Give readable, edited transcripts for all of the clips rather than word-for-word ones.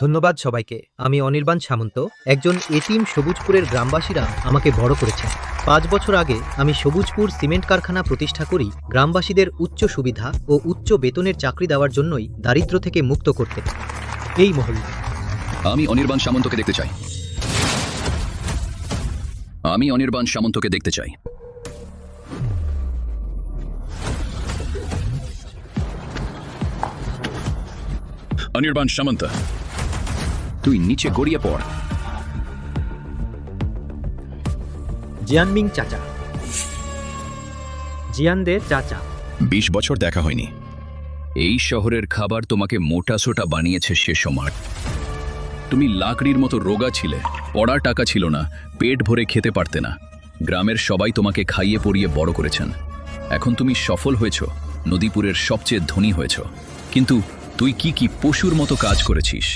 ধন্যবাদ সবাইকে। আমি অনির্বাণ সামন্ত, একজন এতিম সবুজপুরের গ্রামবাসীরা আমাকে বড় করেছে। ৫ বছর আগে আমি সবুজপুর সিমেন্ট কারখানা প্রতিষ্ঠা করি গ্রামবাসীদের উচ্চ সুবিধা ও উচ্চ বেতনের চাকরি দেওয়ার জন্যই দারিদ্র্য থেকে মুক্ত করতে। এই মহল্লা। আমি অনির্বাণ সামন্তকে দেখতে চাই। আমি অনির্বাণ সামন্তকে দেখতে চাই। অনির্বাণ সামন্ত, তুই নিচে গড়িয়ে পড়। জিয়ানমিং চাচা, জিয়ানদের চাচা। ২০ বছর দেখা হয়নি। এই শহরের খাবার তোমাকে মোটাসোটা বানিয়েছে সে সময়। তুমি লাকড়ির মতো রোগা ছিলে, পড়ার টাকা ছিল না, পেট ভরে খেতে পারতে না। গ্রামের সবাই তোমাকে খাইয়ে পরিয়ে বড় করেছেন। এখন তুমি সফল হয়েছ, নদীপুরের সবচেয়ে ধনী হয়েছ, কিন্তু তুই কি পশুর মতো কাজ করেছিস।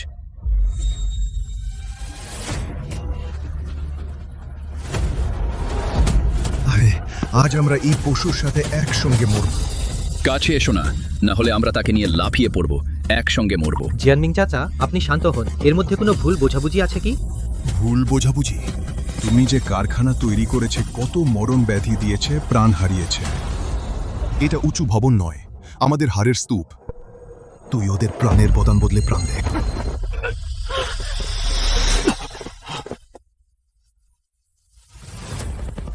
আজ আমরা এই পশুর সাথে একসঙ্গে মরব। কাছে এসো না, না হলে আমরা তাকে নিয়ে লাফিয়ে পড়ব, একসঙ্গে মরব। জিয়ানমিং চাচা, আপনি শান্ত হন। এর মধ্যে কোনো ভুল বোঝাবুঝি আছে কি? ভুল বোঝাবুঝি? তুমি যে কারখানা তৈরি করেছে, কত মরণ ব্যাধি দিয়েছে, প্রাণ হারিয়েছে। এটা উঁচু ভবন নয়, আমাদের হাড়ের স্তূপ। তুই ওদের প্রাণের বদন বদলে প্রাণ দে।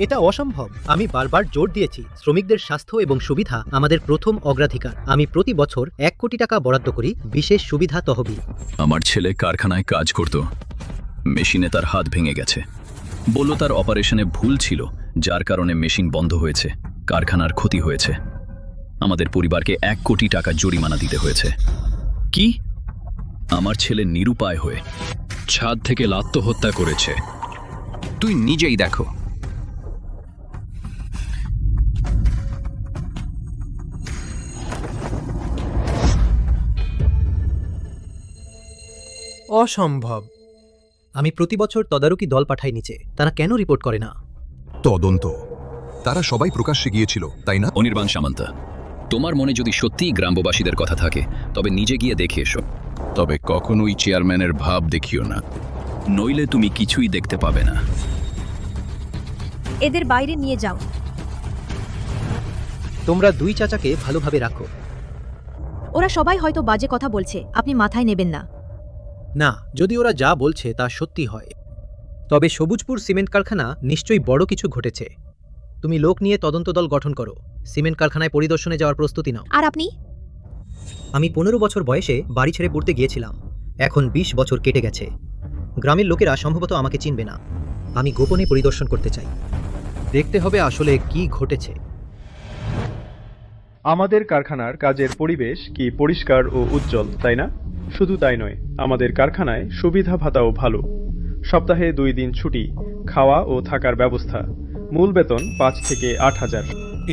এটা অসম্ভব। আমি বারবার জোর দিয়েছি, শ্রমিকদের স্বাস্থ্য এবং সুবিধা আমাদের প্রথম অগ্রাধিকার। আমি প্রতি বছর ১ কোটি টাকা বরাদ্দ করি বিশেষ সুবিধা তহবিল। আমার ছেলে কারখানায় কাজ করত, মেশিনে তার হাত ভেঙে গেছে। বলল তার অপারেশনে ভুল ছিল, যার কারণে মেশিন বন্ধ হয়েছে, কারখানার ক্ষতি হয়েছে। আমাদের পরিবারকে ১ কোটি টাকা জরিমানা দিতে হয়েছে। কি? আমার ছেলে নিরুপায় হয়ে ছাদ থেকে আত্মহত্যা করেছে। তুই নিজেই দেখো। অসম্ভব। আমি প্রতি বছর তদারকি দল পাঠাই নিচে। তারা কেন রিপোর্ট করে না? তদন্ত তারা সবাই প্রকাশ্যে গিয়েছিল, তাই না? অনির্বাণ সামন্ত, তোমার মনে যদি সত্যিই গ্রামবাসীদের কথা থাকে তবে নিজে গিয়ে দেখে এসো। তবে কখনোই চেয়ারম্যানের ভাব দেখিও না, নইলে তুমি কিছুই দেখতে পাবে না। এদের বাইরে নিয়ে যাও। তোমরা দুই চাচাকে ভালোভাবে রাখো। ওরা সবাই হয়তো বাজে কথা বলছে, আপনি মাথায় নেবেন না। না, যদি ওরা যা বলছে তা সত্যি হয়, তবে সবুজপুর সিমেন্ট কারখানা নিশ্চয়ই বড় কিছু ঘটেছে। তুমি লোক নিয়ে তদন্ত দল গঠন করো, সিমেন্ট কারখানায় পরিদর্শনে যাওয়ার প্রস্তুতি নাও। আর আপনি? আমি ১৫ বছর বয়সে বাড়ি ছেড়ে পড়তে গিয়েছিলাম। এখন ২০ বছর কেটে গেছে। গ্রামের লোকেরা সম্ভবত আমাকে চিনবে না। আমি গোপনে পরিদর্শন করতে চাই। দেখতে হবে আসলে কি ঘটেছে। আমাদের কারখানার কাজের পরিবেশ কি পরিষ্কার ও উজ্জ্বল, তাই না? শুধু তাই নয়, আমাদের কারখানায় সুবিধা ভাতাও ভালো। সপ্তাহে ২ দিন ছুটি, খাওয়া ও থাকার ব্যবস্থা। মূল বেতন ৫ থেকে ৮,০০০।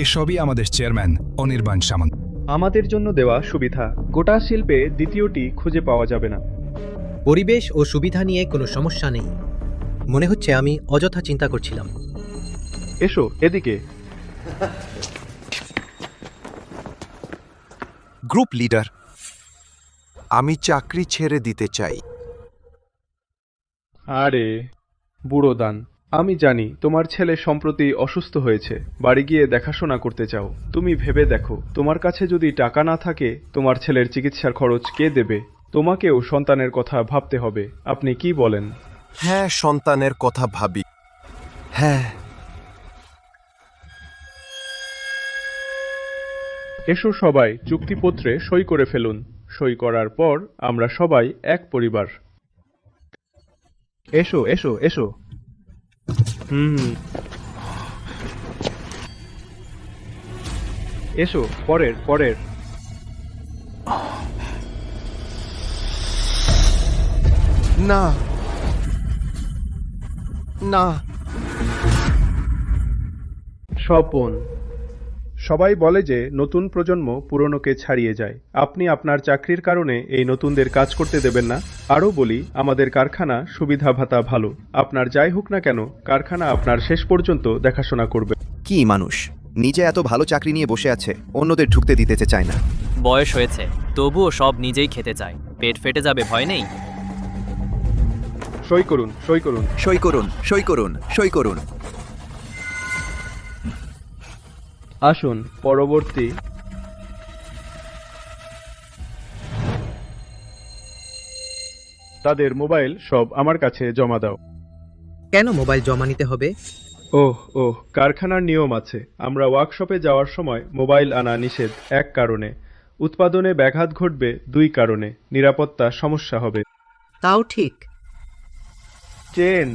এসবই আমাদের চেয়ারম্যান অনির্বাণ সামন্ত। আমাদের জন্য দেওয়া সুবিধা গোটা শিল্পে দ্বিতীয়টি খুঁজে পাওয়া যাবে না। পরিবেশ ও সুবিধা নিয়ে কোনো সমস্যা নেই। মনে হচ্ছে আমি অযথা চিন্তা করছিলাম। এসো এদিকে। গ্রুপ লিডার, আমি চাকরি ছেড়ে দিতে চাই। আরে বুড়ো দান, আমি জানি তোমার ছেলে সম্প্রতি অসুস্থ হয়েছে, বাড়ি গিয়ে দেখাশোনা করতে চাও। তুমি ভেবে দেখো, তোমার কাছে যদি টাকা না থাকে তোমার ছেলের চিকিৎসার খরচ কে দেবে? তোমাকেও সন্তানের কথা ভাবতে হবে। আপনি কি বলেন? হ্যাঁ, সন্তানের কথা ভাবি। হ্যাঁ। এসো সবাই চুক্তিপত্রে সই করে ফেলুন। সই করার পর আমরা সবাই এক পরিবার। এসো এসো এসো। এসো, পরের পরের। না না। স্বপন। সবাই বলে যে নতুন প্রজন্ম পুরনোকে ছাড়িয়ে যায়। আপনি আপনার চাকরির কারণে এই নতুনদের কাজ করতে দেবেন না। আরও বলি, আমাদের কারখানা সুবিধা ভাতা ভালো। আপনার যাই হোক না কেন, কারখানা আপনার শেষ পর্যন্ত দেখাশোনা করবে। কি মানুষ, নিজে এত ভালো চাকরি নিয়ে বসে আছে, অন্যদের ঢুকতে দিতে চায় না। বয়স হয়েছে, তবুও সব নিজেই খেতে চায়। পেট ফেটে যাবে ভয় নেই। সই করুন, সই করুন। সই করুন, সই করুন, সই করুন। আসুন পরবর্তী। তাদের মোবাইল সব আমার কাছে জমা দাও। কেন মোবাইল জমা নিতে হবে? ওহ ওহ, কারখানার নিয়ম আছে। আমরা ওয়ার্কশপে যাওয়ার সময় মোবাইল আনা নিষেধ এক কারণে, উৎপাদনে ব্যাঘাত ঘটবে দুই কারণে, নিরাপত্তা সমস্যা হবে। তাও ঠিক। চেন,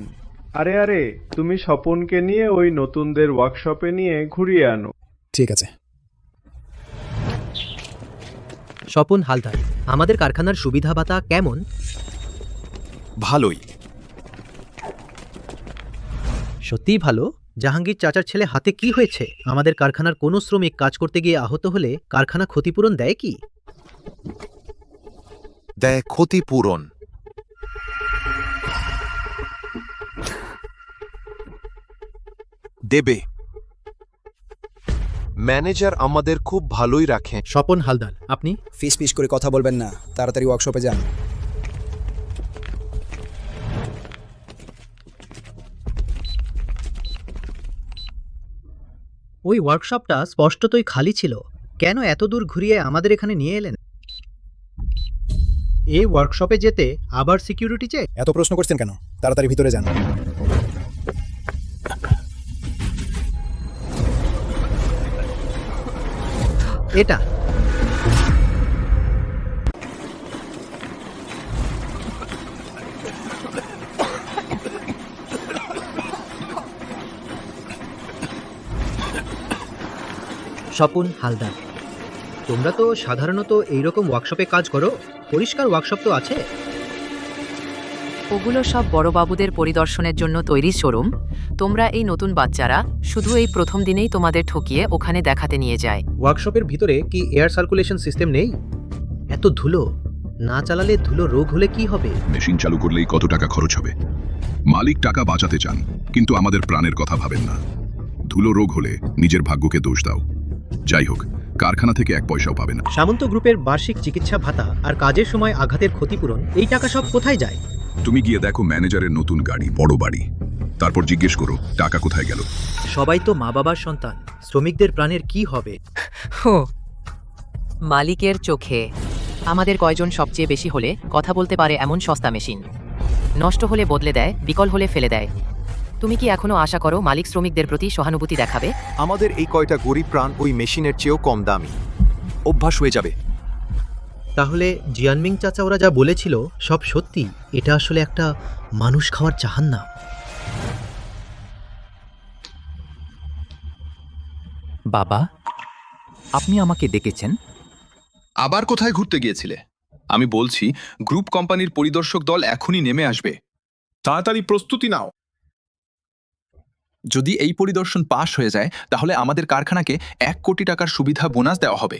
আরে আরে, তুমি স্বপনকে নিয়ে ওই নতুনদের ওয়ার্কশপে নিয়ে ঘুরিয়ে আনো। ঠিক আছে। স্বপন হালদার, আমাদের কারখানার সুবিধা ভাতা কেমন? ভালোই। সত্যিই ভালো। জাহাঙ্গীর চাচার ছেলে হাতে কি হয়েছে? আমাদের কারখানার কোনো শ্রমিক কাজ করতে গিয়ে আহত হলে কারখানা ক্ষতিপূরণ দেয় কি? দেয় ক্ষতিপূরণ। দেবে। ম্যানেজার আমাদের খুব ভালোই রাখেন। স্বপন হালদার, আপনি? ফিস ফিস করে কথা বলবেন না, তাড়াতাড়ি ওয়ার্কশপে যান। ওই ওয়ার্কশপটা স্পষ্টতই খালি ছিল। কেন এত দূর ঘুরিয়ে আমাদের এখানে নিয়ে এলেন? এই ওয়ার্কশপে যেতে আবার সিকিউরিটি চেক? এত প্রশ্ন করছেন কেন? তাড়াতাড়ি ভিতরে যান। এটা স্বপন হালদার, তোমরা তো সাধারণত এইরকম ওয়ার্কশপে কাজ করো। পরিষ্কার ওয়ার্কশপ তো আছে। ওগুলো সব বড়বাবুদের পরিদর্শনের জন্য তৈরি শোরুম। তোমরা এই নতুন বাচ্চারা শুধু এই প্রথম দিনেই তোমাদের ঠকিয়ে ওখানে দেখাতে নিয়ে যায়। ওয়ার্কশপের ভিতরে কি এয়ার সার্কুলেশন সিস্টেম নেই? এত ধুলো, না চালালে ধুলো রোগ হলে কি হবে? মেশিন চালু করলেই কত টাকা খরচ হবে? মালিক টাকা বাঁচাতে চান, কিন্তু আমাদের প্রাণের কথা ভাবেন না। ধুলো রোগ হলে নিজের ভাগ্যকে দোষ দাও। যাই হোক, কারখানা থেকে এক পয়সাও পাবে না। সামন্ত গ্রুপের বার্ষিক চিকিৎসা ভাতা আর কাজের সময় আঘাতের ক্ষতিপূরণ, এই টাকা সব কোথায় যায়? তুমি গিয়ে দেখো ম্যানেজারের নতুন গাড়ি, বড় বাড়ি, তারপর জিজ্ঞেস করো টাকা কোথায় গেল। সবাই তো মা বাবার সন্তান, শ্রমিকদের প্রাণের কি হবে? হো, মালিকের চোখে আমাদের কয়জন সবচেয়ে বেশি হলে কথা বলতে পারে এমন সস্তা মেশিন। নষ্ট হলে বদলে দেয়, বিকল হলে ফেলে দেয়। তুমি কি এখনো আশা করো মালিক শ্রমিকদের প্রতি সহানুভূতি দেখাবে? আমাদের এই কয়টা গরিব প্রাণ ওই মেশিনের চেয়েও কম দামি। অভ্যাস হয়ে যাবে। তাহলে জিয়ানমিং চাচা ওরা যা বলেছিল সব সত্যি? এটা আসলে একটা মানুষ খাওয়ার জাহান্নাম। বাবা, আপনি আমাকে ডেকেছেন? আবার কোথায় ঘুরতে গিয়েছিলে? আমি বলছি গ্রুপ কোম্পানির পরিদর্শক দল এখনই নেমে আসবে। তাড়াতাড়ি প্রস্তুতি নাও। যদি এই পরিদর্শন পাশ হয়ে যায় তাহলে আমাদের কারখানাকে 1 কোটি টাকার সুবিধা বোনাস দেওয়া হবে।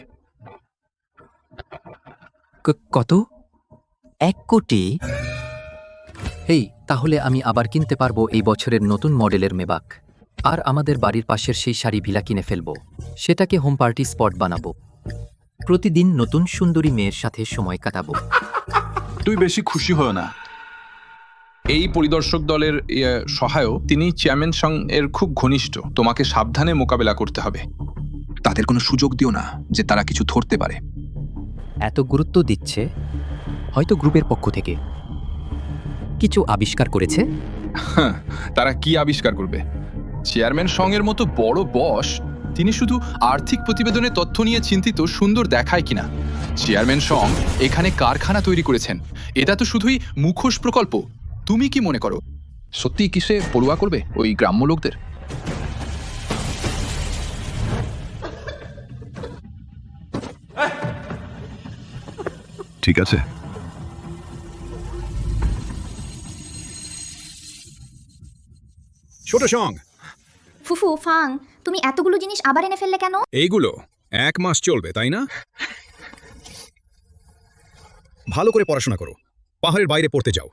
কত? 1 কোটি? হেই, তাহলে আমি আবার কিনতে পারবো এই বছরের নতুন মডেলের মেবাক। আর আমাদের বাড়ির পাশের সেই শাড়ি ভিলা কিনে ফেলবো। সেটাকে হোম পার্টি স্পট বানাবো। প্রতিদিন নতুন সুন্দরী মেয়ের সাথে সময় কাটাবো। তুই বেশি খুশি হও না। এই পরিদর্শক দলের সহায়ক, তিনি চেয়ারম্যান সং এর খুব ঘনিষ্ঠ। তোমাকে সাবধানে মোকাবেলা করতে হবে। তাদের কোনো সুযোগ দিও না যে তারা কিছু ধরতে পারে। এত গুরুত্ব দিচ্ছে, হয়তো গ্রুপের পক্ষ থেকে কিছু আবিষ্কার করেছে। হ্যাঁ, তারা কি আবিষ্কার করবে? চেয়ারম্যান সং এর মতো বড় বস, তিনি শুধু আর্থিক প্রতিবেদনের তথ্য নিয়ে চিন্তিত সুন্দর দেখায় কিনা। চেয়ারম্যান সং এখানে কারখানা তৈরি করেছেন। এটা তো শুধুই মুখোশ প্রকল্প। তুমি কি মনে করো সত্যি কিসে পড়ুয়া করবে ওই গ্রাম্য লোকদের? ঠিক আছে, ছোট সং, ফুফু ফাং, তুমি এতগুলো জিনিস আবার এনে ফেললে কেন? এইগুলো 1 মাস চলবে, তাই না? ভালো করে পড়াশোনা করো, পাহাড়ের বাইরে পড়তে যাও।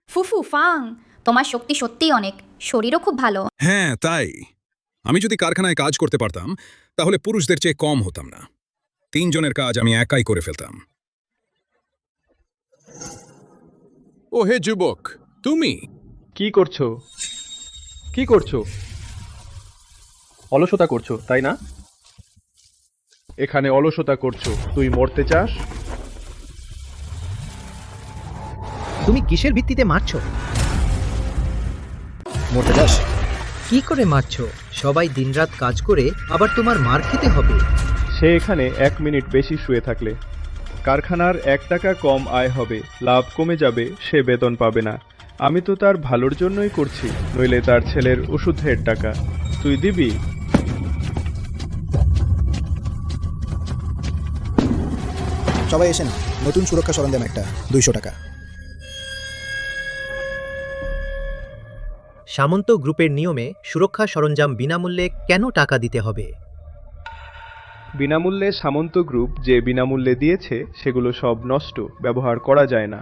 ফুফু ফাং, তোমার শক্তি সত্যিই অনেক, শরীরও খুব ভালো। হ্যাঁ তাই। আমি যদি কারখানায় কাজ করতে পারতাম তাহলে পুরুষদের চেয়ে কম হতাম না। 3 জনের কাজ আমি একাই করে ফেলতাম। ও হে যুবক, তুমি? কি করছো? কি করছো? অলসতা করছো, তাই না? এখানে অলসতা করছো। তুই মরতে চাস? তুমি কিসের ভিত্তিতে মারছো? মরতে যাস? কি করে মারছো? সবাই দিনরাত কাজ করে আবার তোমার মার খেতে হবে। সে এখানে 1 মিনিট বেশি শুয়ে থাকলে কারখানার 1 টাকা কম আয় হবে, লাভ কমে যাবে, সে বেতন পাবে না। আমি তো তার ভালোর জন্যই করছি, নইলে তার ছেলের ওষুধের টাকা তুই দিবি? সবাই এসে না, নতুন সুরক্ষা সরঞ্জাম একটা, 200 টাকা। সামন্ত গ্রুপের নিয়মে সুরক্ষা সরঞ্জাম বিনামূল্যে কেন টাকা দিতে হবে? বিনামূল্যে সামন্ত গ্রুপ যে বিনামূল্যে দিয়েছে সেগুলো সব নষ্ট, ব্যবহার করা যায় না।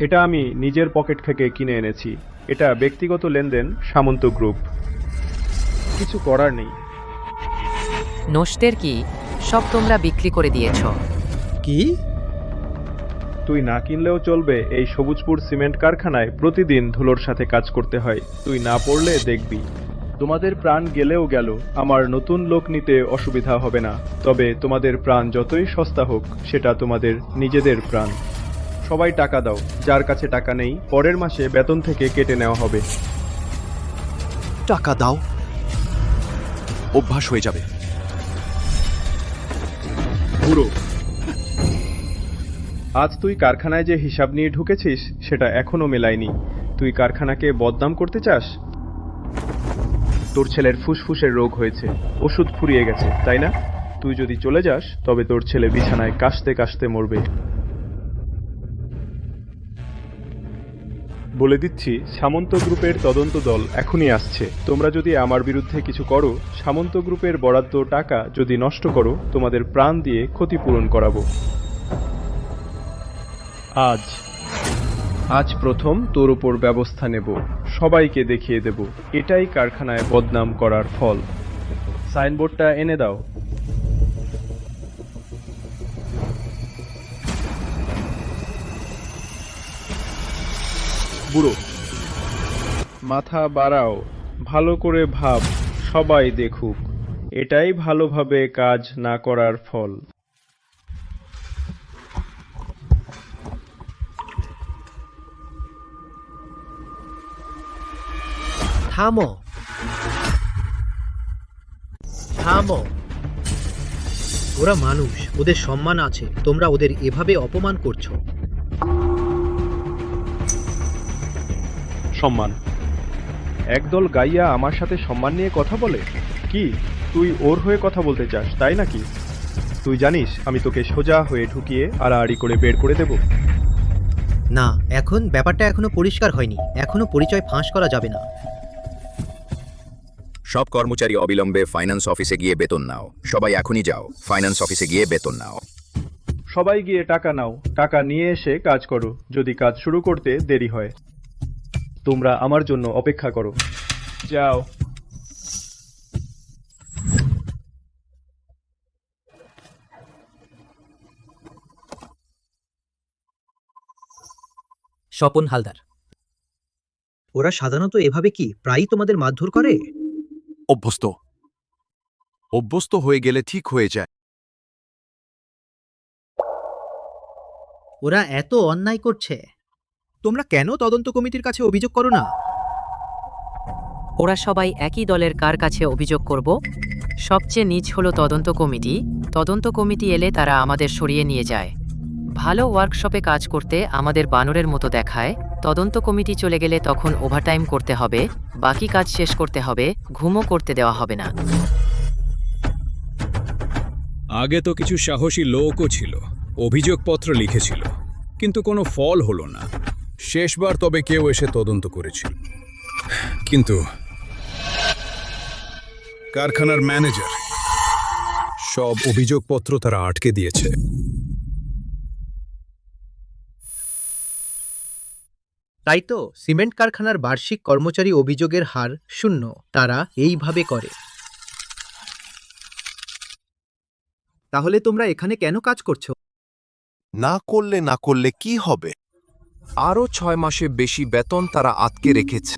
এটা আমি নিজের পকেট থেকে কিনে এনেছি। এটা ব্যক্তিগত লেনদেন, সামন্ত গ্রুপ। কিছু করার নেই। নষ্টের কি? সব তোমরা বিক্রি করে দিয়েছ। কি? তুই না কিনলেও চলবে। এই সবুজপুর সিমেন্ট কারখানায় প্রতিদিন ধুলোর সাথে কাজ করতে হয়। তুই না পড়লে দেখবি। তোমাদের প্রাণ গেলেও গেল, আমার নতুন লোক নিতে অসুবিধা হবে না। তবে তোমাদের প্রাণ যতই সস্তা হোক, সেটা তোমাদের নিজেদের প্রাণ। সবাই টাকা দাও। যার কাছে টাকা নেই, পরের মাসে বেতন থেকে কেটে নেওয়া হবে। টাকা দাও, অভ্যাস হয়ে যাবে। বুড়ো, আজ তুই কারখানায় যে হিসাব নিয়ে ঢুকেছিস সেটা এখনো মেলায়নি। তুই কারখানাকে বদনাম করতে চাস? তোর ছেলের ফুসফুসের রোগ হয়েছে, ওষুধ ফুরিয়ে গেছে, তাই না? তুই যদি চলে যাস তবে তোর ছেলে বিছানায় কাশতে কাশতে মরবে। বলে দিচ্ছি, সামন্ত গ্রুপের তদন্ত দল এখনই আসছে। তোমরা যদি আমার বিরুদ্ধে কিছু করো, সামন্ত গ্রুপের বরাদ্দ টাকা যদি নষ্ট করো, তোমাদের প্রাণ দিয়ে ক্ষতিপূরণ করাবো। আজ প্রথম তোর উপর ব্যবস্থা নেব, সবাইকে দেখিয়ে দেব এটাই কারখানায় বদনাম করার ফল। সাইনবোর্ডটা এনে দাও। বুড়ো, মাথা বাড়াও, ভালো করে ভাব, সবাই দেখুক। এটাই ভালোভাবে কাজ না করার ফল। থামো, থামো। ওরা মানুষ, ওদের সম্মান আছে, তোমরা ওদের এভাবে অপমান করছো। সম্মান? একদল গাইয়া আমার সাথে সম্মান নিয়ে কথা বলে? কি তুই ওর হয়ে কথা বলতে চাস, তাই নাকি? তুই জানিস আমি তোকে সোজা হয়ে ঢুকিয়ে আড়াআড়ি করে বের করে দেব। না, এখন ব্যাপারটা এখনো পরিষ্কার হয়নি, এখনো পরিচয় ফাঁস করা যাবে না। সব কর্মচারী অবিলম্বে ফাইন্যান্স অফিসে গিয়ে বেতন নাও। সবাই এখনই যাও, ফাইন্যান্স অফিসে গিয়ে বেতন নাও। সবাই গিয়ে টাকা নাও, টাকা নিয়ে এসে কাজ করো। যদি কাজ শুরু করতে দেরি হয়, তোমরা আমার জন্য অপেক্ষা করো। যাও। স্বপন হালদার। ওরা সাধারণত এভাবে কি প্রায়ই তোমাদের মারধর করে? অভ্যস্ত অভ্যস্ত হয়ে গেলে ঠিক হয়ে যায়। ওরা এত অন্যায় করছে, তোমরা কেন তদন্ত কমিটির কাছে অভিযোগ করো না? ওরা সবাই একই দলের, কার কাছে অভিযোগ করব? সবচেয়ে নিচ হলো তদন্ত কমিটি। তদন্ত কমিটি এলে তারা আমাদের সরিয়ে নিয়ে যায়। ভালো ওয়ার্কশপে কাজ করতে আমাদের বানরের মতো দেখায়। তদন্ত কমিটি চলে গেলে তখন ওভারটাইম করতে হবে, বাকি কাজ শেষ করতে হবে, ঘুমও করতে দেওয়া হবে না। আগে তো কিছু সাহসী লোকও ছিল, অভিযোগপত্র লিখেছিল, কিন্তু কোনো ফল হলো না। শেষবার তবে কেউ এসে তদন্ত করেছিল, কিন্তু কারখানার ম্যানেজার সব অভিযোগপত্র তারা আটকে দিয়েছে। তাই তো সিমেন্ট কারখানার বার্ষিক কর্মচারী অভিযোগের হার 0। তারা এইভাবে করে। তাহলে তোমরা এখানে কেন কাজ করছো? না করলে কি হবে? আরও 6 মাসে বেশি বেতন তারা আটকে রেখেছে।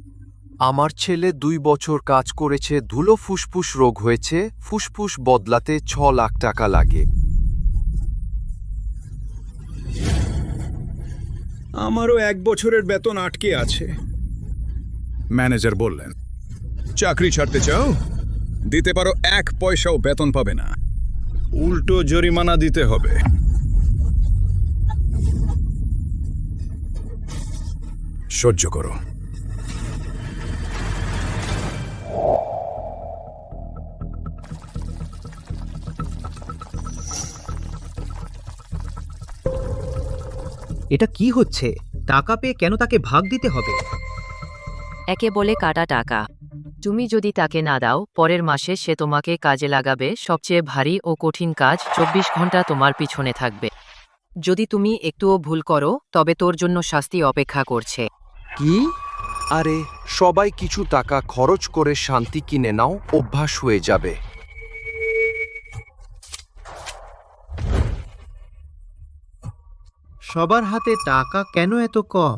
আমার ছেলে 2 বছর কাজ করেছে, ধুলো ফুসফুস রোগ হয়েছে, ফুসফুস বদলাতে 6 লাখ টাকা লাগে। আমারও 1 বছরের বেতন আটকে আছে। ম্যানেজার বললেন, চাকরি ছাড়তে চাও? দিতে পারো 1 পয়সাও বেতন পাবে না, উল্টো জরিমানা দিতে হবে। সহ্য করো। এটা কি হচ্ছে? টাকা পেয়ে কেন তাকে ভাগ দিতে হবে? একে বলে কাটা টাকা। তুমি যদি তাকে না দাও, পরের মাসে সে তোমাকে কাজে লাগাবে। সবচেয়ে ভারী ও কঠিন কাজ 24 ঘন্টা তোমার পিছনে থাকবে। যদি তুমি একটুও ভুল করো, তবে তোর জন্য শাস্তি অপেক্ষা করছে। কি? আরে সবাই কিছু টাকা খরচ করে শান্তি কিনে নাও, অভ্যাস হয়ে যাবে। সবার হাতে টাকা কেন এত কম?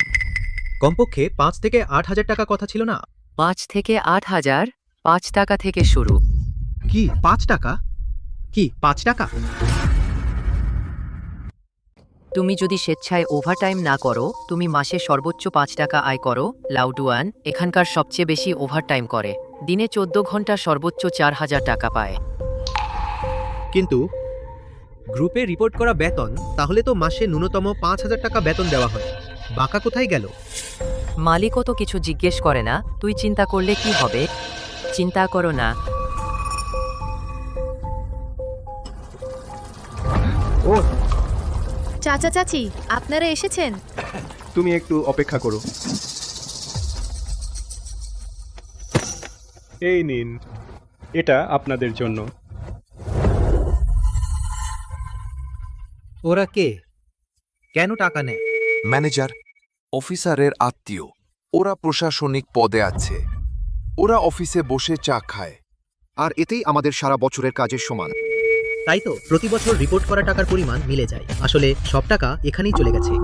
কমপক্ষে 5 থেকে 8 হাজার টাকা কথা ছিল না? 5 থেকে 8,000, 5 টাকা থেকে শুরু। কি 5 টাকা? কি 5 টাকা? তুমি যদি স্বেচ্ছায় ওভারটাইম না করো, তুমি মাসে সর্বোচ্চ 5 টাকা আয় করো। লাউডওয়ান এখানকার সবচেয়ে বেশি ওভারটাইম করে, দিনে 14 ঘন্টা সর্বোচ্চ 4,000 টাকা পায়। কিন্তু গ্রুপে রিপোর্ট করা বেতন, তাহলে তো মাসে ন্যূনতম 5,000 টাকা বেতন দেওয়া হয়। বাঁকা কোথায় গেল? মালিকও তো কিছু জিজ্ঞেস করে না। তুই চিন্তা করলে কি হবে? চিন্তা করো না। ও চাচা চাচি, আপনারা এসেছেন? তুমি একটু অপেক্ষা করো। এই নিন, এটা আপনাদের জন্য। ওরা কে? কেন টাকা নেয়? ম্যানেজার, অফিসারের আত্মীয়। ওরা প্রশাসনিক পদে আছে। ওরা অফিসে বসে চা খায়, আর এতেই আমাদের সারা বছরের কাজের সমান। তাই তো প্রতি বছর রিপোর্ট করা টাকার পরিমাণ মিলে যায়। আসলে সব টাকা এখানেই চলে গেছে।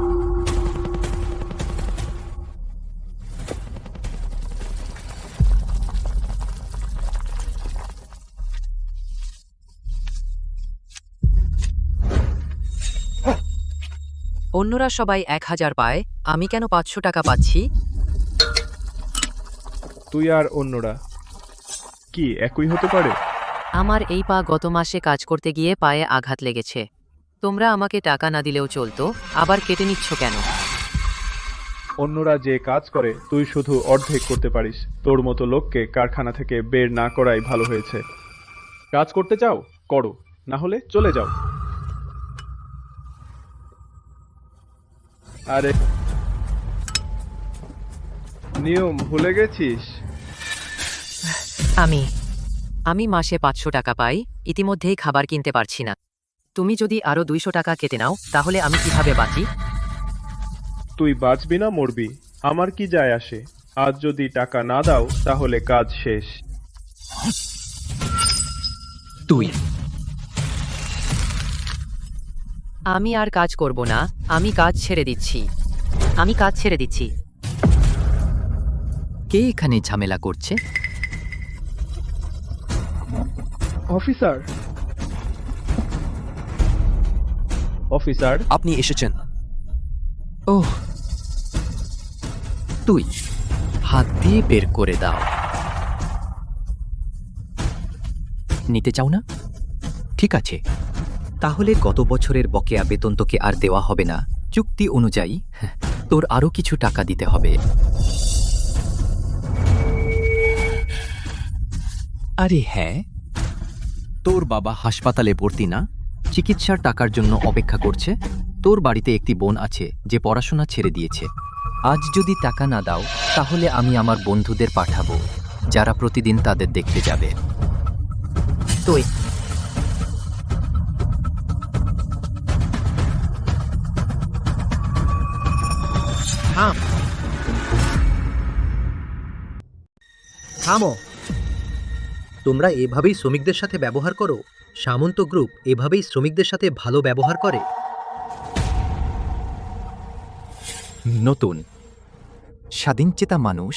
অন্যরা সবাই 1,000 পায়, আমি কেন 500 টাকা পাচ্ছি? তুই আর অন্যরা কি একই হতে পারে? আমার এই পা গত মাসে কাজ করতে গিয়ে পায়ে আঘাত লেগেছে। তোমরা আমাকে টাকা না দিলেও চলতো, আবার কেটে নিচ্ছ কেন? অন্যরা যে কাজ করে তুই শুধু অর্ধেক করতে পারিস। তোর মতো লোককে কারখানা থেকে বের না করাই ভালো হয়েছে। কাজ করতে চাও করো, না হলে চলে যাও। আরে নিয়ম ভুলে গেছিস? আমি মাসে 500 টাকা পাই, ইতিমধ্যেই খাবার কিনতে পারছি না। তুমি যদি আরো 200 টাকা কেটে নাও, তাহলে আমি কিভাবে বাঁচি? তুই বাঁচবি না মরবি, আমার কি যায় আসে। আজ যদি টাকা না দাও তাহলে কাজ শেষ। আমি আর কাজ করব না, আমি কাজ ছেড়ে দিচ্ছি। কে এখানে ঝামেলা করছে? অফিসার, অফিসার আপনি এসেছেন। ওহ, তুই হাত দিয়ে বের করে দাও। নিতে চাও না? ঠিক আছে, তাহলে গত বছরের বকেয়া বেতন তোকে আর দেওয়া হবে না। চুক্তি অনুযায়ী তোর আরো কিছু টাকা দিতে হবে। আরে হ্যাঁ, তোর বাবা হাসপাতালে ভর্তি না? চিকিৎসার টাকার জন্য অপেক্ষা করছে। তোর বাড়িতে একটি বোন আছে যে পড়াশোনা ছেড়ে দিয়েছে। আজ যদি টাকা না দাও, তাহলে আমি আমার বন্ধুদের পাঠাবো, যারা প্রতিদিন তাদের দেখতে যাবে। তুই থামো। তোমরা এভাবেই শ্রমিকদের সাথে ব্যবহার করো? সামন্ত গ্রুপ এভাবেই শ্রমিকদের সাথে ভালো ব্যবহার করে? নতুন স্বাধীনচেতা মানুষ।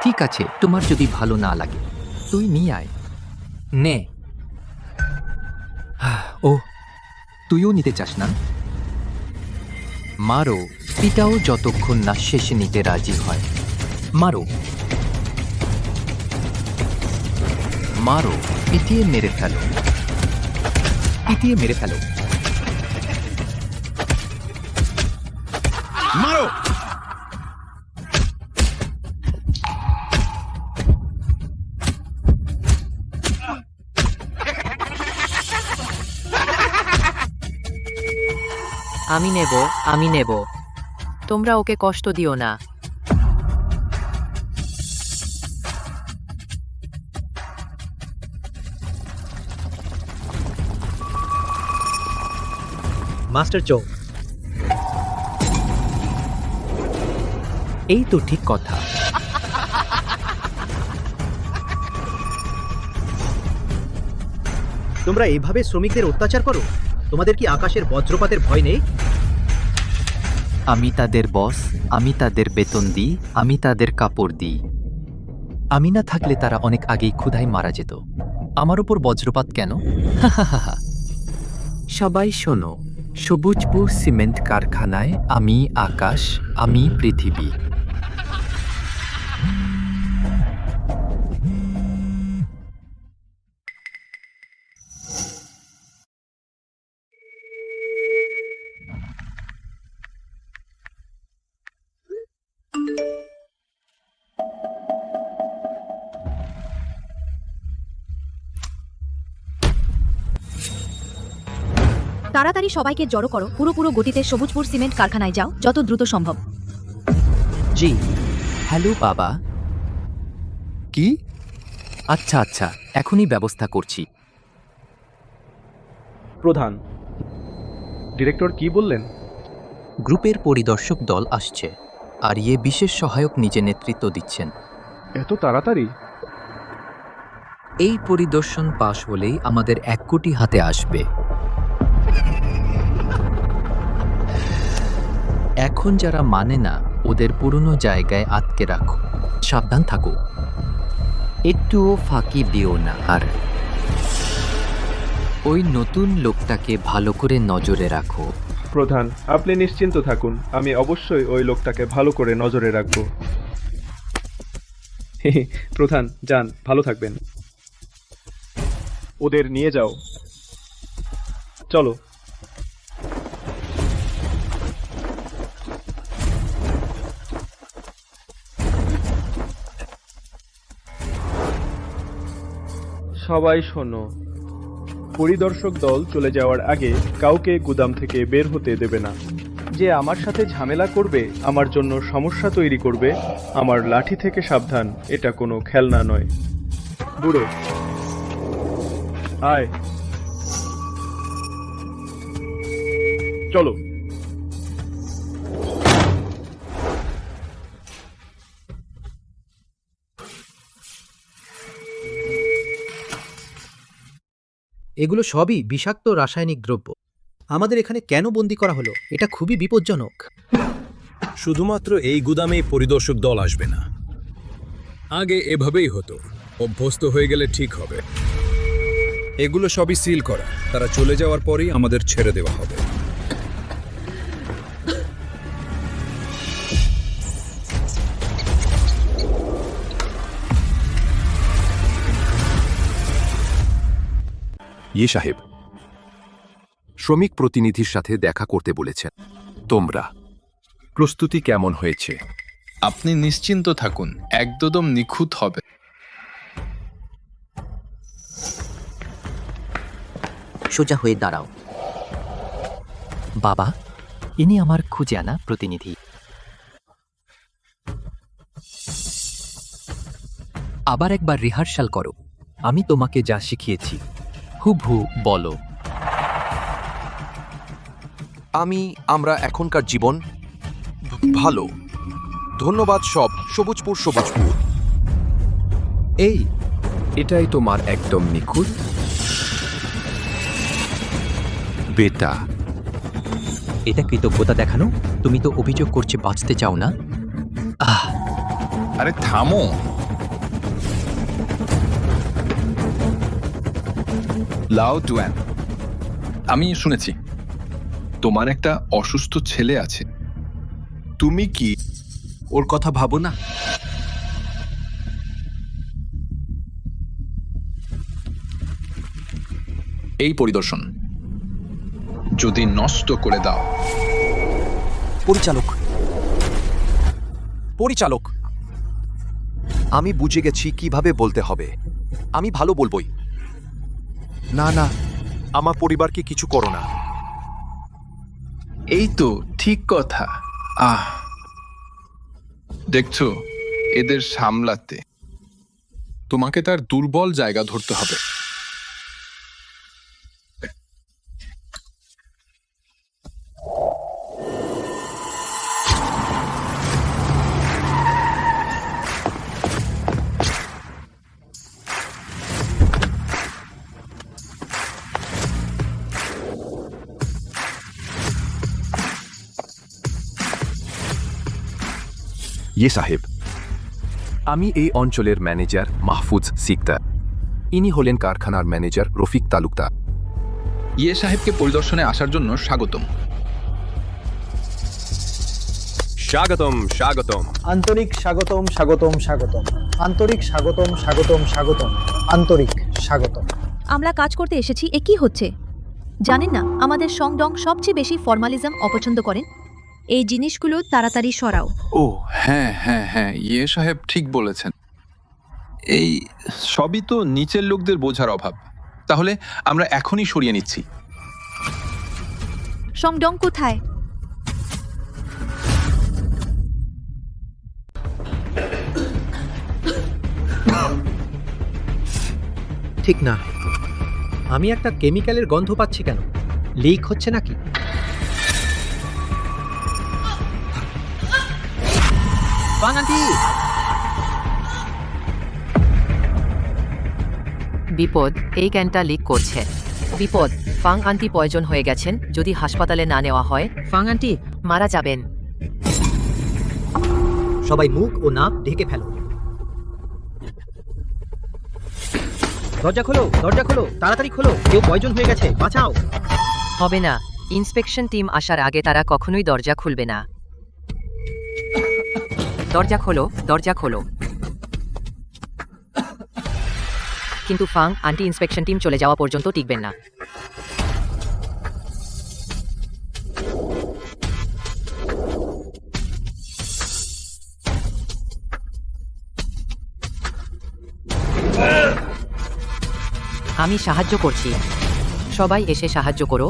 ঠিক আছে, তোমার যদি ভালো না লাগে তুই নিয়ে আয়। নে। ও, তুইও নিতে চাস না? মারো, পিটাও যতক্ষণ না শেষে নিতে রাজি হয়। মারো মারো, পিটিয়ে মেরে ফেলো, পিটিয়ে মেরে ফেলো। মারো! আমি নেব। তোমরা ওকে কষ্ট দিও না। মাস্টার চৌ, এই তো ঠিক কথা। তোমরা এইভাবে শ্রমিকদের অত্যাচার করো? তোমাদের কি আকাশের বজ্রপাতের ভয় নেই? আমি তাদের বস, আমি তাদের বেতন দিই, আমি তাদের কাপড় দিই। আমি না থাকলে তারা অনেক আগেই ক্ষুধায় মারা যেত। আমার উপর বজ্রপাত কেন? সবাই শোনো, সবুজপুর সিমেন্ট কারখানায় আমি আকাশ, আমি পৃথিবী। তাড়াতাড়ি সবাইকে জড়ো করো, পুরো গতিতে সবুজপুর সিমেন্ট কারখানায় যাও, যত দ্রুত সম্ভব। জি। হ্যালো বাবা। কি? আচ্ছা আচ্ছা, এখনই ব্যবস্থা করছি। প্রধান, ডিরেক্টর কি বললেন? গ্রুপের পরিদর্শক দল আসছে, আর ইয়ে বিশেষ সহায়ক নিজে নেতৃত্ব দিচ্ছেন। এত তাড়াতাড়ি? এই পরিদর্শন পাশ হলেই আমাদের 1 কোটি হাতে আসবে। এখন যারা মানে না, ওদের পুরনো জায়গায় আটকে রাখো। সাবধান থাকো, একটুও ফাঁকি দিও না। আর ওই নতুন লোকটাকে ভালো করে নজরে রাখো। প্রধান, আপনি নিশ্চিন্ত থাকুন, আমি অবশ্যই ওই লোকটাকে ভালো করে নজরে রাখব। প্রধান, যান, ভালো থাকবেন। ওদের নিয়ে যাও, চলো। সবাই শোনো, পরিদর্শক দল চলে যাওয়ার আগে কাউকে গুদাম থেকে বের হতে দেবে না। যে আমার সাথে ঝামেলা করবে, আমার জন্য সমস্যা তৈরি করবে, আমার লাঠি থেকে সাবধান, এটা কোনো খেলনা নয়। বুড়ো, আয়, চলো। এগুলো সবই বিষাক্ত রাসায়নিক দ্রব্য। আমাদের এখানে কেন বন্দি করা হলো? এটা খুবই বিপজ্জনক। শুধুমাত্র এই গুদামেই পরিদর্শক দল আসবে না, আগে এভাবেই হতো। অভ্যস্ত হয়ে গেলে ঠিক হবে। এগুলো সবই সিল করা, তারা চলে যাওয়ার পরেই আমাদের ছেড়ে দেওয়া হবে। ইয়ে সাহেব, শ্রমিক প্রতিনিধির সাথে দেখা করতে বলেছেন। তোমরা প্রস্তুতি কেমন হয়েছে? আপনি নিশ্চিন্ত থাকুন, একদম নিখুঁত হবে। সোজা হয়ে দাঁড়াও। বাবা, ইনি আমার খুঁজে আনা প্রতিনিধি। আবার একবার রিহার্সাল করো। আমি তোমাকে যা শিখিয়েছি হুবহু বলো। আমরা এখনকার জীবন ভালো। ধন্যবাদ সব। সবুজপুর। এই, এটাই তোমার একদম নিখুঁত বেটা। এটা কৃতজ্ঞতা দেখানো? তুমি তো অভিযোগ করছে বাঁচতে চাও না। আরে থামো। লাও টুয়ান, আমি শুনেছি তোমার একটা অসুস্থ ছেলে আছে। তুমি কি ওর কথা ভাবো না? এই পরিদর্শন যদি নষ্ট করে দাও। পরিচালক, পরিচালক, আমি বুঝে গেছি কিভাবে বলতে হবে। আমি ভালো বলবই। না না, আমার পরিবারকে কিছু করো না। এই তো ঠিক কথা। দেখছো, এদের সামলাতে তোমাকে তার দুর্বল জায়গা ধরতে হবে। ইয়ে সাহেব, আমি এই অঞ্চলের ম্যানেজার মাহফুজ সিকদার। ইনি হলেন কারখানার ম্যানেজার রফিক তালুকদার। ইয়ে সাহেবকে পরিদর্শনে আসার জন্য স্বাগতম। স্বাগতম, স্বাগতম। আন্তরিক স্বাগতম, স্বাগতম, স্বাগতম। আন্তরিক স্বাগতম, স্বাগতম, স্বাগতম। আন্তরিক স্বাগতম। আমরা কাজ করতে এসেছি, এ কি হচ্ছে জানেন না? আমাদের সংডং সবচেয়ে বেশি ফর্মালিজম অপছন্দ করেন। এই জিনিসগুলো তাড়াতাড়ি সরাও। ও হ্যাঁ হ্যাঁ হ্যাঁ, ইয়ে সাহেব ঠিক বলেছেন। এই সবই তো নিচের লোকদের বোঝার অভাব। তাহলে আমরা এখনই সরিয়ে নিচ্ছি। সংডং কোথায়? ঠিক না, আমি একটা কেমিক্যালের গন্ধ পাচ্ছি। কেন? লিক হচ্ছে নাকি? বিপদ, এই ক্যানটা লিক করছে। বিপদ, ফাং আন্টি পয়জন হয়ে গেছেন। যদি হাসপাতালে না নেওয়া হয়, ফাং আন্টি মারা যাবেন। সবাই মুখ ও নাক ঢেকে ফেলো। দরজা খোলো, দরজা খোলো, তাড়াতাড়ি খোলো। কেউ পয়জন হয়ে গেছে, বাঁচাও। হবে না, ইন্সপেকশন টিম আসার আগে তারা কখনোই দরজা খুলবে না। দরজা খোলো, দরজা খোলো। কিন্তু ফাং আন্টি ইন্সপেকশন টিম চলে যাওয়া পর্যন্ত টিকবেন না। আমি সাহায্য করছি, সবাই এসে সাহায্য করো।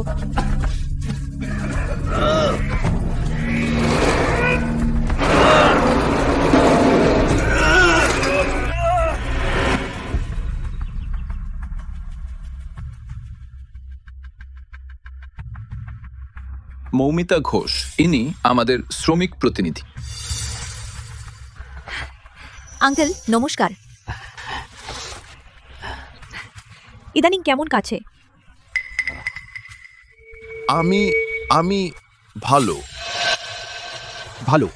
মৌমিতা ঘোষ, ইনি আমাদের শ্রমিক প্রতিনিধি। আঙ্কেল নমস্কার। ইদানিং কেমন কাছে? আমি ভালো ভালো।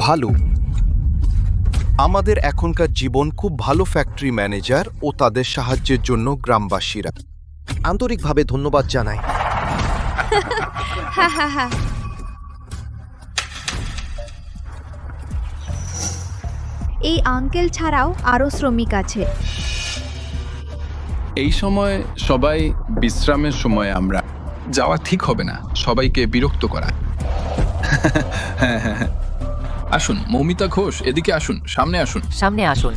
ভালো। আমাদের এখনকার জীবন খুব ভালো। ফ্যাক্টরি ম্যানেজার ও তাদের সাহায্যের জন্য গ্রামবাসীরা আন্তরিকভাবে ধন্যবাদ জানায়। হ্যাঁ হ্যাঁ হ্যাঁ। এই আঙ্কেল ছাড়াও আরো শ্রমিক আছে। এই সময় সবাই বিশ্রামের সময় আমরা যাওয়া ঠিক হবে না, সবাইকে বিরক্ত করা। হ্যাঁ হ্যাঁ হ্যাঁ, আসুন মৌমিতা ঘোষ, এদিকে আসুন, সামনে আসুন। সামনে আসুন।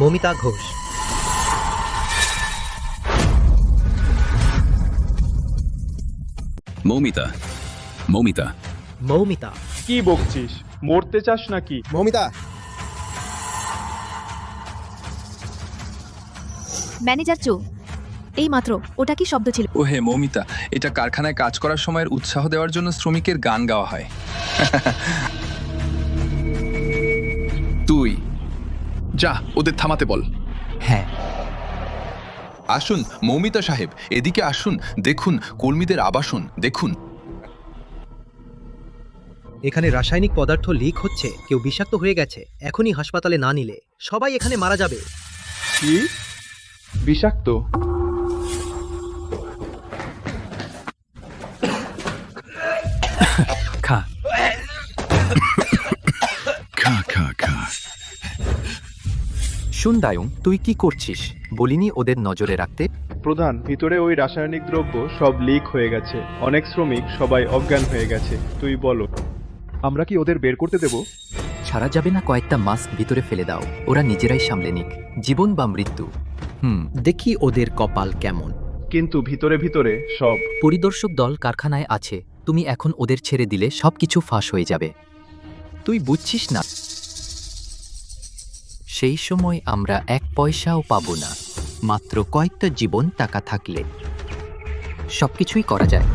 মৌমিতা ঘোষ। মৌমিতা, মৌমিতা, মৌমিতা। কি বকছিস? মরতে চাস নাকি? মৌমিতা। ম্যানেজার চু, এই মাত্র ওটা কি শব্দ ছিল? ও হে মৌমিতা, এটা কারখানায় কাজ করার সময়ের উৎসাহ দেওয়ার জন্য শ্রমিকের গান গাওয়া হয়। তুই যা ওদের থামাতে বল। হ্যাঁ, আসুন মৌমিতা সাহেব, এদিকে আসুন, দেখুন কর্মীদের আবাসন দেখুন। এখানে রাসায়নিক পদার্থ লিক হচ্ছে, কেউ বিষাক্ত হয়ে গেছে। এখনই হাসপাতালে না নিলে সবাই এখানে মারা যাবে। কি বিষাক্ত? খা। খা খা খা। শুন দায়ুং, তুই কি করছিস? বলিনি ওদের নজরে রাখতে? প্রধান, ভিতরে ওই রাসায়নিক দ্রব্য সব লিক হয়ে গেছে। অনেক শ্রমিক সবাই অজ্ঞান হয়ে গেছে। তুই বলো, আমরা কি ওদের বের করতে দেব? ছাড়া যাবে না, কয়েকটা মাস্ক ভিতরে ফেলে দাও, ওরা নিজেরাই সামলে নিক, জীবন বা মৃত্যু। দেখি ওদের কপাল কেমন। কিন্তু ভিতরে ভিতরে সব। পরিদর্শক দল কারখানায় আছে, তুমি এখন ওদের ছেড়ে দিলে সবকিছু ফাঁস হয়ে যাবে। তুই বুঝছিস না? সেই সময় আমরা 1 পয়সাও পাবো না। মাত্র কয়েকটা জীবন টাকা থাকলে সবকিছুই করা যায়।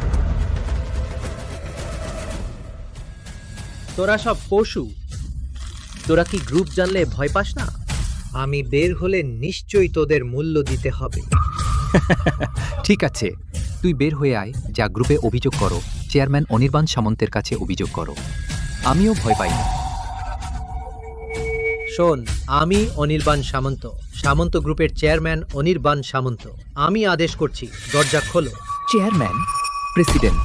তোরা সব পশু। তোরা কি গ্রুপ জানলে ভয় পাস না? আমি বের হলে নিশ্চয়ই তোদের মূল্য দিতে হবে। ঠিক আছে, তুই বের হয়ে আয়, যা গ্রুপে অভিযোগ করো, চেয়ারম্যান অনির্বাণ সামন্তের কাছে অভিযোগ করো। আমিও ভয় পাই না। শোন, আমি অনির্বাণ সামন্ত, সামন্ত গ্রুপের চেয়ারম্যান অনির্বাণ সামন্ত। আমি আদেশ করছি, দরজা খোলো। Chairman, president.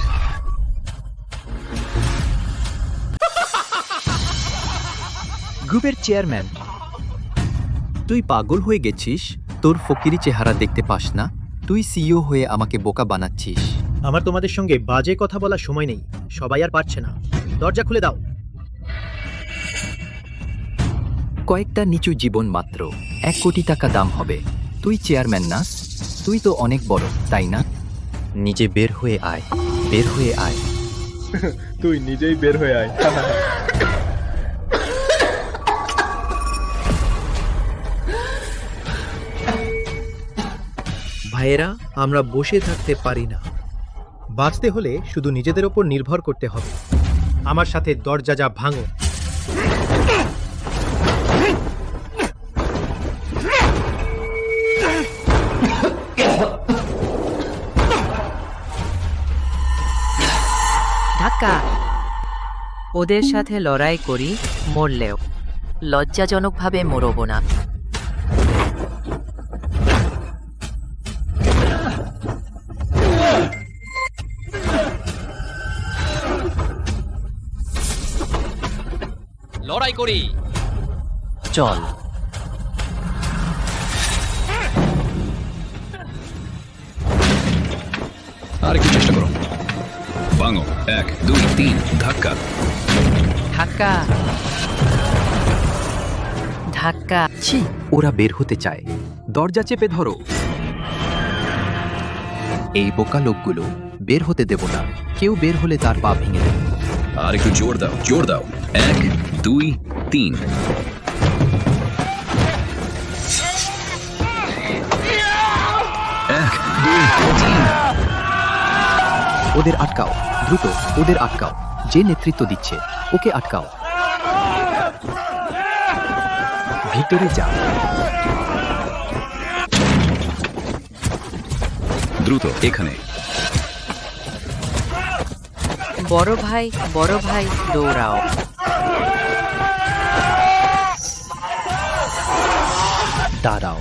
গ্রুপের চেয়ারম্যান, তুই পাগল হয়ে গেছিস? তোর ফকিরি চেহারা দেখতে পাস না? তুই সিইও হয়ে আমাকে বোকা বানাচ্ছিস। আমার তোমাদের সঙ্গে বাজে কথা বলার সময় নেই। সবাই আর পারছে না, দরজা খুলে দাও। কয়েকটা নিচু জীবন মাত্র, 1 কোটি টাকা দাম হবে। তুই চেয়ারম্যান না? তুই তো অনেক বড়, তাই না? নিজে বের হয়ে আয়, বের হয়ে আয়। তুই নিজেই বের হয়ে আয়। ভাইয়েরা, আমরা বসে থাকতে পারি না। বাঁচতে হলে শুধু নিজেদের ওপর নির্ভর করতে হবে। আমার সাথে দরজা যা ভাঙো। ধাক্কা। ওদের সাথে লড়াই করি, মরলেও লজ্জাজনকভাবে মরব না। লড়াই করি, চল। আর একটু চেষ্টা করো। ভাঙো, 1 2 3, ধাক্কা। ধাক্কা, ধাক্কা। ছি, ওরা বের হতে চায়। দরজা চেপে ধরো। এই বোকা লোকগুলো বের হতে দেব না। কেউ বের হলে তার পা ভেঙে দেব। আর একটু জোর দাও, জোর দাও। 1 2 3। ওদের আটকাও, দ্রুত ওদের আটকাও। যে নেতৃত্ব দিচ্ছে ওকে আটকাও। ভিতরে যা, দ্রুত এখানে। বড় ভাই, বড় ভাই, দৌড়াও। দাঁড়াও।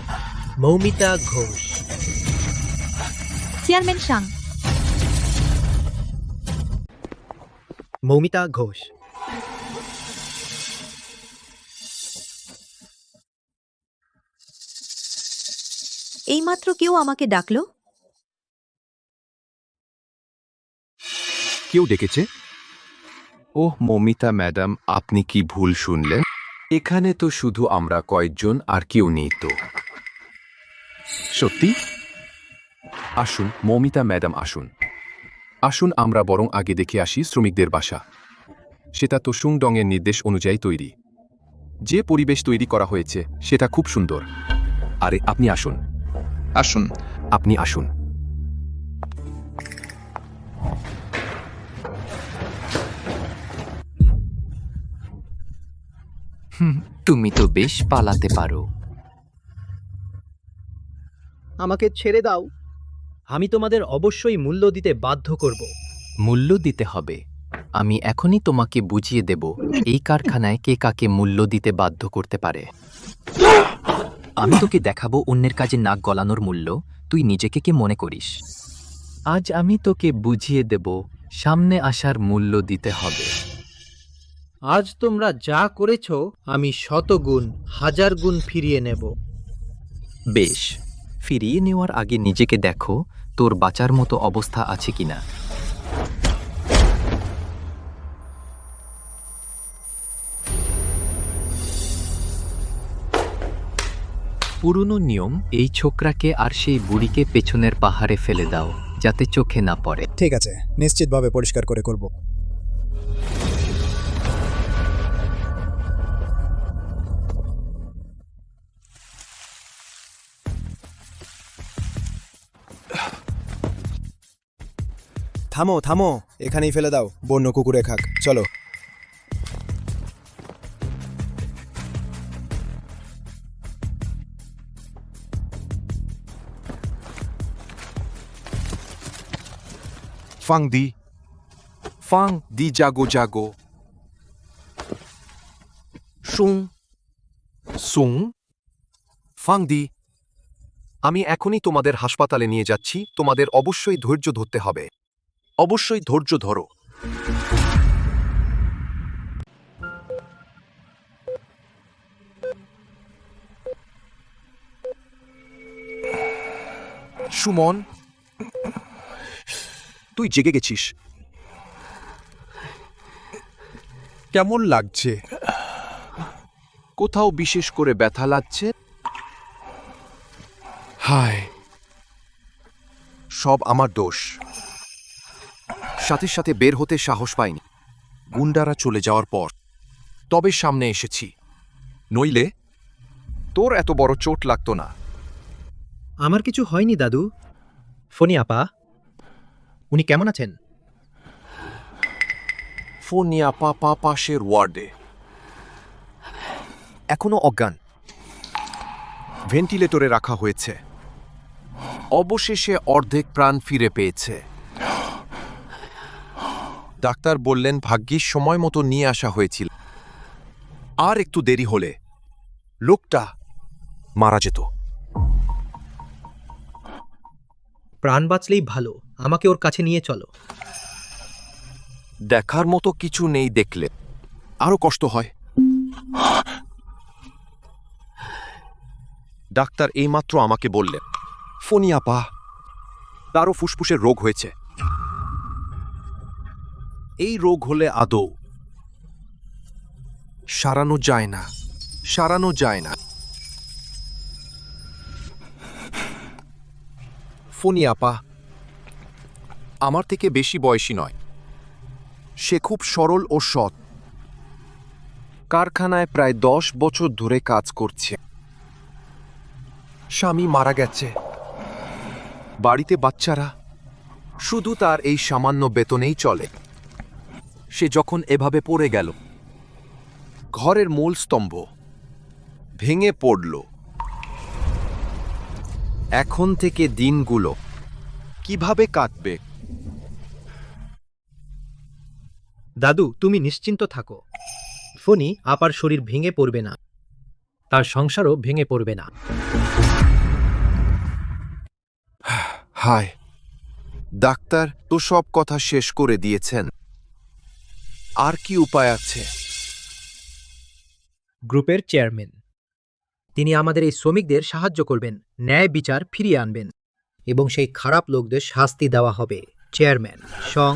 মৌমিতা ঘোষ। চেয়ারম্যান সাং। মৌমিতা ঘোষ। এইমাত্র কেউ আমাকে ডাকলো। কেউ ডেকেছে? ওহ মৌমিতা ম্যাডাম, আপনি কি ভুল শুনলেন? এখানে তো শুধু আমরা কয়েকজন, আর কেউ নেই তো। সত্যি? আসুন মৌমিতা ম্যাডাম, আসুন আসুন, আমরা বরং আগে দেখে আসি শ্রমিকদের বাসা। সেটা তো সুংডংয়ের নির্দেশ অনুযায়ী তৈরি। যে পরিবেশ তৈরি করা হয়েছে সেটা খুব সুন্দর। আরে আপনি আসুন। আসুন, আপনি আসুন। তুমি তো বেশ পালাতে পারো। আমাকে ছেড়ে দাও, আমি তোমাদের অবশ্যই মূল্য দিতে বাধ্য করব। মূল্য দিতে হবে। আমি এখনই তোমাকে বুঝিয়ে দেব এই কারখানায় কে কাকে মূল্য দিতে বাধ্য করতে পারে। আমি তোকে দেখাবো অন্যের কাজে নাক গলানোর মূল্য তুই নিজেকে কে মনে করিস। আজ আমি তোকে বুঝিয়ে দেব সামনে আসার মূল্য দিতে হবে। আজ তোমরা যা করেছ আমি শতগুণ, হাজার গুণ ফিরিয়ে নেব। বেশ, ফিরিয়ে নেওয়ার আগে নিজেকে দেখো তোর বাঁচার মতো অবস্থা আছে কিনা। পুরনো নিয়ম, এই ছোকরাকে আর সেই বুড়িকে পেছনের পাহাড়ে ফেলে দাও যাতে চোখে না পড়ে। ঠিক আছে, নিশ্চিতভাবে পরিষ্কার করে করব। থামো থামো, এখানেই ফেলে দাও, বন্য কুকুরে খাক। চলো। ফাং দি জাগো জাগো। সুং ফাং দি, আমি এখনই তোমাদের হাসপাতালে নিয়ে যাচ্ছি। তোমাদের অবশ্যই ধৈর্য ধরতে হবে। অবশ্যই ধৈর্য ধরো। সুমন, তুই জেগে গেছিস। কেমন লাগছে? কোথাও বিশেষ করে ব্যথা লাগছে? হায়, সব আমার দোষ। সাথে সাথে বের হতে সাহস পাইনি গুন্ডারা চলে যাওয়ার পর, তবে সামনে এসেছি। নইলে তোর এত বড় চোট লাগতো না। আমার কিছু হয়নি দাদু। ফোনি আপা, উনি কেমন আছেন? ফোনিয়া পাপা পাশের ওয়ার্ডে, এখনো অজ্ঞান, ভেন্টিলেটরে রাখা হয়েছে। অবশেষে অর্ধেক প্রাণ ফিরে পেয়েছে। ডাক্তার বললেন ভাগ্যিস সময় মতো নিয়ে আসা হয়েছিল, আর একটু দেরি হলে লোকটা মারা যেত। প্রাণ বাঁচলেই ভালো, আমাকে ওর কাছে নিয়ে চলো। দেখার মতো কিছু নেই, দেখলে আরো কষ্ট হয়। ডাক্তার এইমাত্র আমাকে বললেন ফোনিয়াপা তারও ফুসফুসের রোগ হয়েছে। এই রোগ হলে আদৌ সারানো যায় না, সারানো যায় না। ফোনিয়াপা আমার থেকে বেশি বয়সী নয়, সে খুব সরল ও সৎ। কারখানায় প্রায় 10 বছর ধরে কাজ করছে। স্বামী মারা গেছে, বাড়িতে বাচ্চারা, শুধু তার এই সামান্য বেতনেই চলে। সে যখন এভাবে পড়ে গেল, ঘরের মূল স্তম্ভ ভেঙে পড়ল। এখন থেকে দিনগুলো কিভাবে কাটবে? দাদু, তুমি নিশ্চিন্ত থাকো। ফোনি আপার শরীর ভেঙে পড়বে না, তার সংসারও ভেঙে পড়বে না। হায়, ডাক্তার তো সব কথা শেষ করে দিয়েছেন, আর কি উপায় আছে? গ্রুপের চেয়ারম্যান, তিনি আমাদের এই শ্রমিকদের সাহায্য করবেন, ন্যায় বিচার ফিরিয়ে আনবেন এবং সেই খারাপ লোকদের শাস্তি দেওয়া হবে। Chairman song.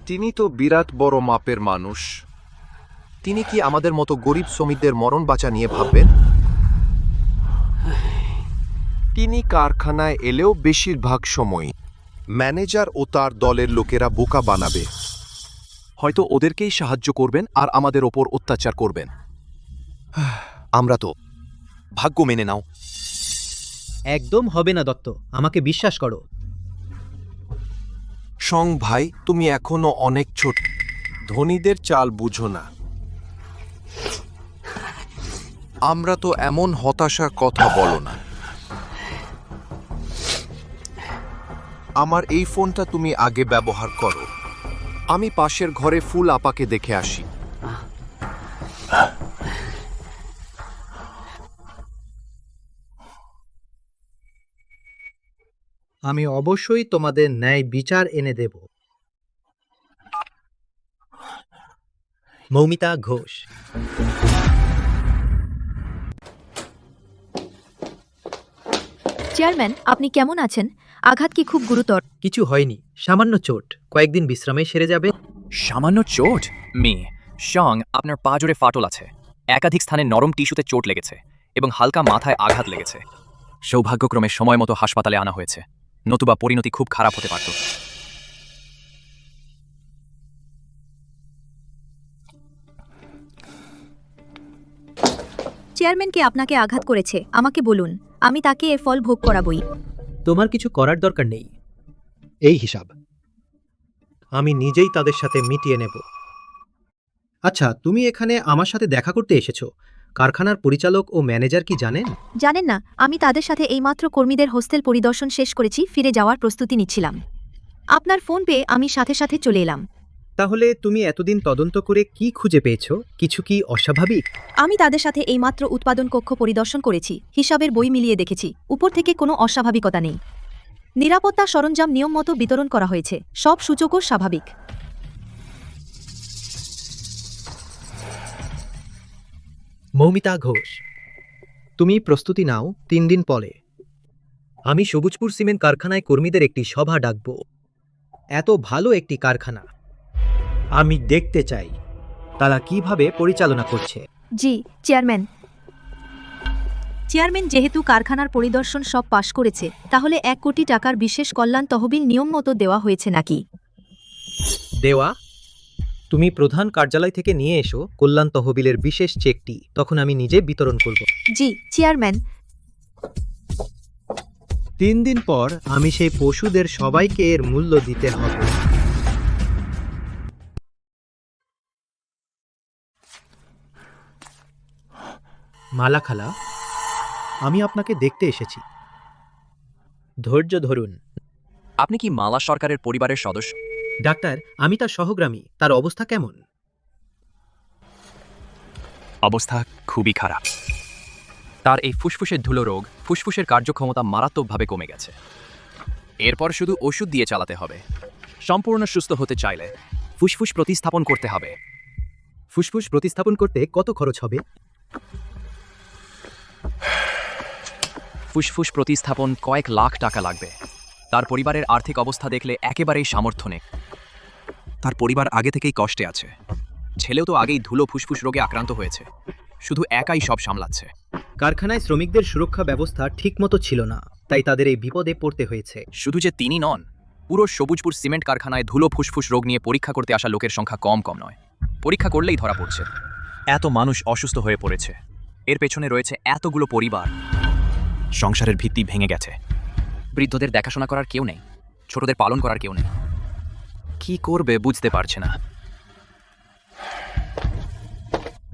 তিনি তো বিরাট বড় মাপের মানুষ। তিনি কি আমাদের মতো গরিব শ্রমিকদের মরণ বাঁচা নিয়ে ভাববেন? তিনি কারখানায় এলেও বেশিরভাগ সময় ম্যানেজার ও তার দলের লোকেরা বোকা বানাবে। হয়তো ওদেরকেই সাহায্য করবেন আর আমাদের ওপর অত্যাচার করবেন। আমরা তো ভাগ্য মেনে নাও। একদম হবে না দত্ত, আমাকে বিশ্বাস করো। সং ভাই, তুমি এখনো অনেক ছোট, ধনীদের চাল বুঝো না। আমরা তো এমন হতাশার কথা বলো না। আমার এই ফোনটা তুমি আগে ব্যবহার করো, আমি পাশের ঘরে ফুল আপাকে দেখে আসি। আমি অবশ্যই তোমাদের ন্যায় বিচার এনে দেব। মৌমিতা ঘোষ। চেয়ারম্যান, আপনি কেমন আছেন? আঘাত কি খুব গুরুতর? কিছু হয়নি, সামান্য চোট, কয়েকদিন বিশ্রামে সেরে যাবে। সামান্য চোট? সং, আপনার পা জোরে ফাটল আছে, একাধিক স্থানে নরম টিস্যুতে চোট লেগেছে এবং হালকা মাথায় আঘাত লেগেছে। সৌভাগ্যক্রমে সময় মতো হাসপাতালে আনা হয়েছে, নতুবা পরিণতি খুব খারাপ হতে পারত। চেয়ারম্যান কে আপনাকে আঘাত করেছে আমাকে বলুন, আমি তাকে এর ফল ভোগ করাবই। তোমার কিছু করার দরকার নেই, এই হিসাব আমি নিজেই তাদের সাথে মিটিয়ে নেব। আচ্ছা, তুমি এখানে আমার সাথে দেখা করতে এসেছো, কারখানার পরিচালক ও ম্যানেজার কি জানেন? জানেন না, আমি তাদের সাথে এইমাত্র কর্মীদের হোস্টেল পরিদর্শন শেষ করেছি, ফিরে যাওয়ার প্রস্তুতি নিচ্ছিলাম। আপনার ফোন পেয়ে আমি সাথে সাথে চলে এলাম। তাহলে তুমি এতদিন তদন্ত করে কি খুঁজে পেয়েছো? কিছু কি অস্বাভাবিক? আমি তাদের সাথে এইমাত্র উৎপাদন কক্ষ পরিদর্শন করেছি, হিসাবের বই মিলিয়ে দেখেছি, উপর থেকে কোনো অস্বাভাবিকতা নেই। নিরাপত্তা সরঞ্জাম নিয়ম মতো বিতরণ করা হয়েছে, সব সূচকও স্বাভাবিক। মৌমিতা ঘোষ, তুমি প্রস্তুতি নাও, 3 দিন পরে আমি সবুজপুর সিমেন্ট কারখানায় কর্মীদের একটি সভা ডাকব। এত ভালো একটি কারখানা আমি দেখতে চাই তারা কিভাবে পরিচালনা করছে। জি চেয়ারম্যান। চেয়ারম্যান, যেহেতু কারখানার পরিদর্শন সব পাশ করেছে, তাহলে 1 কোটি টাকার বিশেষ কল্যাণ তহবিল নিয়ম মতো দেওয়া হয়েছে নাকি? দেওয়া? তুমি প্রধান কার্যালয় থেকে নিয়ে এসো কল্যাণ তহবিলের বিশেষ চেকটি, তখন আমি নিজে বিতরণ করব। জি চেয়ারম্যান। 3 দিন পর আমি সেই পশুদের সবাইকে এর মূল্য দিতে হবে। মালা খালা, আমি আপনাকে দেখতে এসেছি, ধৈর্য ধরুন। আপনি কি মালা সরকারের পরিবারের সদস্য? ডাক্তার, আমি তার সহগ্রামী। তার অবস্থা কেমন? অবস্থা খুবই খারাপ। তার এই ফুসফুসের ধুলো রোগ, ফুসফুসের কার্যক্ষমতা মারাত্মকভাবে কমে গেছে। এরপর শুধু ওষুধ দিয়ে চালাতে হবে। সম্পূর্ণ সুস্থ হতে চাইলে ফুসফুস প্রতিস্থাপন করতে হবে। ফুসফুস প্রতিস্থাপন করতে কত খরচ হবে? ফুসফুস প্রতিস্থাপন কয়েক লাখ টাকা লাগবে। তার পরিবারের আর্থিক অবস্থা দেখলে একেবারেই সামর্থ্য নেই। তার পরিবার আগে থেকেই কষ্টে আছে। ছেলেও তো আগেই ধুলো ফুসফুস রোগে আক্রান্ত হয়েছে, শুধু একাই সব সামলাচ্ছে। কারখানায় শ্রমিকদের সুরক্ষা ব্যবস্থা ঠিকমতো ছিল না, তাই তাদের এই বিপদে পড়তে হয়েছে। শুধু যে তিনি নন, পুরো সবুজপুর সিমেন্ট কারখানায় ধুলো ফুসফুস রোগ নিয়ে পরীক্ষা করতে আসা লোকের সংখ্যা কম নয়। পরীক্ষা করলেই ধরা পড়ছে। এত মানুষ অসুস্থ হয়ে পড়েছে, এর পেছনে রয়েছে এতগুলো পরিবার। সংসারের ভিত্তি ভেঙে গেছে। বৃদ্ধদের দেখাশোনা করার কেউ নেই, ছোটদের পালন করার কেউ নেই। কি করবে বুঝতে পারছে না।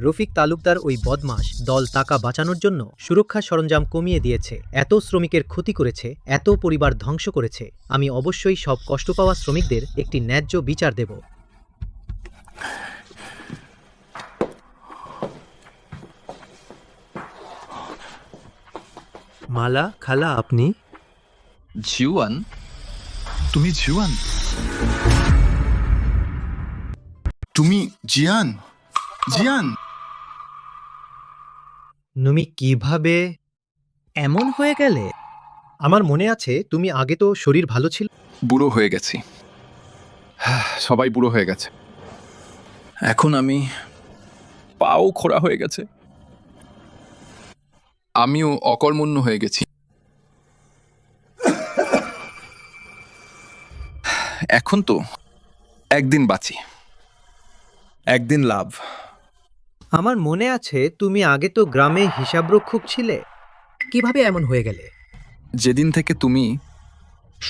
রফিক তালুকদার ওই বদমাশ দল টাকা বাঁচানোর জন্য সুরক্ষা সরঞ্জাম কমিয়ে দিয়েছে, এত শ্রমিকের ক্ষতি করেছে, এত পরিবার ধ্বংস করেছে। আমি অবশ্যই সব কষ্ট পাওয়া শ্রমিকদের একটি ন্যায্য বিচার দেব। মালা খালা, আপনি? জিওয়ান? তুমি জিওয়ান? তুমি জিয়ান? জিয়ান? তুমি কিভাবে এমন হয়ে গেলে? আমার মনে আছে তুমি আগে তো শরীর ভালো ছিল। বুড়ো হয়ে গেছি, সবাই বুড়ো হয়ে গেছে। এখন আমি পাও খোড়া হয়ে গেছে, আমিও অকর্মণ্য হয়ে গেছি। এখন তো একদিন বাঁচি, একদিন লাভ। আমার মনে আছে তুমি আগে তো গ্রামে হিসাবরক্ষক ছিলে, কিভাবে এমন হয়ে গেলে? যেদিন থেকে তুমি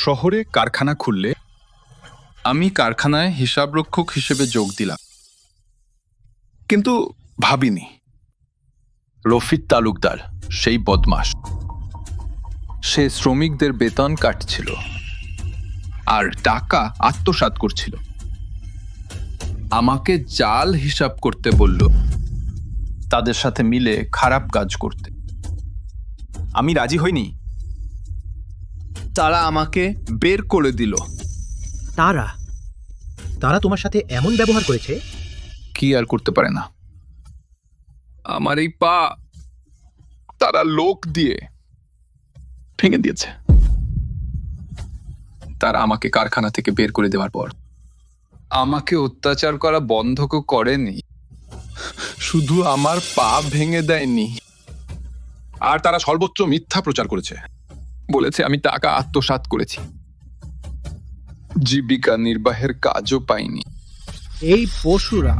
শহরে কারখানা খুললে, আমি কারখানায় হিসাবরক্ষক হিসেবে যোগ দিলাম। কিন্তু ভাবিনি রফিক তালুকদার, সেই বদমাশ, সে শ্রমিকদের বেতন কাটছিল আর টাকা আত্মসাৎ করছিল। আমাকে জাল হিসাব করতে বলল, তাদের সাথে মিলে খারাপ কাজ করতে। আমি রাজি হইনি। তারা আমাকে বের করে দিল। তারা তোমার সাথে এমন ব্যবহার করেছে? কি আর করতে পারে না। আমার এই পা তারা লোক দিয়ে ভেঙে দিয়েছে। তারা আমাকে কারখানা থেকে বের করে দেওয়ার পর আমাকে অত্যাচার করা বন্ধ করেনি, শুধু আমার পা ভেঙে দেয়নি, আর তারা সর্বোচ্চ মিথ্যা প্রচার করেছে। বলেছে আমি টাকা আত্মসাৎ করেছি, জীবিকা নির্বাহের কাজও পাইনি। এই পশুরা।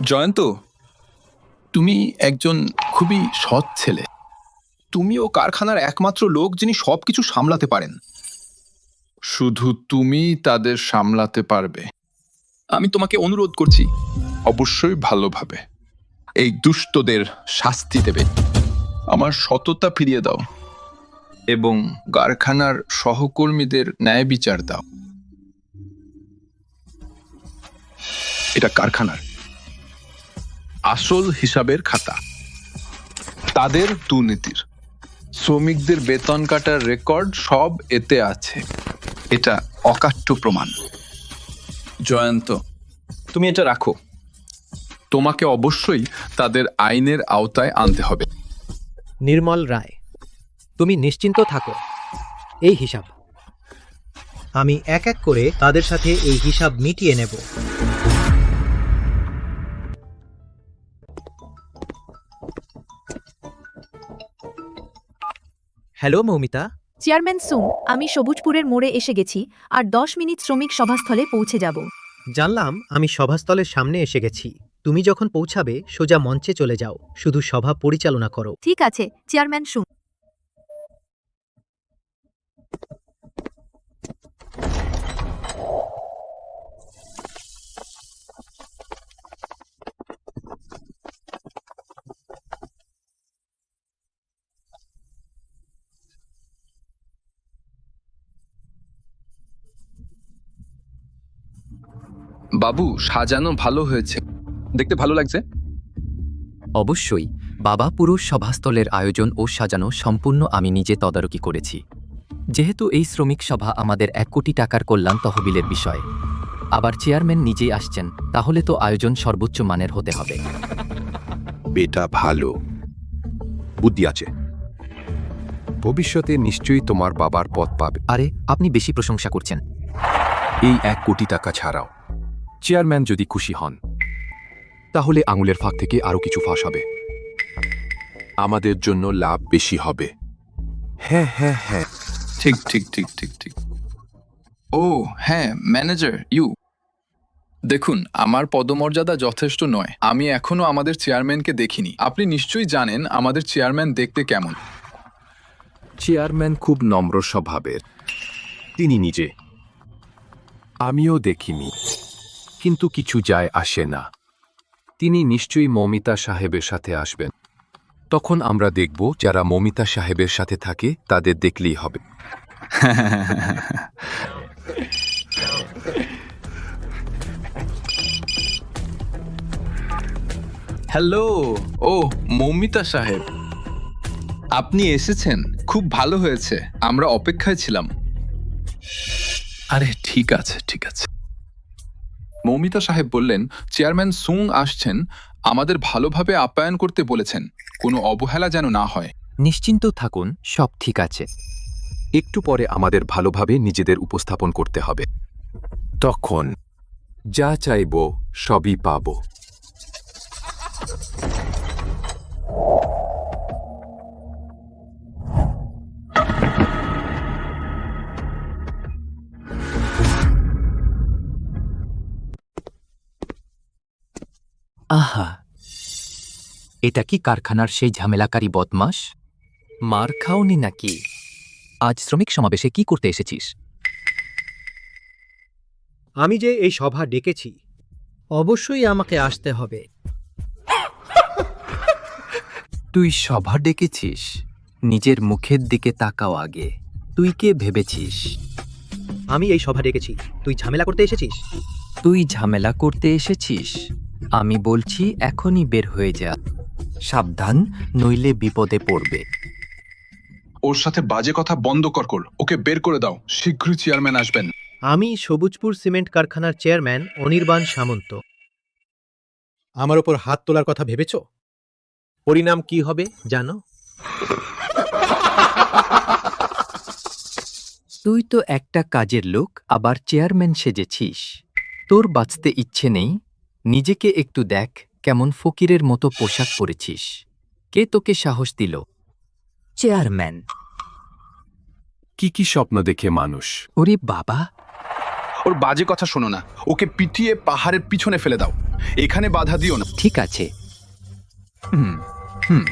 জয়ন্ত, তুমি একজন খুবই সৎ ছেলে। তুমিও কারখানার একমাত্র লোক যিনি সবকিছু সামলাতে পারেন। শুধু তুমি তাদের সামলাতে পারবে। আমি তোমাকে অনুরোধ করছি, অবশ্যই ভালোভাবে এই দুষ্টদের শাস্তি দেবে। আমার সততা ফিরিয়ে দাও এবং কারখানার সহকর্মীদের ন্যায় বিচার দাও। এটা কারখানার আসল হিসাবের খাতা, তাদের দুর্নীতির, শ্রমিকদের বেতন কাটার রেকর্ড সব এতে আছে। এটা অকাট্য প্রমাণ। জয়ন্ত, তুমি এটা রাখো। তোমাকে অবশ্যই তাদের আইনের আওতায় আনতে হবে। নির্মল রায়, তুমি নিশ্চিন্ত থাকো। এই হিসাব আমি এক এক করে তাদের সাথে এই হিসাব মিটিয়ে নেব। হ্যালো মৌমিতা। চেয়ারম্যান সুং, আমি সবুজপুরের মোড়ে এসে গেছি, আর 10 মিনিট শ্রমিক সভাস্থলে পৌঁছে যাব। জানলাম আমি সভাস্থলের সামনে এসে গেছি। তুমি যখন পৌঁছাবে সোজা মঞ্চে চলে যাও, শুধু সভা পরিচালনা করো। ঠিক আছে চেয়ারম্যান সুং। বাবু, সাজানো ভালো হয়েছে, দেখতে ভালো লাগছে। অবশ্যই বাবা, পুরো সভাস্থলের আয়োজন ও সাজানো সম্পূর্ণ আমি নিজে তদারকি করেছি। যেহেতু এই শ্রমিক সভা আমাদের 1 কোটি টাকার কল্যাণ তহবিলের বিষয়, আবার চেয়ারম্যান নিজেই আসছেন, তাহলে তো আয়োজন সর্বোচ্চ মানের হতে হবে। বেটা ভালো, বুদ্ধি আছে, ভবিষ্যতে নিশ্চয়ই তোমার বাবার পথ পাবে। আরে, আপনি বেশি প্রশংসা করছেন। এই 1 কোটি টাকা ছাড়াও চেয়ারম্যান যদি খুশি হন, তাহলে আঙুলের ফাঁক থেকে আরো কিছু ফাঁস হবে। আমাদের জন্য লাভ বেশি হবে। হ্যাঁ হ্যাঁ হ্যাঁ, ঠিক ঠিক ঠিক ঠিক ঠিক। ও হ্যাঁ, ম্যানেজার দেখুন, আমার পদমর্যাদা যথেষ্ট নয়। আমি এখনো আমাদের চেয়ারম্যানকে দেখিনি। আপনি নিশ্চয়ই জানেন আমাদের চেয়ারম্যান দেখতে কেমন। চেয়ারম্যান খুব নম্র স্বভাবের, তিনি নিজে। আমিও দেখিনি, কিন্তু কিছু যায় আসে না। তিনি নিশ্চয়ই মমিতা সাহেবের সাথে আসবেন। তখন আমরা দেখব, যারা মমিতা সাহেবের সাথে থাকে তাদের দেখলেই হবে। হ্যালো, ও মৌমিতা সাহেব, আপনি এসেছেন, খুব ভালো হয়েছে। আমরা অপেক্ষায় ছিলাম। আরে ঠিক আছে ঠিক আছে। মৌমিতা সাহেব বললেন চেয়ারম্যান সুং আসছেন, আমাদের ভালোভাবে আপ্যায়ন করতে বলেছেন, কোনো অবহেলা যেন না হয়। নিশ্চিন্ত থাকুন, সব ঠিক আছে। একটু পরে আমাদের ভালোভাবে নিজেদের উপস্থাপন করতে হবে। তখন যা চাইব সবই পাব। আহা, এটা কি কারখানার সেই ঝামেলাকারী বদমাস? মার খাওনি নাকি? আজ শ্রমিক সমাবেশে কি করতে এসেছিস? আমি যে এই সভা ডেকেছি, অবশ্যই আমাকে আসতে হবে। তুই সভা ডেকেছিস? নিজের মুখের দিকে তাকাও আগে। তুই কে ভেবেছিস? আমি এই সভা ডেকেছি, তুই ঝামেলা করতে এসেছিস? তুই ঝামেলা করতে এসেছিস? আমি বলছি এখনই বের হয়ে যা। সাবধান, নইলে বিপদে পড়বে। ওর সাথে বাজে কথা বন্ধ কর, ওকে বের করে দাও। শীঘ্রই চেয়ারম্যান আসবেন। আমি সবুজপুর সিমেন্ট কারখানার চেয়ারম্যান অনির্বাণ সামন্ত। আমার ওপর হাত তোলার কথা ভেবেছ? পরিণাম কি হবে জানো? তুই তো একটা কাজের লোক, আবার চেয়ারম্যান সেজেছিস। তোর বাঁচতে ইচ্ছে নেই? নিজেকে একটু দেখ, কেমন ফকিরের মতো পোশাক পরেছিস। কে তোকে সাহস দিল? চেয়ারম্যান। কি কি স্বপ্ন দেখে মানুষ? ওরে বাবা, ওর বাজে কথা শোনো না, ওকে পিটিয়ে পাহাড়ের পিছনে ফেলে দাও। এখানে বাধা দিও না। ঠিক আছে। হুম হুম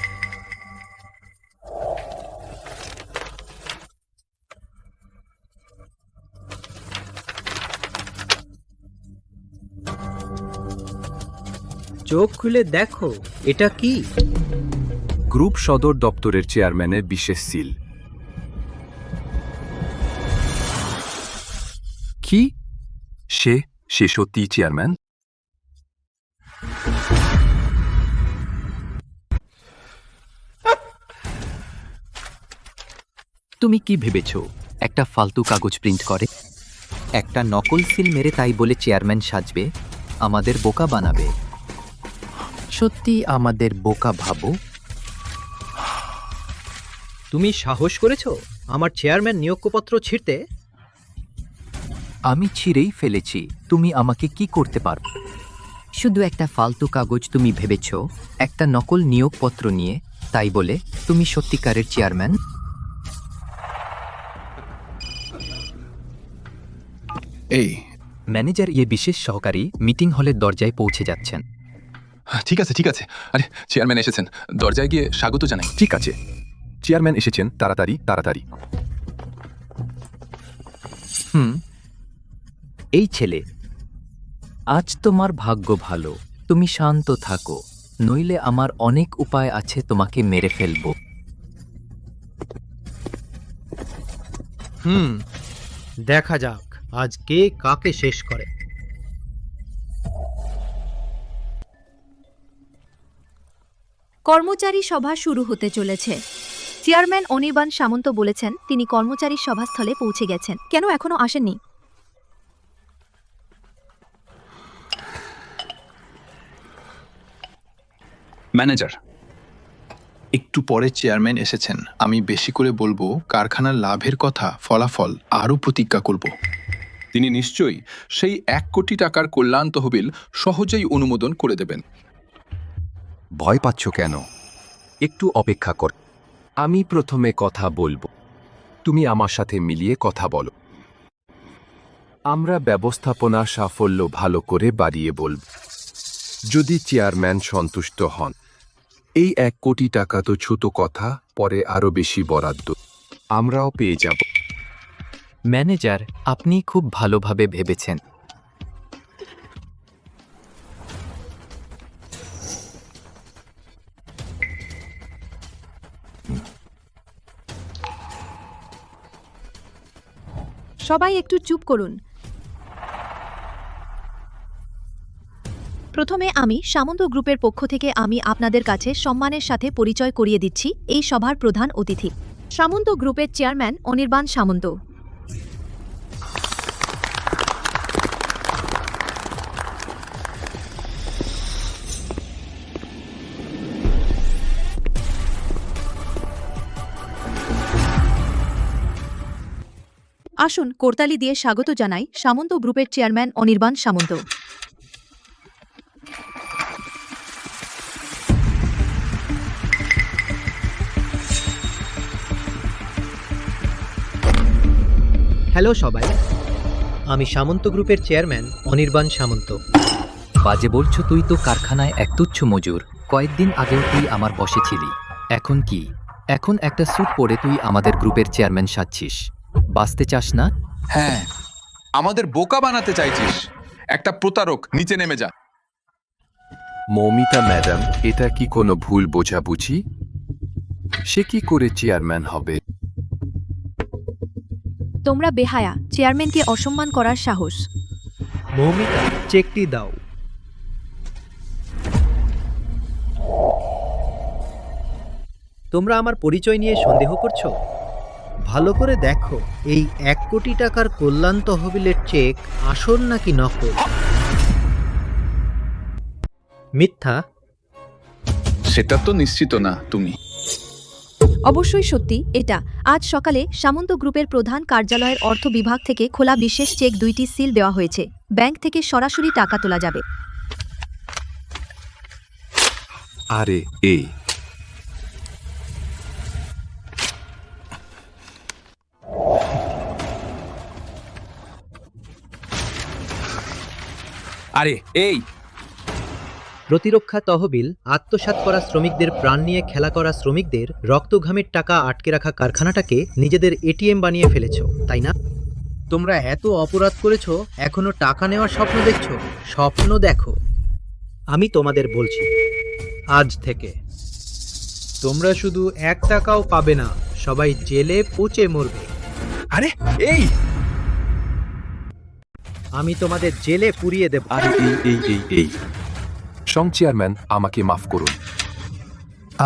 চোখ খুলে দেখো, এটা কি? গ্রুপ সদর দপ্তরের চেয়ারম্যানের বিশেষ সিল। কি? সে সত্যি চেয়ারম্যান? তুমি কি ভেবেছ একটা ফালতু কাগজ প্রিন্ট করে একটা নকল সিল মেরে তাই বলে চেয়ারম্যান সাজবে? আমাদের বোকা বানাবে। সত্যি আমাদের বোকা ভাবো? তুমি সাহস করেছ আমার চেয়ারম্যান নিয়োগপত্র ছিঁড়তে? আমি ছিঁড়েই ফেলেছি, তুমি আমাকে কি করতে পারবে? শুধু একটা ফালতু কাগজ তুমি ভেবেছ একটা নকল নিয়োগপত্র নিয়ে তাই বলে তুমি সত্যিকারের চেয়ারম্যান? এই ম্যানেজার বিশেষ সহকারী মিটিং হলের দরজায় পৌঁছে যাচ্ছেন। ঠিক আছে। আরে চেয়ারম্যান এসেছেন, দরজায় গিয়ে স্বাগত জানাই। ঠিক আছে, চেয়ারম্যান এসেছেন, তাড়াতাড়ি। এই ছেলে, আজ তোমার ভাগ্য ভালো, তুমি শান্ত থাকো, নইলে আমার অনেক উপায় আছে তোমাকে মেরে ফেলব। দেখা যাক আজ কে কাকে শেষ করে। কর্মচারী সভা শুরু হতে চলেছে। চেয়ারম্যান অনির্বাণ সামন্ত বলেছেন তিনি কর্মচারী সভাস্থলে পৌঁছে গেছেন। কেন এখনো আসেননি? ম্যানেজার, একটু পরে চেয়ারম্যান এসেছেন। আমি বেশি করে বলবো, কারখানার লাভের কথা, ফলাফল আরও প্রতিজ্ঞা করব। তিনি নিশ্চয়ই সেই 1 কোটি টাকার কল্যাণ তহবিল সহজেই অনুমোদন করে দেবেন। ভয় পাচ্ছ কেন? একটু অপেক্ষা কর। আমি প্রথমে কথা বলবো, তুমি আমার সাথে মিলিয়ে কথা বলো। আমরা ব্যবস্থাপনা সাফল্য ভালো করে বাড়িয়ে বলব। যদি চেয়ারম্যান সন্তুষ্ট হন, এই 1 কোটি টাকা তো ছোট কথা, পরে আরো বেশি বরাদ্দ আমরাও পেয়ে যাব। ম্যানেজার, আপনি খুব ভালোভাবে ভেবেছেন। সবাই একটু চুপ করুন। প্রথমে আমি সামন্ত গ্রুপের পক্ষ থেকে আমি আপনাদের কাছে সম্মানের সাথে পরিচয় করিয়ে দিচ্ছি এই সভার প্রধান অতিথি, সামন্ত গ্রুপের চেয়ারম্যান অনির্বাণ সামন্ত। আসুন করতালি দিয়ে স্বাগত জানাই সামন্ত গ্রুপের চেয়ারম্যান অনির্বাণ সামন্ত। হ্যালো সবাই, আমি সামন্ত গ্রুপের চেয়ারম্যান অনির্বাণ সামন্ত। বাজে বলছো? তুই তো কারখানায় এক তুচ্ছ মজুর, কয়েকদিন আগেও তুই আমার বসে ছিলি। এখন কি? এখন একটা স্যুট পরে তুই আমাদের গ্রুপের চেয়ারম্যান সাজছিস। বাঁচতে চাস না? হ্যাঁ, আমাদের বোকা বানাতে চাইছিস। একটা প্রতারক, নিচে নেমে যা। মৌমিতা ম্যাডাম, এটা কি কোনো ভুল বোঝাবুঝি? সে কি করে চেয়ারম্যান হবে? তোমরা বেহায়া, চেয়ারম্যানকে অসম্মান করার সাহস। মৌমিতা, চেকটি দাও। তোমরা আমার পরিচয় নিয়ে সন্দেহ করছো? ভালো করে দেখো, এই 1 কোটি টাকার কল্যাণ তহবিলের চেক আসল নাকি নকল। মিথ্যা? সেটা তো নিশ্চিত না তুমি। অবশ্যই সত্যি এটা। আজ সকালে সামন্ত গ্রুপের প্রধান কার্যালয়ের অর্থ বিভাগ থেকে খোলা বিশেষ চেক 2টি সিল দেওয়া হয়েছে। ব্যাংক থেকে সরাসরি টাকা তোলা যাবে। আরে এই আরে এই প্রতিরক্ষা তহবিল, আত্মসাৎ করা শ্রমিকদের প্রাণ নিয়ে খেলা করা শ্রমিকদের রক্তঘামের টাকা আটকে রাখা কারখানাটাকে নিজেদের এটিএম বানিয়ে ফেলেছো, তাই না? তোমরা এত অপরাধ করেছো, এখনো টাকা নেওয়ার স্বপ্ন দেখছো? স্বপ্ন দেখো। আমি তোমাদের বলছি, আজ থেকে তোমরা শুধু 1 টাকাও পাবে না, সবাই জেলে পচে মরবে। আরে এই আমি তোমাদের জেলে পুরিয়ে দেব। আরে এই সং চেয়ারম্যান, আমাকে মাফ করুন।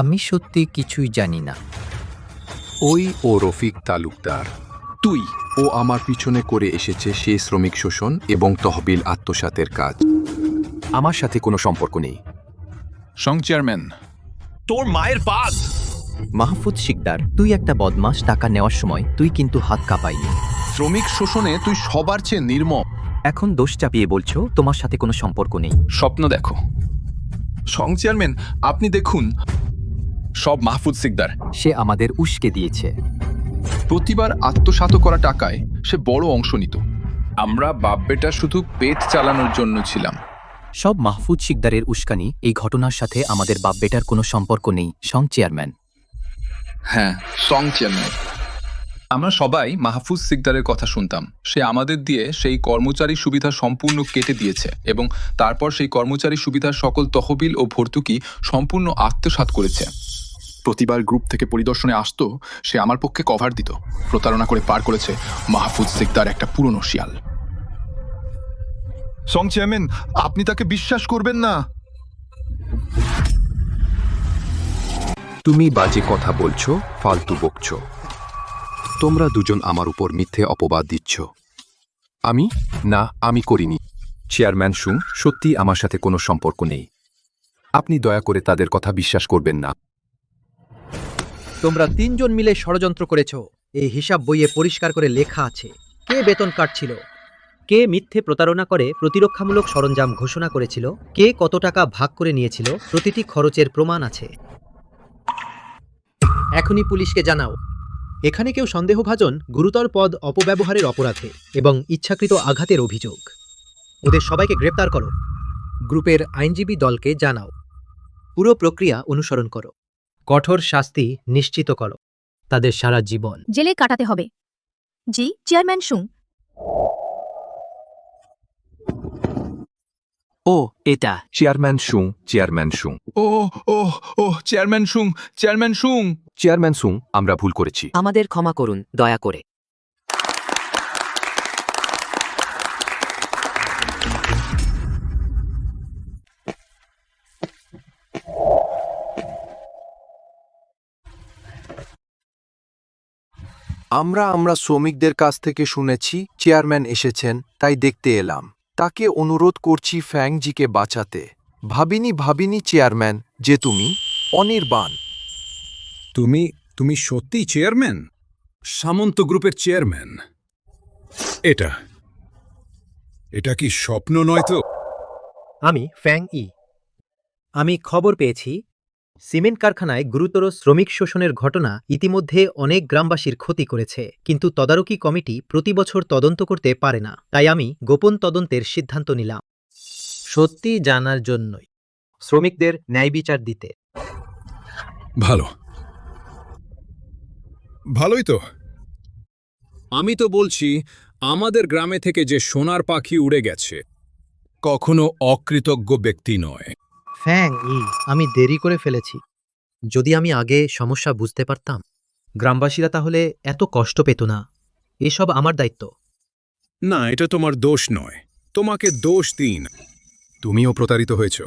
আমি সত্যি কিছুই জানি না। ওই ও রফিক তালুকদার। তুই ও আমার পিছনে করে এসেছে সে শ্রমিক শোষণ এবং তহবিল আত্মসাতের কাজ। আমার সাথে কোনো সম্পর্ক নেই। সং চেয়ারম্যান, তোর মায়ের পাদ। মাহফুজ শিকদার, তুই একটা বদমাস। টাকা নেওয়ার সময় তুই কিন্তু হাত কাঁপাইনি। শ্রমিক শোষণে তুই সবার চেয়ে নির্মম। এখন দোষ চাপিয়ে বলছো তোমার সাথে কোনো সম্পর্ক নেই। স্বপ্ন দেখো। সং চেয়ারম্যান, আপনি দেখুন, সব মাহফুজ সিকদার। সে আমাদের উস্কে দিয়েছে। প্রতিবার আত্মসাৎ করা টাকায় সে বড় অংশ নিত। আমরা বাপ বেটা শুধু পেট চালানোর জন্য ছিলাম। সব মাহফুজ শিকদারের উস্কানি। এই ঘটনার সাথে আমাদের বাপ বেটার কোনো সম্পর্ক নেই, সং চেয়ারম্যান। হ্যাঁ, সং চেয়ারম্যান। আমরা সবাই মাহফুজ সিকদারের কথা শুনতাম। সে আমাদের দিয়ে সেই কর্মচারী সুবিধা সম্পূর্ণ কেটে দিয়েছে এবং তারপর সেই কর্মচারী সুবিধার সকল তহবিল ও ভর্তুকি সম্পূর্ণ আত্মসাৎ করেছে। প্রতিবার গ্রুপ থেকে পরিদর্শনে আসতো, সে আমার পক্ষে কভার দিত। প্রতারণা করে পার করেছে মাহফুজ সিকদার একটা পুরনো শিয়াল। সং চেয়ারম্যান, আপনি তাকে বিশ্বাস করবেন না। তুমি বাজে কথা বলছো, ফালতু বকছো। তোমরা দুজন আমার উপর মিথ্যে অপবাদ দিচ্ছ। আমি করিনি। চেয়ারম্যান সুং, সত্যি আমার সাথে কোনো সম্পর্ক নেই। আপনি দয়া করে তাদের কথা বিশ্বাস করবেন না। তোমরা 3 জন মিলে ষড়যন্ত্র করেছো। এই হিসাব বইয়ে পরিষ্কার করে লেখা আছে কে বেতন কাটছিল, কে মিথ্যে প্রতারণা করে প্রতিরক্ষামূলক সরঞ্জাম ঘোষণা করেছিল, কে কত টাকা ভাগ করে নিয়েছিল। প্রতিটি খরচের প্রমাণ আছে। এখনই পুলিশকে জানাও। এখানে কেউ সন্দেহভাজন গুরুতর পদ অপব্যবহারের অপরাধে এবং ইচ্ছাকৃত আঘাতের অভিযোগ। ওদের সবাইকে গ্রেপ্তার করো। গ্রুপের আইনজীবী দলকে জানাও। পুরো প্রক্রিয়া অনুসরণ করো। কঠোর শাস্তি নিশ্চিত করো। তাদের সারা জীবন জেলে কাটাতে হবে। জি চেয়ারম্যান সুং। ও এটা চেয়ারম্যান সুং। ও ও ও চেয়ারম্যান সুং, চেয়ারম্যান সুং। চেয়ারম্যান সুং, আমরা ভুল করেছি। আমাদের ক্ষমা করুন, দয়া করে। আমরা শ্রমিকদের কাছ থেকে শুনেছি চেয়ারম্যান এসেছেন, তাই দেখতে এলাম। তাকে অনুরোধ করছি ফ্যাংজিকে বাঁচাতে। ভাবিনি চেয়ারম্যান যে তুমি অনির্বাণ। তুমি সত্যি চেয়ারম্যান? সামন্ত গ্রুপের চেয়ারম্যান? এটা কি স্বপ্ন নয় তো? আমি ফ্যাং ই। আমি খবর পেয়েছি সিমেন্ট কারখানায় গুরুতর শ্রমিক শোষণের ঘটনা ইতিমধ্যে অনেক গ্রামবাসীর ক্ষতি করেছে, কিন্তু তদারকি কমিটি প্রতি বছর তদন্ত করতে পারে না। তাই আমি গোপন তদন্তের সিদ্ধান্ত নিলাম, সত্যি জানার জন্যই। শ্রমিকদের ন্যায় বিচার দিতে। ভালো, ভালোই তো। আমি তো বলছি, আমাদের গ্রামে থেকে যে সোনার পাখি উড়ে গেছে কখনো অকৃতজ্ঞ ব্যক্তি নয়। ফ্যাং ই, আমি দেরি করে ফেলেছি। যদি আমি আগে সমস্যা বুঝতে পারতাম, গ্রামবাসীরা তাহলে এত কষ্ট পেত না। এসব আমার দায়িত্ব। না, এটা তোমার দোষ নয়। তোমাকে দোষ দিন, তুমিও প্রতারিত হয়েছ।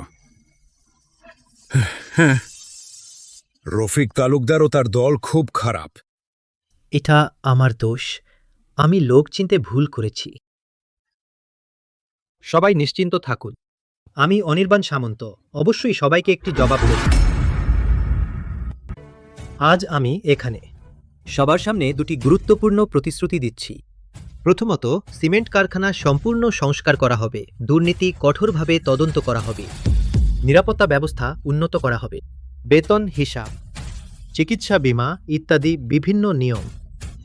রফিক তালুকদার ও তার দল খুব খারাপ। এটা আমার দোষ। আমি লোক চিনতে ভুল করেছি। সবাই নিশ্চিন্ত থাকুন। আমি অনির্বাণ সামন্ত অবশ্যই সবাইকে একটি জবাব দেব। আজ আমি এখানে সবার সামনে দুটি গুরুত্বপূর্ণ প্রতিশ্রুতি দিচ্ছি। প্রথমত, সিমেন্ট কারখানা সম্পূর্ণ সংস্কার করা হবে, দুর্নীতি কঠোরভাবে তদন্ত করা হবে, নিরাপত্তা ব্যবস্থা উন্নত করা হবে, বেতন হিসাব, চিকিৎসা বীমা ইত্যাদি বিভিন্ন নিয়ম।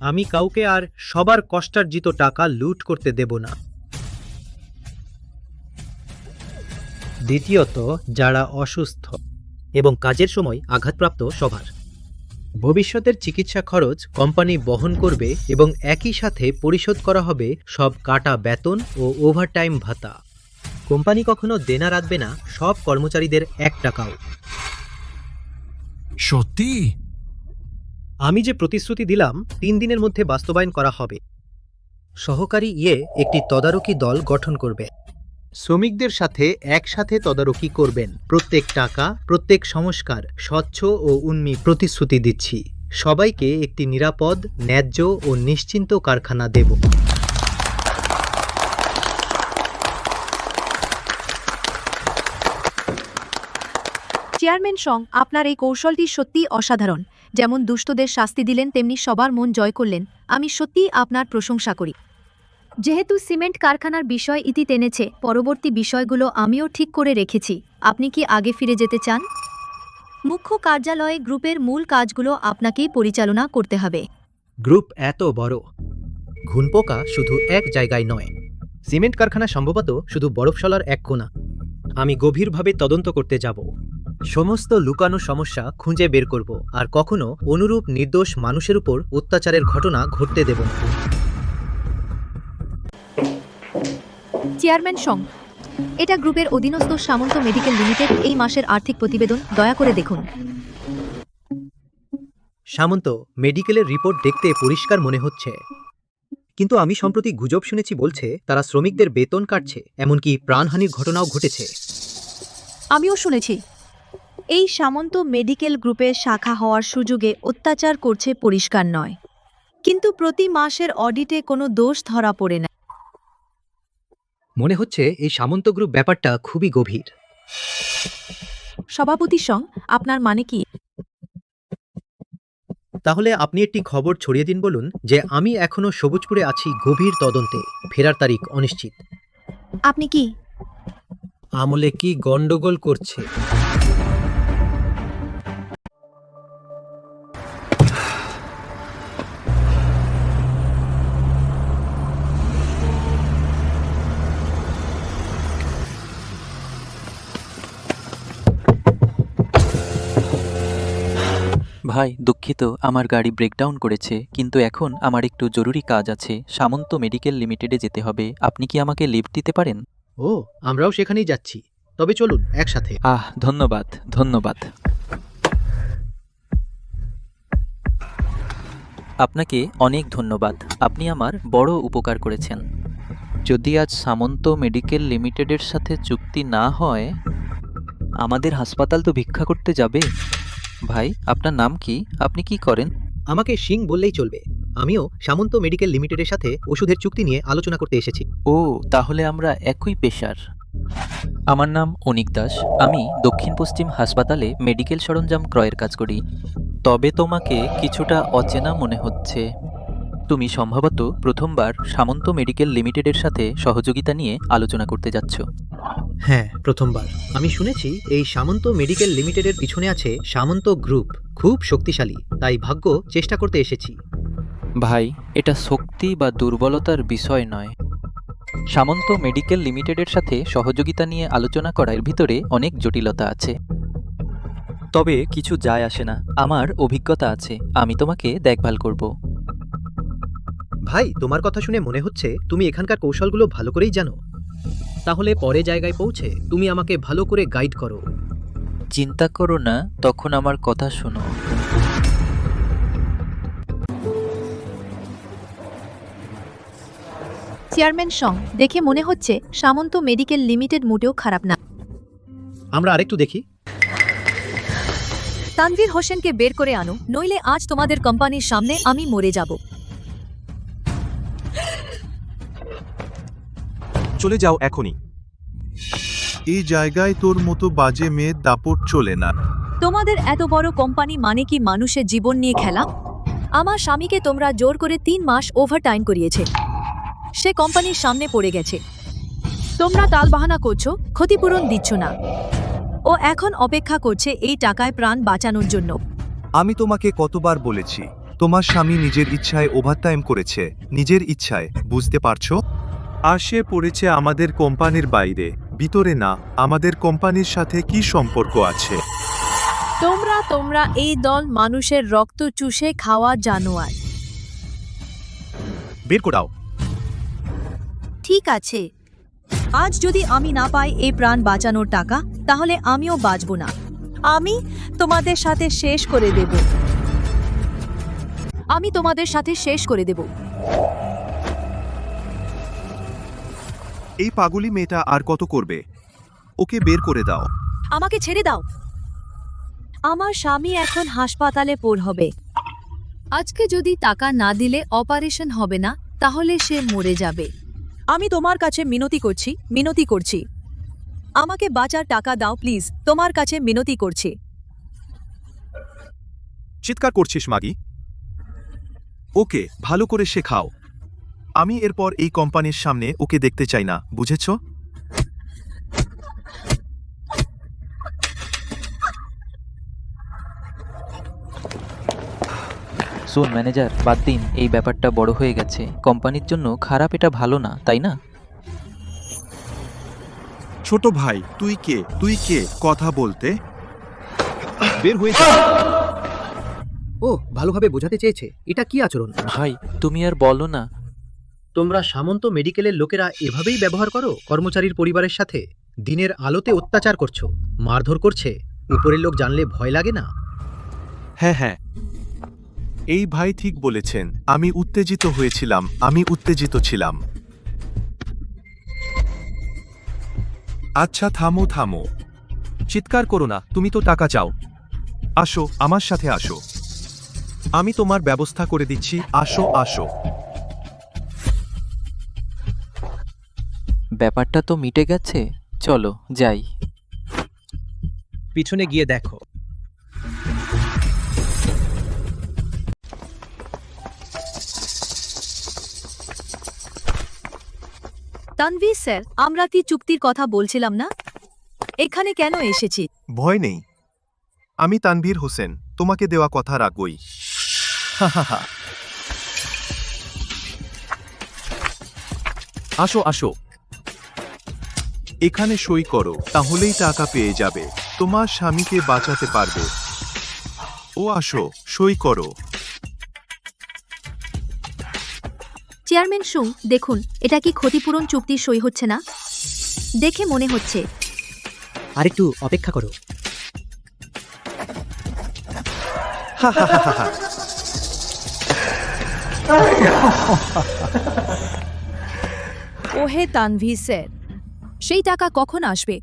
আমি কাউকে আর সবার কষ্টার্জিত টাকা লুট করতে দেব না। দ্বিতীয়ত, যারা অসুস্থ এবং কাজের সময় আঘাতপ্রাপ্ত সবার ভবিষ্যতের চিকিৎসা খরচ কোম্পানি বহন করবে এবং একই সাথে পরিশোধ করা হবে সব কাটা বেতন ও ওভারটাইম ভাতা। কোম্পানি কখনো দেনা রাখবে না সব কর্মচারীদের 1 টাকাও। সত্যি? আমি যে প্রতিশ্রুতি দিলাম 3 দিনের মধ্যে বাস্তবায়ন করা হবে। সহকারী একটি তদারকি দল গঠন করবে। শ্রমিকদের সাথে একসাথে তদারকি করবেন। প্রত্যেক টাকা, প্রত্যেক সংস্কার স্বচ্ছ ও উন্মি প্রতিশ্রুতি দিচ্ছি। সবাইকে একটি নিরাপদ, ন্যায্য ও নিশ্চিন্ত কারখানা দেব। চেয়ারম্যান সং, আপনার এই কৌশলটি সত্যিই অসাধারণ। যেমন দুষ্টদের শাস্তি দিলেন, তেমনি সবার মন জয় করলেন। আমি সত্যিই আপনার প্রশংসা করি। যেহেতু সিমেন্ট কারখানার বিষয় ইতি টেনেছে, পরবর্তী বিষয়গুলো আমিও ঠিক করে রেখেছি। আপনি কি আগে ফিরে যেতে চান? মুখ্য কার্যালয়ে গ্রুপের মূল কাজগুলো আপনাকেই পরিচালনা করতে হবে। গ্রুপ এত বড়, ঘুনপোকা শুধু এক জায়গায় নয়। সিমেন্ট কারখানা সম্ভবত শুধু বরফশালার এক কোণা। আমি গভীরভাবে তদন্ত করতে যাব। সমস্ত লুকানো সমস্যা খুঁজে বের করব আর কখনো অনুরূপ নির্দোষ মানুষের উপর অত্যাচারের ঘটনা ঘটতে দেব না। চেয়ারম্যান সং, এটা গ্রুপের অধীনস্থ সামন্ত মেডিকেল লিমিটেড। এই মাসের আর্থিক প্রতিবেদন দয়া করে দেখুন। সামন্ত, মেডিকেলের রিপোর্ট দেখতে পরিষ্কার মনে হচ্ছে, কিন্তু আমি সম্প্রতি গুজব শুনেছি বলছে তারা শ্রমিকদের বেতন কাটছে, এমনকি প্রাণহানির ঘটনাও ঘটেছে। আমিও শুনেছি এই সামন্ত মেডিকেল গ্রুপের শাখা হওয়ার সুযোগে অত্যাচার করছে পরিষ্কার নয়, কিন্তু প্রতি মাসের অডিটে কোনো দোষ ধরা পড়ে না। মনে হচ্ছে এই সামন্ত গ্রুপ ব্যাপারটা খুবই গভীর। সভাপতি সং, আপনার মানে কি? তাহলে আপনি একটি খবর ছড়িয়ে দিন, বলুন যে আমি এখনো সবুজপুরে আছি গভীর তদন্তে, ফেরার তারিখ অনিশ্চিত। আপনি কি আমলে কি গন্ডগোল করছে? ভাই, দুঃখিত, আমার গাড়ি ব্রেকডাউন করেছে, কিন্তু এখন আমার একটু জরুরি কাজ আছে। সামন্ত মেডিকেল লিমিটেডে যেতে হবে। আপনি কি আমাকে লিফট দিতে পারেন? ও, আমরাও সেখানেই যাচ্ছি। তবে চলুন একসাথে। ধন্যবাদ, ধন্যবাদ। আপনাকে অনেক ধন্যবাদ। আপনি আমার বড় উপকার করেছেন। যদি আজ সামন্ত মেডিকেল লিমিটেডের সাথে চুক্তি না হয়, আমাদের হাসপাতাল তো ভিক্ষা করতে যাবে। ভাই, আপনার নাম কি? আপনি কি করেন? আমাকে সিং বললেই চলবে। আমিও সামন্ত মেডিকেল লিমিটেডের সাথে ওষুধের চুক্তি নিয়ে আলোচনা করতে এসেছি। ও, তাহলে আমরা একই পেশার। আমার নাম অনিক দাস। আমি দক্ষিণ পশ্চিম হাসপাতালে মেডিকেল সরঞ্জাম ক্রয়ের কাজ করি। তবে তোমাকে কিছুটা অচেনা মনে হচ্ছে। তুমি সম্ভবত প্রথমবার সামন্ত মেডিকেল লিমিটেডের সাথে সহযোগিতা নিয়ে আলোচনা করতে যাচ্ছ। হ্যাঁ, প্রথমবার। আমি শুনেছি এই সামন্ত মেডিকেল লিমিটেডের পিছনে আছে সামন্ত গ্রুপ, খুব শক্তিশালী। তাই ভাগ্য চেষ্টা করতে এসেছি। ভাই, এটা শক্তি বা দুর্বলতার বিষয় নয়। সামন্ত মেডিকেল লিমিটেডের সাথে সহযোগিতা নিয়ে আলোচনা করার ভিতরে অনেক জটিলতা আছে। তবে কিছু যায় আসে না, আমার অভিজ্ঞতা আছে, আমি তোমাকে দেখভাল করব। ভাই, তোমার কথা শুনে মনে হচ্ছে তুমি এখানকার কৌশলগুলো ভালো করেই জানো। তাহলে পরে জায়গায় পৌঁছে তুমি আমাকে ভালো করে গাইড করো। চিন্তা করো না, তখন আমার কথা শোনো। চেয়ারম্যান সং, দেখে মনে হচ্ছে সামন্ত মেডিকেল লিমিটেড মোটেও খারাপ না। আমরা আরেকটু দেখি। তানভীর হোসেনকে বের করে আনো, নইলে আজ তোমাদের কোম্পানির সামনে আমি মরে যাব। চলে যাও এখনই। এই জায়গায় তোর মতো বাজে মেয়ের দাপট চলে না। তোমাদের এত বড় কোম্পানি মানে কি মানুষের জীবন নিয়ে খেলা? আমার স্বামীকে তোমরা জোর করে 3 মাস ওভারটাইম করিয়েছে, সে কোম্পানির সামনে পড়ে গেছে। তোমরা টালবাহানা করছো, ক্ষতিপূরণ দিচ্ছ না। ও এখন অপেক্ষা করছে এই টাকায় প্রাণ বাঁচানোর জন্য। আমি তোমাকে কতবার বলেছি, তোমার স্বামী নিজের ইচ্ছায় ওভারটাইম করেছে, নিজের ইচ্ছায়, বুঝতে পারছো? আর সে পড়েছে আমাদের কোম্পানির বাইরে, ভিতরে না। আমাদের কোম্পানির সাথে কি সম্পর্ক আছে? তোমরা এই দল মানুষের রক্ত চুষে খাওয়া জানোয়ার। বের করাও। ঠিক আছে, আজ যদি আমি না পাই এই প্রাণ বাঁচানোর টাকা, তাহলে আমিও বাঁচব না। আমি তোমাদের সাথে শেষ করে দেব। এই পাগলি মেয়েটা আর কত করবে? ওকে বের করে দাও। আমাকে ছেড়ে দাও। আমার স্বামী এখন হাসপাতালে হবে। আজকে যদি টাকা না দিলে অপারেশন হবে না, তাহলে সে মরে যাবে। আমি তোমার কাছে মিনতি করছি। আমাকে বাঁচার টাকা দাও প্লিজ, তোমার কাছে মিনতি করছি। চিৎকার করছিস মাগি? ওকে ভালো করে শেখাও। আমি এরপর এই কোম্পানির সামনে ওকে দেখতে চাই না, বুঝেছ? শোন ম্যানেজার, বাদ দিন, এই ব্যাপারটা বড় হয়ে গেছে। কোম্পানির জন্য খারাপ, এটা ভালো না, তাই না? ছোট ভাই, তুই কে কথা বলতে? বের হয়ে যা। ও ভালোভাবে বোঝাতে চেয়েছে। এটা কি আচরণ? ভাই, তুমি আর বলো না। তোমরা সামন্ত মেডিকেলের লোকেরা এভাবেই ব্যবহার করো কর্মচারীর পরিবারের সাথে? দিনের আলোতে অত্যাচার করছো, মারধর করছে, উপরের লোক জানলে ভয় লাগে না? হ্যাঁ, এই ভাই ঠিক বলেছেন। আমি উত্তেজিত ছিলাম। আচ্ছা থামো। চিৎকার করো না, তুমি তো টাকা চাও। আসো, আমার সাথে আসো, আমি তোমার ব্যবস্থা করে দিচ্ছি। আসো। ব্যাপারটা তো মিটে গেছে, চলো যাই। পিছনে গিয়ে দেখো। তানভীর স্যার, আমরা কি চুক্তির কথা বলছিলাম না? এখানে কেন এসেছি? ভয় নেই, আমি তানভীর হোসেন, তোমাকে দেওয়া কথা রাখবই। আসো, এখানে সই করো, তাহলেই টাকা পেয়ে যাবে, তোমার স্বামীকে বাঁচাতে পারবে। ও আসো, সই করো। চেয়ারম্যান সুং, দেখুন, এটা কি ক্ষতিপূরণ চুক্তির সই হচ্ছে না? দেখে মনে হচ্ছে। আরেকটু অপেক্ষা করো। ওহে তানভীর স্যার, সেই টাকা কখন আসবে?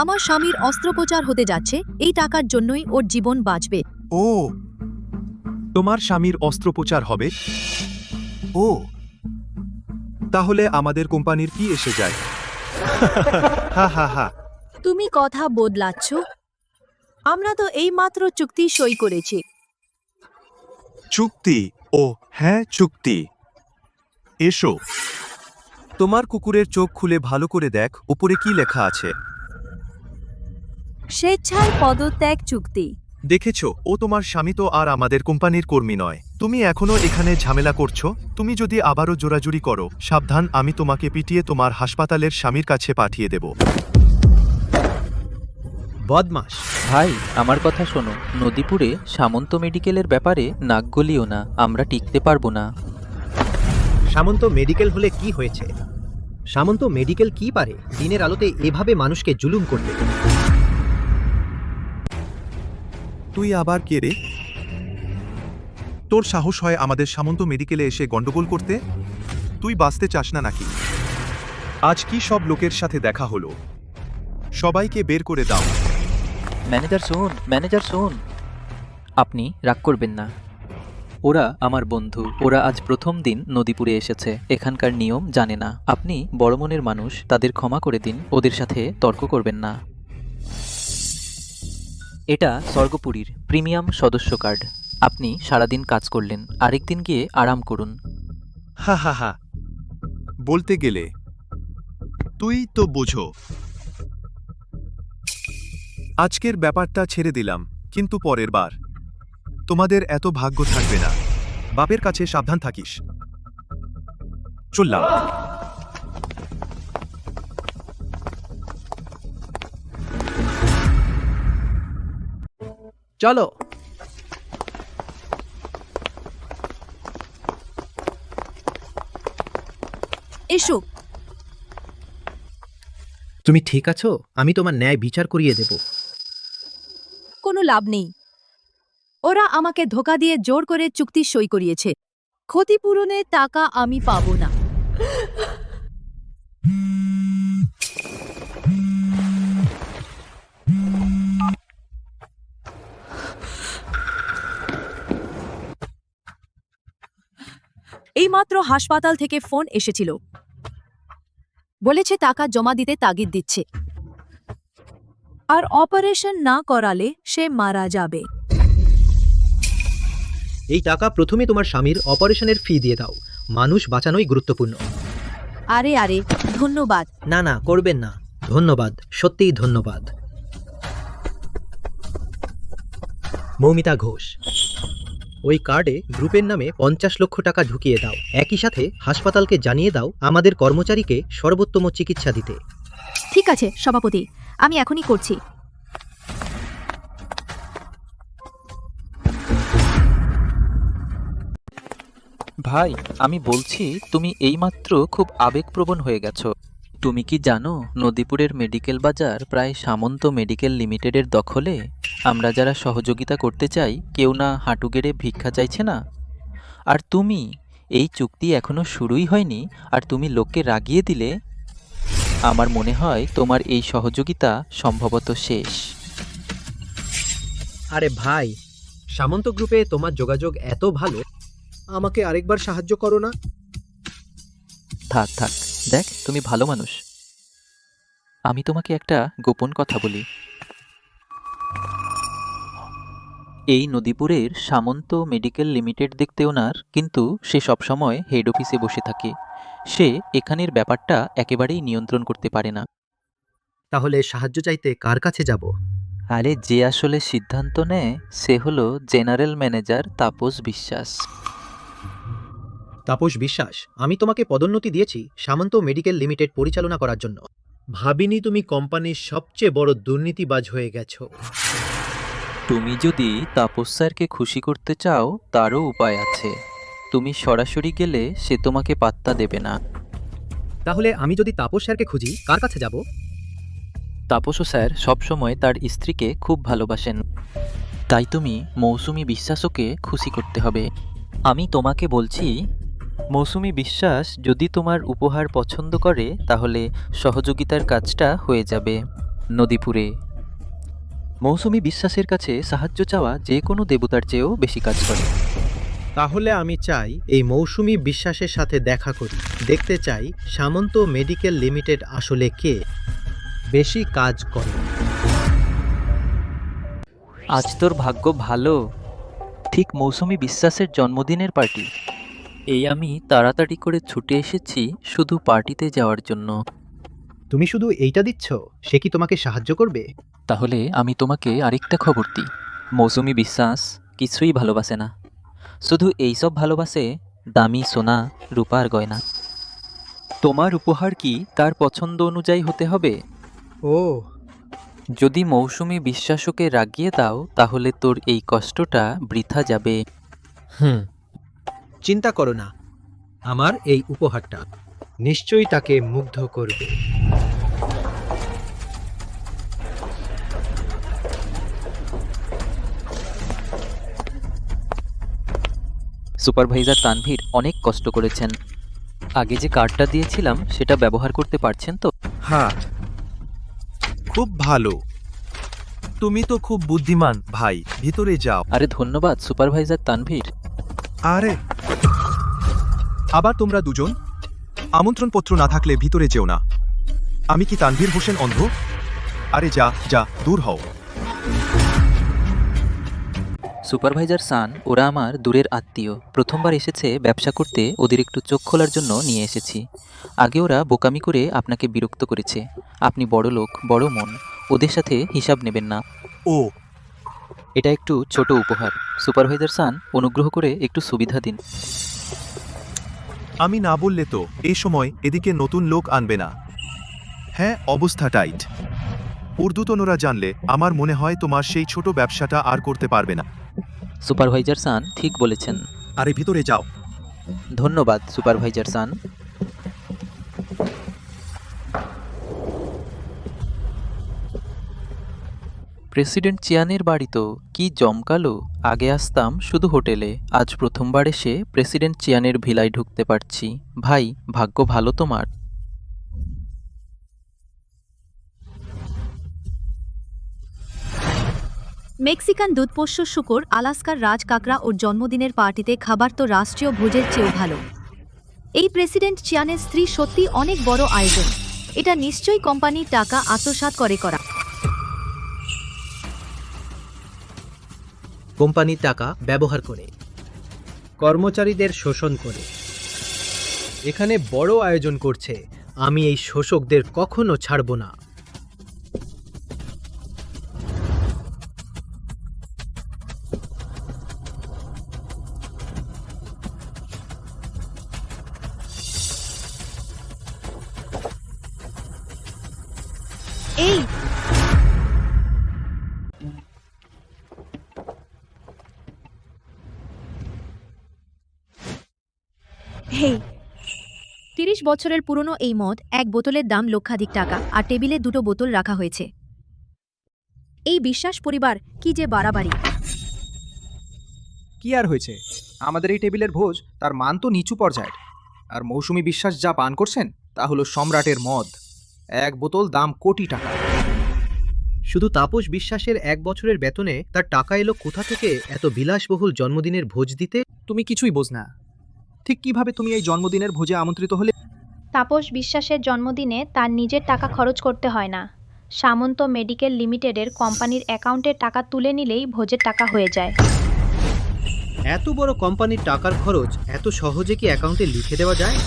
আমার স্বামীর অস্ত্রোপচার হতে যাচ্ছে, এই টাকার জন্যই ওর জীবন বাঁচবে। ও, তোমার স্বামীর অস্ত্রোপচার হবে? ও, তাহলে আমাদের কোম্পানির কি এসে যায়? তুমি কথা বদলাচ্ছ। আমরা তো এইমাত্র চুক্তি সই করেছি। চুক্তি? ও হ্যাঁ, চুক্তি। এসো, তোমার কুকুরের চোখ খুলে ভালো করে দেখ, উপরে কি লেখা আছে। স্বেচ্ছায় পদত্যাগ চুক্তি। দেখেছো, ও তোমার স্বামী তো আর আমাদের কোম্পানির কর্মী নয়। তুমি এখনো এখানে ঝামেলা করছো। তুমি যদি আবারও জোরাজুরি করো, সাবধান, আমি তোমাকে পিটিয়ে তোমার হাসপাতালের স্বামীর কাছে পাঠিয়ে দেব। বদমাস। ভাই আমার কথা শোনো, নদীপুরে সামন্ত মেডিকেলের ব্যাপারে নাক গলিও না, আমরা টিকতে পারবো না। সামন্ত মেডিকেল হলে কি হয়েছে? সামন্ত মেডিকেল কি পারে দিনের আলোতে এভাবে মানুষকে জুলুম করতে? তুই আবার কে রে? তোর সাহস হয় আমাদের সামন্ত মেডিকেলে এসে গন্ডগোল করতে? তুই বাঁচতে চাস না নাকি? আজ কি সব লোকের সাথে দেখা হলো? সবাইকে বের করে দাও। ম্যানেজার শোন, আপনি রাগ করবেন না। ওরা আমার বন্ধু, ওরা আজ প্রথম দিন নদীপুরে এসেছে, এখানকার নিয়ম জানে না। আপনি বড় মনের মানুষ, তাদের ক্ষমা করে দিন, ওদের সাথে তর্ক করবেন না। এটা স্বর্গপুরীর প্রিমিয়াম সদস্য কার্ড। আপনি সারাদিন কাজ করলেন, আরেকদিন গিয়ে আরাম করুন। হা হা হা, বলতে গেলে তুই তো বোঝো। আজকের ব্যাপারটা ছেড়ে দিলাম, কিন্তু পরের বার তোমাদের এত ভাগ্য থাকবে না। বাপের কাছে সাবধান থাকিস। চললাম। চলো। এসো। তুমি ঠিক আছো? আমি তোমার ন্যায় বিচার করিয়ে দেব। কোনো লাভ নেই। ওরা আমাকে ধোকা দিয়ে জোর করে চুক্তি সই করিয়েছে। ক্ষতিপূরণের টাকা আমি পাবো না। এইমাত্র হাসপাতাল থেকে ফোন এসেছিল, বলেছে টাকা জমা দিতে তাগিদ দিচ্ছে, আর অপারেশন না করালে সে মারা যাবে। এই টাকা প্রথমে তোমার স্বামীর অপারেশনের ফি দিয়ে দাও। মানুষ বাঁচানোই গুরুত্বপূর্ণ। আরে আরে, ধন্যবাদ। না না, করবেন না। ধন্যবাদ, সত্যিই ধন্যবাদ। মৌমিতা ঘোষ, ওই কার্ডে গ্রুপের নামে 50 লক্ষ টাকা ঢুকিয়ে দাও। একই সাথে হাসপাতালকে জানিয়ে দাও আমাদের কর্মচারীকে সর্বোত্তম চিকিৎসা দিতে। ঠিক আছে সভাপতি, আমি এখনই করছি। ভাই আমি বলছি, তুমি এইমাত্র খুব আবেগপ্রবণ হয়ে গেছো। তুমি কি জানো নদীপুরের মেডিকেল বাজার প্রায় সামন্ত মেডিকেল লিমিটেডের দখলে? আমরা যারা সহযোগিতা করতে চাই, কেউ না হাঁটু গেড়ে ভিক্ষা চাইছে না। আর তুমি, এই চুক্তি এখনো শুরুই হয়নি আর তুমি লোককে রাগিয়ে দিলে। আমার মনে হয় তোমার এই সহযোগিতা সম্ভবত শেষ। আরে ভাই, সামন্ত গ্রুপে তোমার যোগাযোগ এত ভালো, আমাকে আরেকবার সাহায্য করো না? থাক থাক, দেখ তুমি ভালো মানুষ। আমি তোমাকে একটা গোপন কথা বলি। এই নদীপুরের সামন্ত মেডিকেল লিমিটেড দেখতে ওনার, কিন্তু সে সবসময় হেড অফিসে বসে থাকে। সে এখানের ব্যাপারটা একেবারেই নিয়ন্ত্রণ করতে পারে না। তাহলে সাহায্য চাইতে কার কাছে যাব? আরে যে আসলে সিদ্ধান্ত নেয় সে হলো জেনারেল ম্যানেজার তাপস বিশ্বাস। তাপস বিশ্বাস, আমি তোমাকে পদোন্নতি দিয়েছি সামন্ত মেডিকেল লিমিটেড পরিচালনা করার জন্য। ভাবিনি তুমি কোম্পানির সবচেয়ে বড় দুর্নীতিবাজ হয়ে গেছো। তুমি যদি তাপস স্যারকে খুশি করতে চাও তারও উপায় আছে। তুমি সরাসরি গেলে সে তোমাকে পাত্তা দেবে না। তাহলে আমি যদি তাপস স্যারকে খুঁজি, কার কাছে যাব? তাপসও স্যার সবসময় তার স্ত্রীকে খুব ভালোবাসেন, তাই তুমি মৌসুমী বিশ্বাসকে খুশি করতে হবে। আমি তোমাকে বলছি, মৌসুমী বিশ্বাস যদি তোমার উপহার পছন্দ করে তাহলে সহযোগিতার কাজটা হয়ে যাবে। নদীপুরে মৌসুমী বিশ্বাসের কাছে সাহায্য চাওয়া যে কোনো দেবতার চেয়েও বেশি কাজ করে। তাহলে আমি চাই এই মৌসুমী বিশ্বাসের সাথে দেখা করি। দেখতে চাই সামন্ত মেডিকেল লিমিটেড আসলে কে, বেশি কাজ করে। আজ তোর ভাগ্য ভালো, ঠিক মৌসুমী বিশ্বাসের জন্মদিনের পার্টি। এই আমি তাড়াতাড়ি করে ছুটে এসেছি শুধু পার্টিতে যাওয়ার জন্য। তুমি শুধু এইটা দিচ্ছ, সে কি তোমাকে সাহায্য করবে? তাহলে আমি তোমাকে আরেকটা খবর দিই। মৌসুমি বিশ্বাস কিছুই ভালোবাসে না, শুধু এইসব ভালোবাসে দামি সোনা রূপার গয়না। তোমার উপহার কি তার পছন্দ অনুযায়ী হতে হবে? ও, যদি মৌসুমি বিশ্বাসকে রাগিয়ে দাও তাহলে তোর এই কষ্টটা বৃথা যাবে। চিন্তা করো না, আমার এই উপহারটা নিশ্চয়ই তাকে মুগ্ধ করবে। সুপারভাইজার তানভীর অনেক কষ্ট করেছেন। আগে যে কার্ডটা দিয়েছিলাম সেটা ব্যবহার করতে পারছেন তো? হ্যাঁ, খুব ভালো। তুমি তো খুব বুদ্ধিমান ভাই, ভিতরে যাও। আরে ধন্যবাদ সুপারভাইজার তানভীর। আরে আবার তোমরা দুজন? আমন্ত্রণপত্র না থাকলে ভিতরে যেও না। আমি কি তানভীর হোসেন অন্ধ? আরে যা যা, দূর হও। সুপারভাইজার সান ওরা আমার দূরের আত্মীয়, প্রথমবার এসেছে ব্যবসা করতে, ওদের একটু চোখ খোলার জন্য নিয়ে এসেছি। আগে ওরা বোকামি করে আপনাকে বিরক্ত করেছে। আপনি বড় লোক, বড় মন, ওদের সাথে হিসাব নেবেন না। ও, এটা একটু ছোট উপহার। সুপারভাইজার সান অনুগ্রহ করে একটু সুবিধা দিন। আমি না বললে তো এই সময় এদিকে নতুন লোক আনবে না। হ্যাঁ, অবস্থা টাইট। ঊর্ধ্বতনরা জানলে আমার মনে হয় তোমার সেই ছোট ব্যবসাটা আর করতে পারবে না। সুপারভাইজার সান ঠিক বলেছেন। আরে ভিতরে যাও। ধন্যবাদ সুপারভাইজার সান। প্রেসিডেন্ট চিয়ানের বাড়ি তো কি জমকালো। আগে আসতাম শুধু হোটেলে, আজ প্রথমবার এসে প্রেসিডেন্ট চিয়ানের ভিলায় ঢুকতে পারছি। ভাই, ভাগ্য ভালো তোমার। মেক্সিকান দুধপোষ্য শূকর, আলাস্কার রাজ কাঁকড়া ওর জন্মদিনের পার্টিতে খাবার তো রাষ্ট্রীয় ভোজের চেয়েও ভালো। এই প্রেসিডেন্ট চিয়ানের স্ত্রী সত্যি অনেক বড় আয়োজন। এটা নিশ্চয়ই কোম্পানির টাকা আত্মসাৎ করে করা। কোম্পানির টাকা ব্যবহার করে, কর্মচারীদের শোষণ করে এখানে বড় আয়োজন করছে। আমি এই শোষকদের কখনো ছাড়ব না। এই হেই, 30 বছরের পুরনো এই মদ, এক বোতলের দাম লক্ষাধিক টাকা, আর টেবিলে 2টো বোতল রাখা হয়েছে। এই বিশ্বাস পরিবার কি যে বাড়াবাড়ি। কি আর হয়েছে, আমাদের এই টেবিলের ভোজ তার মান তো নিচু পর্যায়ের। আর মৌসুমী বিশ্বাস যা পান করছেন তা হলো সম্রাটের মদ। এক বোতল দাম কোটি টাকা। শুধু তাপস বিশ্বাসের 1 বছরের বেতনে তার টাকা এলো কোথা থেকে এত বিলাসবহুল জন্মদিনের ভোজ দিতে? তুমি কিছুই বোঝ না। ঠিক কিভাবে তুমি এই জন্মদিনের ভোজে আমন্ত্রিত হলে? তাপস বিশ্বাসের জন্মদিনে তার নিজের টাকা খরচ করতে হয় না। সামন্ত মেডিকেল লিমিটেডের কোম্পানির অ্যাকাউন্টের টাকা তুলে নিলেই ভোজের টাকা হয়ে যায়। এত বড় কোম্পানির টাকার খরচ এত সহজে কি অ্যাকাউন্টে লিখে দেওয়া যায়?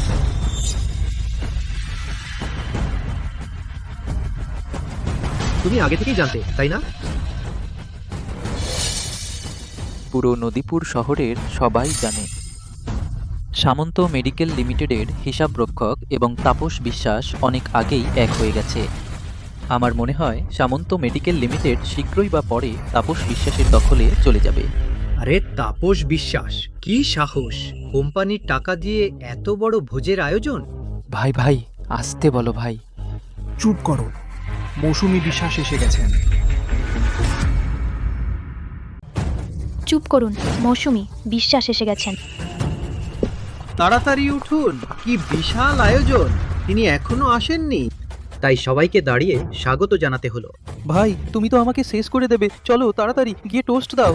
তুমি আগে থেকেই জানতে, তাই না? পুরো নদীপুর শহরের সবাই জানে। সামন্ত মেডিকেল লিমিটেডের হিসাবরক্ষক এবং তাপস বিশ্বাস অনেক আগেই এক হয়ে গেছে। আমার মনে হয় সামন্ত মেডিকেল লিমিটেড শীঘ্রই বা পরে তাপস বিশ্বাসের দখলে চলে যাবে। আরে তাপস বিশ্বাস, কি সাহস! কোম্পানির টাকা দিয়ে এত বড় ভোজের আয়োজন! ভাই ভাই, আসতে বলো ভাই। চুপ করো, মৌসুমী বিশ্বাস এসে গেছেন। চুপ করুন, মৌসুমী বিশ্বাস এসে গেছেন। তাড়াতাড়ি উঠুন, কি বিশাল আয়োজন! তিনি এখনো আসেননি, তাই সবাইকে দাঁড়িয়ে স্বাগত জানাতে হলো। ভাই, তুমি তো আমাকে শেষ করে দেবে, চলো তাড়াতাড়ি গিয়ে টোস্ট দাও।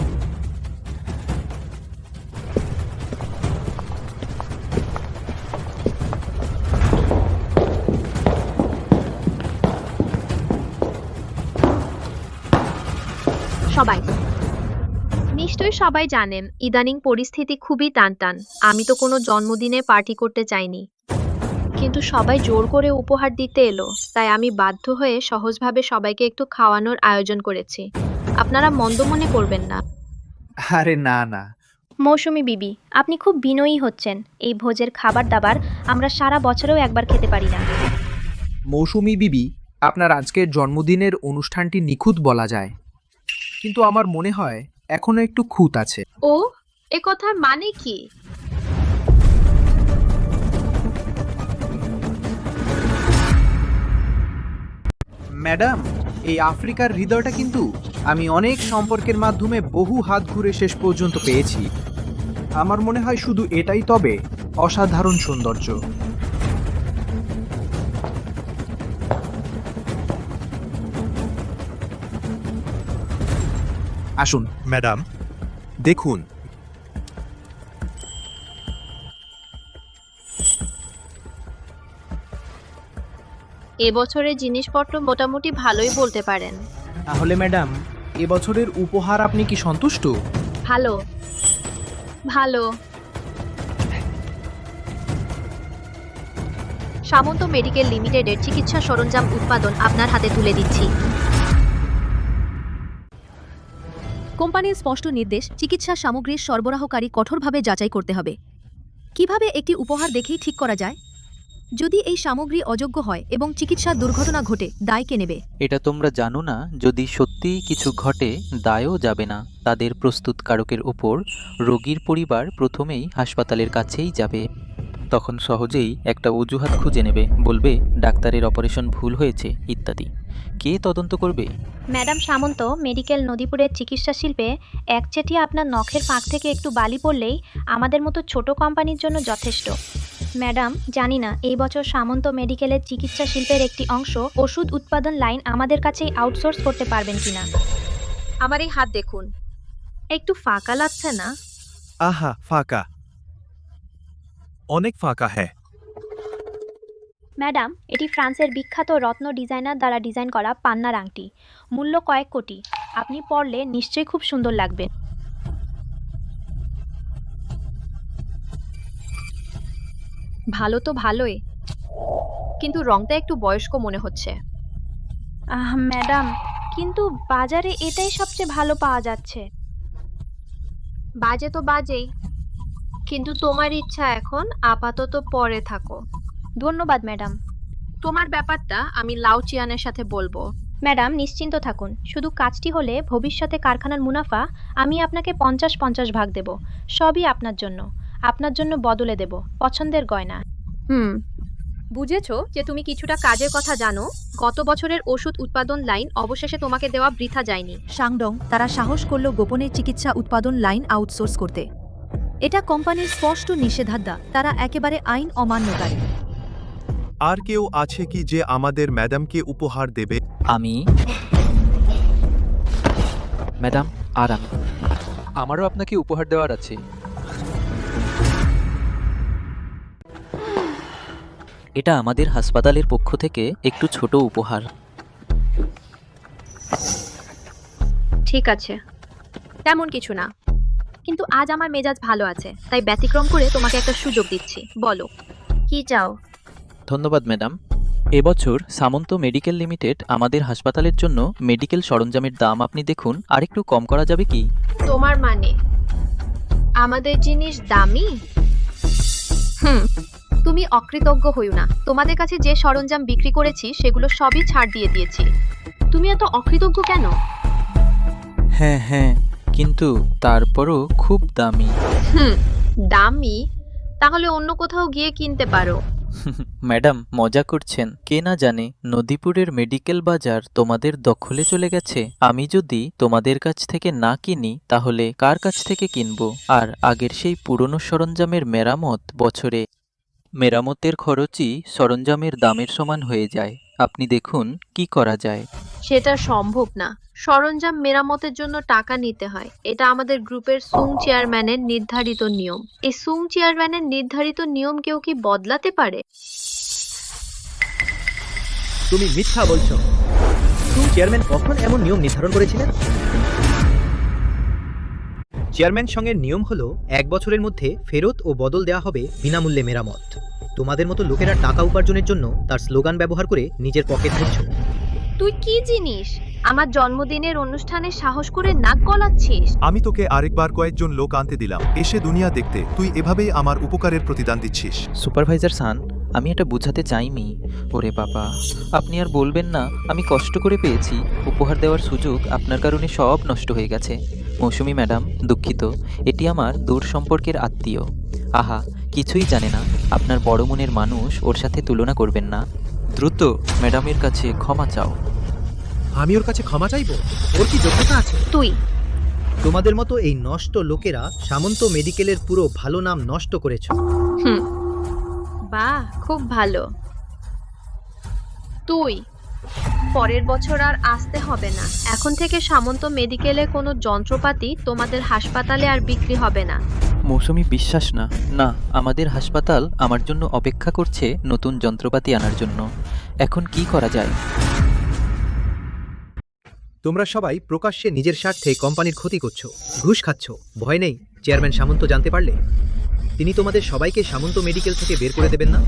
সবাই নিশ্চয়ই সবাই জানেন ইদানিং পরিস্থিতি খুবই টানটান। আমি তো কোনো জন্মদিনে পার্টি করতে চাইনি, কিন্তু সবাই জোর করে উপহার দিতে এলো, তাই আমি বাধ্য হয়ে সহজভাবে সবাইকে একটু খাওয়ানোর আয়োজন করেছি। আপনারা মন্দ মনে করবেন না। আরে না না, মৌসুমী বিবি, আপনি খুব বিনয়ী হচ্ছেন। এই ভোজের খাবার দাবার আমরা সারা বছরেও একবার খেতে পারি না। মৌসুমী বিবি, আপনার আজকের জন্মদিনের অনুষ্ঠানটি নিখুঁত বলা যায়, কিন্তু আমার মনে হয় এখনো একটু খুঁত আছে। ও, এ কথার মানে কি? ম্যাডাম, এই আফ্রিকার হৃদয়টা কিন্তু আমি অনেক সম্পর্কের মাধ্যমে বহু হাত ঘুরে শেষ পর্যন্ত পেয়েছি। আমার মনে হয় শুধু এটাই তবে অসাধারণ সৌন্দর্য। আসুন ম্যাডাম, দেখুন। এবছরের জিনিসপত্র মোটামুটি ভালোই বলতে পারেন। তাহলে ম্যাডাম, এবছরের উপহার আপনি কি সন্তুষ্ট? ভালো ভালো। সামন্ত মেডিকেল লিমিটেডের চিকিৎসা সরঞ্জাম উৎপাদন আপনার হাতে তুলে দিচ্ছি। কোম্পানির স্পষ্ট নির্দেশ, চিকিৎসা সামগ্রীর সরবরাহকারী কঠোরভাবে যাচাই করতে হবে। কিভাবে একটি উপহার দেখেই ঠিক করা যায়? যদি এই সামগ্রী অযোগ্য হয় এবং চিকিৎসা দুর্ঘটনা ঘটে, দায় কে নেবে? এটা তোমরা জানো না, যদি সত্যিই কিছু ঘটে দায়ও যাবে না তাদের প্রস্তুতকারকের ওপর। রোগীর পরিবার প্রথমেই হাসপাতালের কাছেই যাবে, তখন সহজেই একটা অজুহাত খুঁজে নেবে, বলবে ডাক্তারের অপারেশন ভুল হয়েছে ইত্যাদি। কে তদন্ত করবে? ম্যাডাম সামন্ত, মেডিকেল নদীপুরের চিকিৎসা শিল্পে একচেটিয়া আপনার নখের ফাঁক থেকে একটু বালি পড়লেই আমাদের মতো ছোট কোম্পানির জন্য যথেষ্ট। ম্যাডাম, জানি না এই বছর সামন্ত মেডিকেলের চিকিৎসা শিল্পের একটি অংশ ওষুধ উৎপাদন লাইন আমাদের কাছেই আউটসোর্স করতে পারবেন কিনা। আমার এই হাত দেখুন, একটু ফাঁকা লাগছে না? আহা, ফাঁকা, অনেক ফাঁকা। হ্যাঁ ম্যাডাম, এটি ফ্রান্সের বিখ্যাত রত্ন ডিজাইনার দ্বারা ডিজাইন করা পান্নার আংটি। মূল্য কয়েক কোটি। আপনি পরলে নিশ্চয়ই খুব সুন্দর লাগবে। ভালো তো ভালোই, কিন্তু রংটা একটু বয়স্ক মনে হচ্ছে। ম্যাডাম, কিন্তু বাজারে এটাই সবচেয়ে ভালো পাওয়া যাচ্ছে। বাজে তো বাজেই, কিন্তু তোমার ইচ্ছা এখন আপাতত পরে থাকো। ধন্যবাদ ম্যাডাম। তোমার ব্যাপারটা আমি লাউচিয়ানের সাথে বলবো। ম্যাডাম নিশ্চিন্ত থাকুন, শুধু কাজটি হলে ভবিষ্যতে কারখানার মুনাফা আমি আপনাকে 50-50 ভাগ দেব। সবই আপনার জন্য বদলে দেব, পছন্দের গয়না। বুঝেছো যে তুমি কিছুটা কাজের কথা জানো। গত বছরের ওষুধ উৎপাদন লাইন অবশেষে তোমাকে দেওয়া বৃথা যায়নি। সাংডং তারা সাহস করল গোপনে চিকিৎসা উৎপাদন লাইন আউটসোর্স করতে। এটা কোম্পানির স্পষ্ট নিষেধাজ্ঞা, তারা একেবারে আইন অমান্যকারী। আর কেউ আছে কি যে আমাদের ম্যাডামকে উপহার দেবে? আমি ম্যাডাম, আর আমারও আপনাকে উপহার দেওয়ার আছে। এটা আমাদের হাসপাতালের পক্ষ থেকে একটু ছোট উপহার। ঠিক আছে, তেমন কিছু না, কিন্তু আজ আমার মেজাজ ভালো আছে, তাই ব্যতিক্রম করে তোমাকে একটা সুযোগ দিচ্ছি। বলো কি চাও? ধন্যবাদ ম্যাডাম। এবছর সামন্ত মেডিকেল লিমিটেড আমাদের হাসপাতালের জন্য মেডিকেল সরঞ্জামের দাম আপনি দেখুন, আরেকটু কম করা যাবে কি? তোমার মানে আমাদের জিনিস দামি? তুমি অকৃতজ্ঞ হইও না। তোমাদের কাছে যে সরঞ্জাম বিক্রি করেছি সেগুলো সবই ছাড় দিয়ে দিয়েছি। তুমি এত অকৃতজ্ঞ কেন? হ্যাঁ, কিন্তু তারপরও খুব দামি। দামি? তাহলে অন্য কোথাও গিয়ে কিনতে পারো। ম্যাডাম মজা করছেন। কে না জানে নদীপুরের মেডিকেল বাজার তোমাদের দখলে চলে গেছে। আমি যদি তোমাদের কাছ থেকে না কিনি তাহলে কার কাছ থেকে কিনবো? আর আগের সেই পুরনো সরঞ্জামের মেরামতের খরচই সরঞ্জামের দামের সমান হয়ে যায়। আপনি দেখুন কি করা যায়। সেটা সম্ভব না। সরঞ্জাম মেরামতের জন্য টাকা নিতে হয়। এটা আমাদের গ্রুপের সুং চেয়ারম্যানের নির্ধারিত নিয়ম। এই সুং চেয়ারম্যানের নির্ধারিত নিয়ম কেউ কি বদলাতে পারে? তুমি মিথ্যা বলছো। সুং চেয়ারম্যান কখন এমন নিয়ম নির্ধারণ করেছিলেন? চেয়ারম্যান সঙ্গে নিয়ম হলো 1 বছরের মধ্যে ফেরত ও বদল দেওয়া হবে বিনামূল্যে মেরামত। তোমাদের মতো লোকেরা টাকা উপার্জনের জন্য তার স্লোগান ব্যবহার করে নিজের পকেট ভরছো। তুই কি জিনিস? আমার জন্মদিনের অনুষ্ঠানে সাহস করে নাক গলাচ্ছিস? আমি তোকে আরেকবার কয়েকজন লোক আনতে দিলাম এসে দুনিয়া দেখতে, তুই এভাবেই আমার উপকারের প্রতিদান দিচ্ছিস। সুপারভাইজার সান, আমি এটা বোঝাতে চাইনি। ওরে বাবা, আপনি আর বলবেন না, আমি কষ্ট করে পেয়েছি। উপহার দেওয়ার সুযোগ আপনার কারণে সব নষ্ট হয়ে গেছে। মৌসুমী ম্যাডাম, দুঃখিত, এটি আমার দূর সম্পর্কের আত্মীয়। আহা, কিছুই জানে না। আপনার বড় মনের মানুষ, ওর সাথে তুলনা করবেন না। দ্রুত ম্যাডামের কাছে ক্ষমা চাও। আমি ওর কাছে ক্ষমা চাইবো? ওর কি যোগ্যতা আছে? তুই তোমাদের মতো এই নষ্ট লোকেরা সামন্ত মেডিকেলের পুরো ভালো নাম নষ্ট করেছো। বাহ, খুব ভালো। তুই পরের বছর আর আসতে হবে না। এখন থেকে সামন্ত মেডিকেলে কোনো যন্ত্রপাতি তোমাদের হাসপাতালে আর বিক্রি হবে না। মৌসুমী, বিশ্বাস না। না, আমাদের হাসপাতাল আমার জন্য অপেক্ষা করছে নতুন যন্ত্রপাতি আনার জন্য। এখন কি করা যায়? তোমরা সবাই প্রকাশ্যে নিজের স্বার্থে কোম্পানির ক্ষতি করছো, ঘুষ খাচ্ছ। ভয় নেই চেয়ারম্যান সামন্ত জানতে পারলে? তিনি তোমাদের সবাইকে সামন্ত মেডিকেল থেকে বের করে দেবেন না?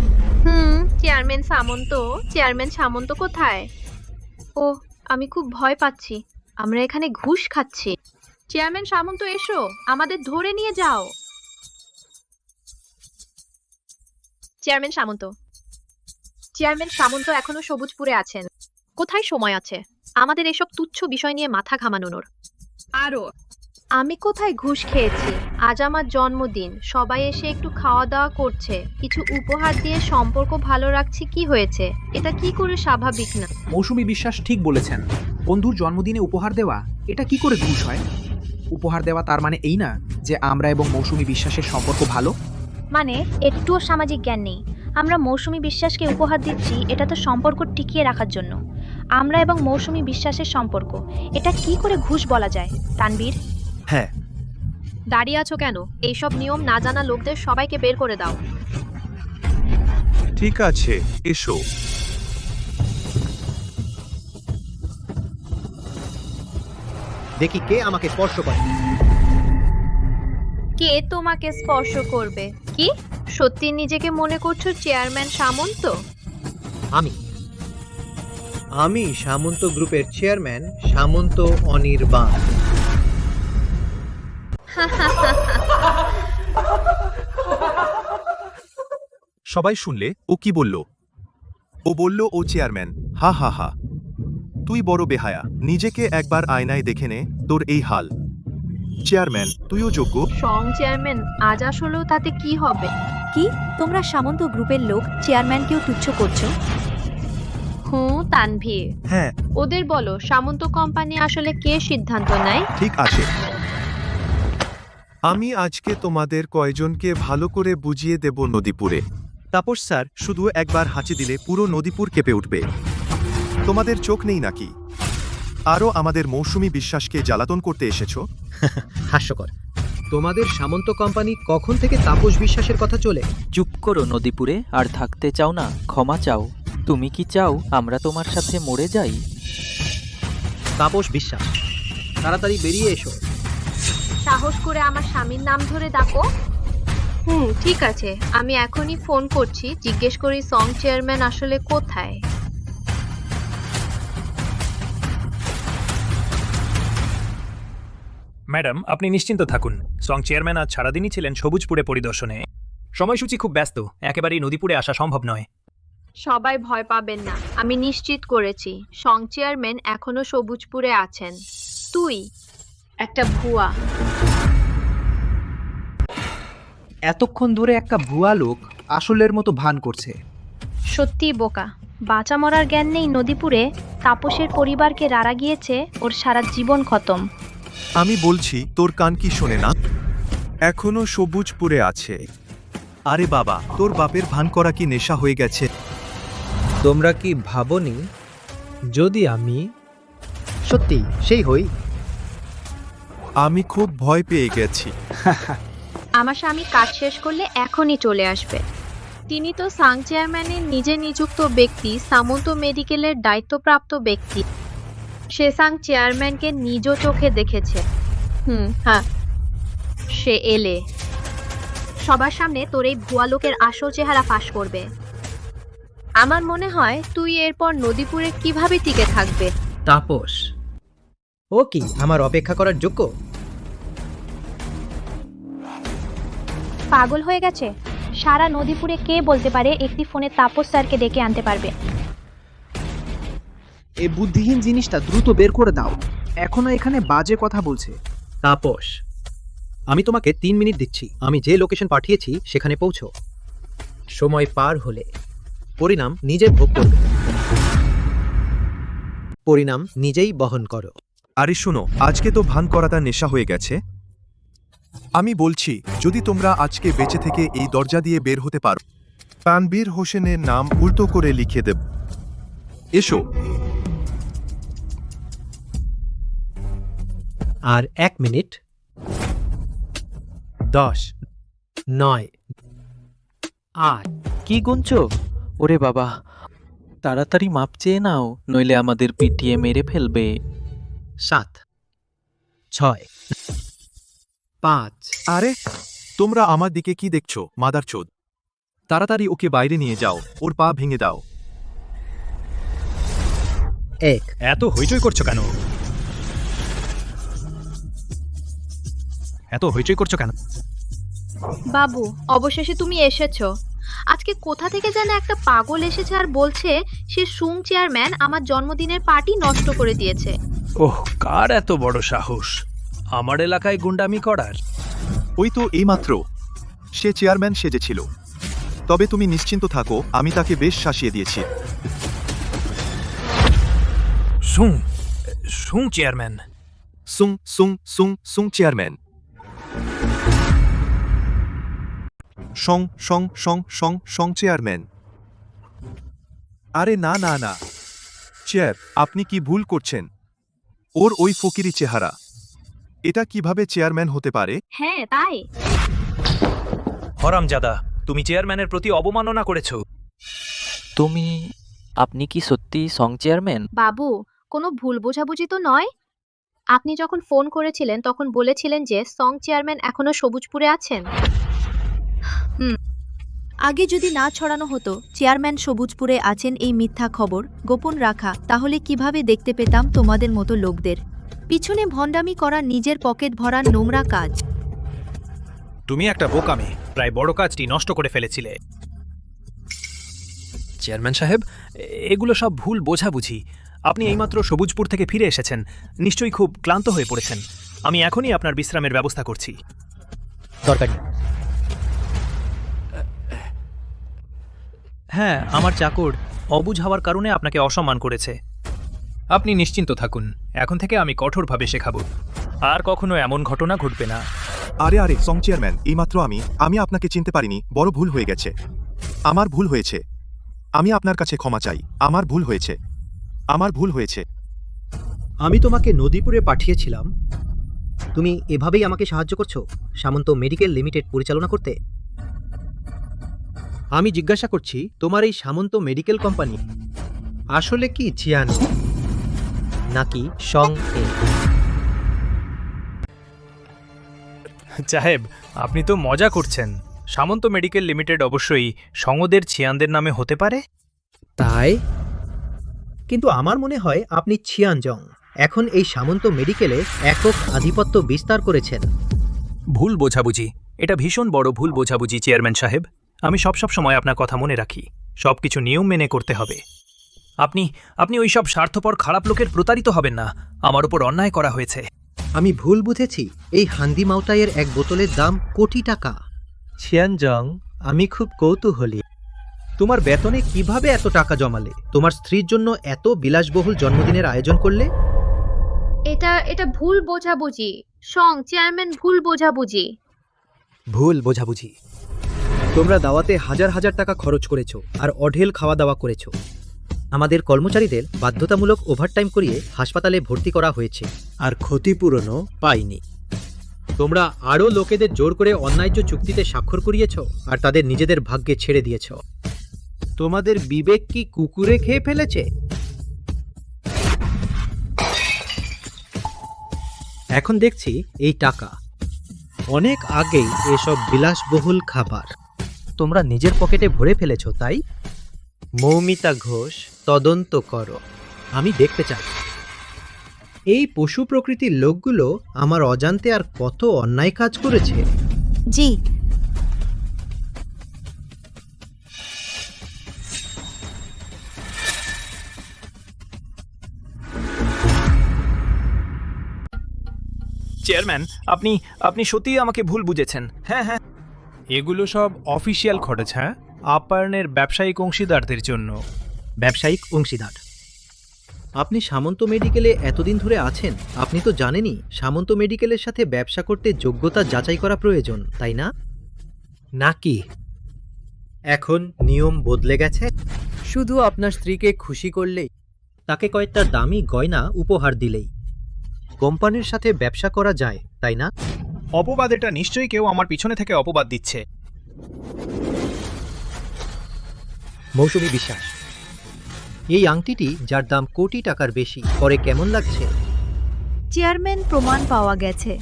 চেয়ারম্যান সামন্ত কোথায়? ও, আমি খুব ভয় পাচ্ছি। আমরা এখানে ঘুষ খাচ্ছি। চেয়ারম্যান সামন্ত, এসো, আমাদের ধরে নিয়ে যাও। চেয়ারম্যান সামন্ত এখনো সবুজপুরে আছেন। কোথায় সময় আছে আমাদের এসব তুচ্ছ বিষয় নিয়ে মাথা ঘামানোর? আরো আমি কোথায় ঘুষ খেয়েছি? আজ আমার জন্মদিন, সবাই এসে একটু খাওয়া দাওয়া করছে, কিছু উপহার দিয়ে সম্পর্ক ভালো রাখছি। কি হয়েছে? এটা কি করে স্বাভাবিক না? মৌসুমী বিশ্বাস ঠিক বলেছেন। বন্ধুর জন্মদিনে উপহার দেওয়া এটা কি করে ঘুষ হয়? উপহার দেওয়া তার মানে এই না যে আমরা এবং মৌসুমী বিশ্বাসের সম্পর্ক ভালো। মানে একটুও সামাজিক জ্ঞান নেই। আমরা মৌসুমী বিশ্বাসকে উপহার দিচ্ছি, এটা তো সম্পর্ক টিকিয়ে রাখার জন্য। আমরা এবং মৌসুমী বিশ্বাসের সম্পর্ক, এটা কি করে ঘুষ বলা যায়? তানবীর, হ্যাঁ। দাঁড়িয়ে আছো কেন? এইসব নিয়ম না জানা লোকদের সবাইকে বের করে দাও। ঠিক আছে, এসো। দেখি কে আমাকে স্পর্শ করে। কে তোমাকে স্পর্শ করবে? কি সত্যি নিজেকে মনে করছো চেয়ারম্যান সামন্ত? আমি সামন্ত গ্রুপের চেয়ারম্যান সামন্ত অনির্বাণ। সবাই শুনলে ও কি বলল? ও বলল ও চেয়ারম্যান। হা হা হা, তুই বড় বেহায়া। নিজেকে একবার আয়নায় দেখে নে, তোর এই হাল। চেয়ারম্যান, তুইও যোগ্য। চেয়ারম্যান আজ আসলেও তাতে কি হবে? কি তোমরা সামন্ত গ্রুপের লোক চেয়ারম্যানকেও তুচ্ছ করছো? তানভীর, হ্যাঁ, ওদের বলো সামন্ত কোম্পানি আসলে কে সিদ্ধান্ত নেয়। ঠিক আছে। আমি আজকে তোমাদের কয়জনকে ভালো করে বুঝিয়ে দেব নদীপুরে। তাপস স্যার, শুধু একবার হাঁচি দিলে পুরো নদীপুর কেঁপে উঠবে। তোমাদের চোখ নেই নাকি? আরও আমাদের মৌসুমী বিশ্বাসকে জ্বালাতন করতে এসেছো? হাস্যকর। তোমাদের সামন্ত কোম্পানি কখন থেকে তাপস বিশ্বাসের কথা চলে? চুপ করো নদীপুরে। আর থাকতে চাও না? ক্ষমা চাও। তুমি কি চাও আমরা তোমার সাথে মরে যাই? তাপস বিশ্বাস, তাড়াতাড়ি বেরিয়ে এসো। সাহস করে আমার স্বামীর নাম ধরে ডাকো? ঠিক আছে, আমি এখনই ফোন করছি, জিজ্ঞেস করি চেয়ারম্যান আসলে কোথায়। ম্যাডাম, আপনি নিশ্চিন্ত থাকুন। চেয়ারম্যান আজ সারাদিনই ছিলেন সবুজপুরে পরিদর্শনে। সময়সূচি খুব ব্যস্ত, একেবারেই নদীপুরে আসা সম্ভব নয়। সবাই ভয় পাবেন না, আমি নিশ্চিত করেছি চেয়ারম্যান এখনো সবুজপুরে আছেন। তুই একটা ভুয়া। এতক্ষণ ধরে একটা ভুয়া লোক আসলের মতো ভান করছে। সত্যি বোকা। বাঁচা মরার জ্ঞান নেই নদীপুরে। তাপসের পরিবারকে রাড়া গিয়েছে, ওর সারা জীবন খতম। আমি বলছি, তোর কান কি শোনে না? এখনো সবুজপুরে আছে। আরে বাবা, তোর বাপের ভান করা কি নেশা হয়ে গেছে? তোমরা কি ভাবনি যদি আমি সত্যি সেই হই? আমি খুব ভয় পেয়ে গেছি। আমার স্বামী কাজ শেষ করলে এখনই চলে আসবে। তিনি তো চেয়ারম্যানের নিজে নিযুক্ত ব্যক্তি, সামন্ত মেডিকেলের দায়িত্বপ্রাপ্ত ব্যক্তি। সে চেয়ারম্যানকে নিজ চোখে দেখেছে। হ্যাঁ, সে এলে সবার সামনে তোর এই ভুয়া লোকের আসল চেহারা ফাঁস করবে। আমার মনে হয় তুই এরপর নদীপুরে কিভাবে টিকে থাকবে। তাপস, ও কি আমার অপেক্ষা করার যোগ্য? পাগল হয়ে গেছে? সারা নদীপুরে কে বলতে পারে একটি ফোনে তাপস স্যারকে ডেকে আনতে পারবে? এই বুদ্ধিহীন জিনিসটা দ্রুত বের করে দাও। এখনো এখানে বাজে কথা বলছে। তাপস, আমি তোমাকে 3 মিনিট দিচ্ছি। আমি যে লোকেশন পাঠিয়েছি সেখানে পৌঁছো। সময় পার হলে পরিণাম নিজে ভোগ করবে। পরিণাম নিজেই বহন করো। আরে শোনো, আজকে তো ভান করাটা নেশা হয়ে গেছে। আমি বলছি, যদি তোমরা আজকে বেঁচে থেকে এই দরজা দিয়ে বের হতে পারো, তানবীর হোসেনের নাম উল্টো করে লিখে দেব। এসো। আর 1 মিনিট। 10, 9, 8। কি গুনছো? ওরে বাবা, তাড়াতাড়ি মাপ চেয়ে নাও, নইলে আমাদের পিটিয়ে মেরে ফেলবে। 7, 6, 5। আরে তোমরা আমার দিকে কি দেখছো মাদারচোদ? তাড়াতাড়ি ওকে বাইরে নিয়ে যাও, ওর পা ভেঙে দাও। 1। এত হইচই করছো কেন? বাবু, অবশেষে তুমি এসেছো। আজকে কোথা থেকে যেন একটা পাগল এসেছে আর বলছে সে সুং চেয়ারম্যান আমার জন্মদিনের পার্টি নষ্ট করে দিয়েছে। ওহ, কার এত বড় সাহস আমার এলাকায় গুন্ডামি করার? ওই তো এইমাত্র সে চেয়ারম্যান সেজেছিল। তবে তুমি নিশ্চিন্ত থাকো, আমি তাকে বেশ শাসিয়ে দিয়েছি। সুং চেয়ারম্যান? সুং সুং সুং সুং চেয়ারম্যান। সং সং সং সং সং চেয়ারম্যান। আরে না না না, চেয়ার, আপনি কি ভুল করছেন? ওর ওই ফকিরি চেহারা, এটা কিভাবে চেয়ারম্যান হতে পারে? হ্যাঁ তাই। হরামজাদা, তুমি চেয়ারম্যানের প্রতি অবমাননা করেছো। আপনি কি সত্যি সং চেয়ারম্যান? বাবু, কোনো ভুল বোঝাবুঝি তো নয়? আপনি যখন ফোন করেছিলেন তখন বলেছিলেন যে সং চেয়ারম্যান এখনো সবুজপুরে আছেন। আগে যদি না ছড়ানো হতো চেয়ারম্যান সবুজপুরে আছেন এই মিথ্যা খবর গোপন রাখা, তাহলে কিভাবে দেখতে পেতাম তোমাদের মতো লোকদের? পিছনে ভণ্ডামি করা নিজের পকেট ভরা নোংরা কাজ। তুমি একটা বোকামে প্রায় বড় কাজটি নষ্ট করে ফেলেছিলে। চেয়ারম্যান সাহেব, এগুলো সব ভুল বোঝাবুঝি। আপনি এইমাত্র সবুজপুর থেকে ফিরে এসেছেন, নিশ্চয়ই খুব ক্লান্ত হয়ে পড়েছেন। আমি এখনই আপনার বিশ্রামের ব্যবস্থা করছি। দরকারি। হ্যাঁ, আমার চাকর অবুঝ হওয়ার কারণে আপনাকে অসম্মান করেছে। আপনি নিশ্চিন্ত থাকুন, এখন থেকে আমি কঠোরভাবে শেখাবো। আর কখনো এমন ঘটনা ঘটবে না। আরে আরে সং চেয়ারম্যান, এইমাত্র আমি আপনাকে চিনতে পারিনি, বড় ভুল হয়ে গেছে। আমার ভুল হয়েছে, আমি আপনার কাছে ক্ষমা চাই। আমার ভুল হয়েছে। আমি তোমাকে নদীপুরে পাঠিয়েছিলাম, তুমি এভাবেই আমাকে সাহায্য করছো সামন্ত মেডিকেল লিমিটেড পরিচালনা করতে? আমি জিজ্ঞাসা করছি, তোমার এই সামন্ত মেডিকেল কোম্পানি আসলে কি চিয়ান নাকি সং এ? সাহেব, আপনি তো মজা করছেন। সামন্ত মেডিকেল লিমিটেড অবশ্যই সংদের ছিয়ানদের নামে হতে পারে। তাই? কিন্তু আমার মনে হয় আপনি ছিয়ানজং এখন এই সামন্ত মেডিকেলে একক আধিপত্য বিস্তার করেছেন। ভুল বোঝাবুঝি, এটা ভীষণ বড় ভুল বোঝাবুঝি চেয়ারম্যান সাহেব। আমি সব সময় আপনার কথা মনে রাখি, সবকিছু নিয়ম মেনে করতে হবে। আপনি ওই সব স্বার্থপর খারাপ লোকের প্রতারিত হবেন না। আমার উপর অন্যায় করা হয়েছে। আমি ভুল বুঝেছি? এই হান্দি মাউটাইয়ের এক বোতলের দাম কোটি টাকা। ছিয়ানজং, আমি খুব কৌতূহলী, তোমার বেতনে কিভাবে এত টাকা জমালে? তোমার স্ত্রীর জন্য এত বিলাসবহুল জন্মদিনের আয়োজন করলে? এটা ভুল বোঝাবুঝি। সং চেয়ারম্যান, ভুল বোঝাবুঝি। ভুল বোঝাবুঝি? তোমরা দাওয়াতে হাজার হাজার টাকা খরচ করেছো আর অঢেল খাওয়া দাওয়া করেছো। আমাদের কর্মচারীদের বাধ্যতামূলক ওভারটাইম করিয়ে হাসপাতালে ভর্তি করা হয়েছে, আর ক্ষতিপূরণও পাইনি। তোমরা আরও লোকেদের জোর করে অন্যায্য চুক্তিতে স্বাক্ষর করিয়েছো আর তাদের নিজেদের ভাগ্যে ছেড়ে দিয়েছ। তোমাদের বিবেক কি কুকুরে খেয়ে ফেলেছে? এখন দেখছি এই টাকা অনেক আগেই এসব বিলাসবহুল খাবার তোমরা নিজের পকেটে ভরে ফেলেছ, তাই? মৌমিতা ঘোষ, তদন্ত করো, আমি দেখতে চাই। এই পশু প্রকৃতির লোকগুলো আমার অজান্তে আর কত অন্যায় কাজ করেছে। জি, চেয়ারম্যান, আপনি আপনি সত্যিই আমাকে ভুল বুঝেছেন। হ্যাঁ হ্যাঁ, এগুলো সব অফিসিয়াল খরচ। হ্যাঁ, আপ্যায়নের ব্যবসায়িক অংশীদারদের জন্য। ব্যবসায়িক অংশীদার? আপনি সামন্ত মেডিকেলে এতদিন ধরে আছেন, আপনি তো জানেনই সামন্ত মেডিকেলের সাথে ব্যবসা করতে যোগ্যতা যাচাই করা প্রয়োজন, তাই না? নাকি এখন নিয়ম বদলে গেছে? শুধু আপনার স্ত্রীকে খুশি করলেই, তাকে কয়েকটা দামি গয়না উপহার দিলেই কোম্পানির সাথে ব্যবসা করা যায়, তাই না? অপবাদ, এটা নিশ্চয়ই কেউ আমার পিছনে থেকে অপবাদ দিচ্ছে। মৌসুমী বিশ্বাস, এই আংটিটি যার দাম কোটি টাকার বেশি, পরে কেমন লাগছে? চেয়ারম্যান, প্রমাণ পাওয়া গেছে।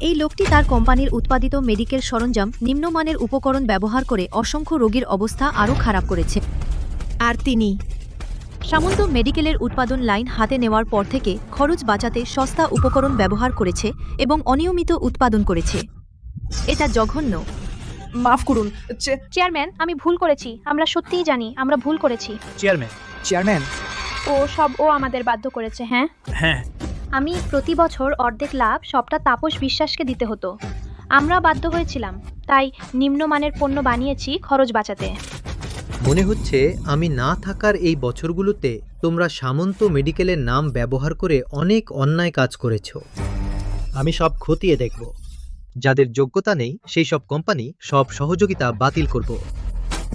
এই লোকটি তার কোম্পানির উৎপাদিত মেডিকেল সরঞ্জাম, নিম্নমানের উপকরণ ব্যবহার করে অসংখ্য রোগীর অবস্থা আরও খারাপ করেছে। আর তিনি সামন্ত মেডিকেলের উৎপাদন লাইন হাতে নেওয়ার পর থেকে খরচ বাঁচাতে সস্তা উপকরণ ব্যবহার করেছে এবং অনিয়মিত উৎপাদন করেছে। এটা জঘন্য। মাফ করুন চেয়ারম্যান, আমি ভুল করেছি। আমরা সত্যিই জানি আমরা ভুল করেছি। চেয়ারম্যান, ও আমাদের বাধ্য করেছে। হ্যাঁ, হ্যাঁ, আমি প্রতি বছর অর্ধেক লাভ সবটা তাপস বিশ্বাসকে দিতে হতো। আমরা বাধ্য হয়েছিলাম, তাই নিম্নমানের পণ্য বানিয়েছি খরচ বাঁচাতে। মনে হচ্ছে আমি না থাকার এই বছরগুলোতে তোমরা সামন্ত মেডিকেলের নাম ব্যবহার করে অনেক অন্যায় কাজ করেছ। আমি সব খতিয়ে দেখব। যাদের যোগ্যতা নেই সেই সব কোম্পানি সব সহযোগিতা বাতিল করব।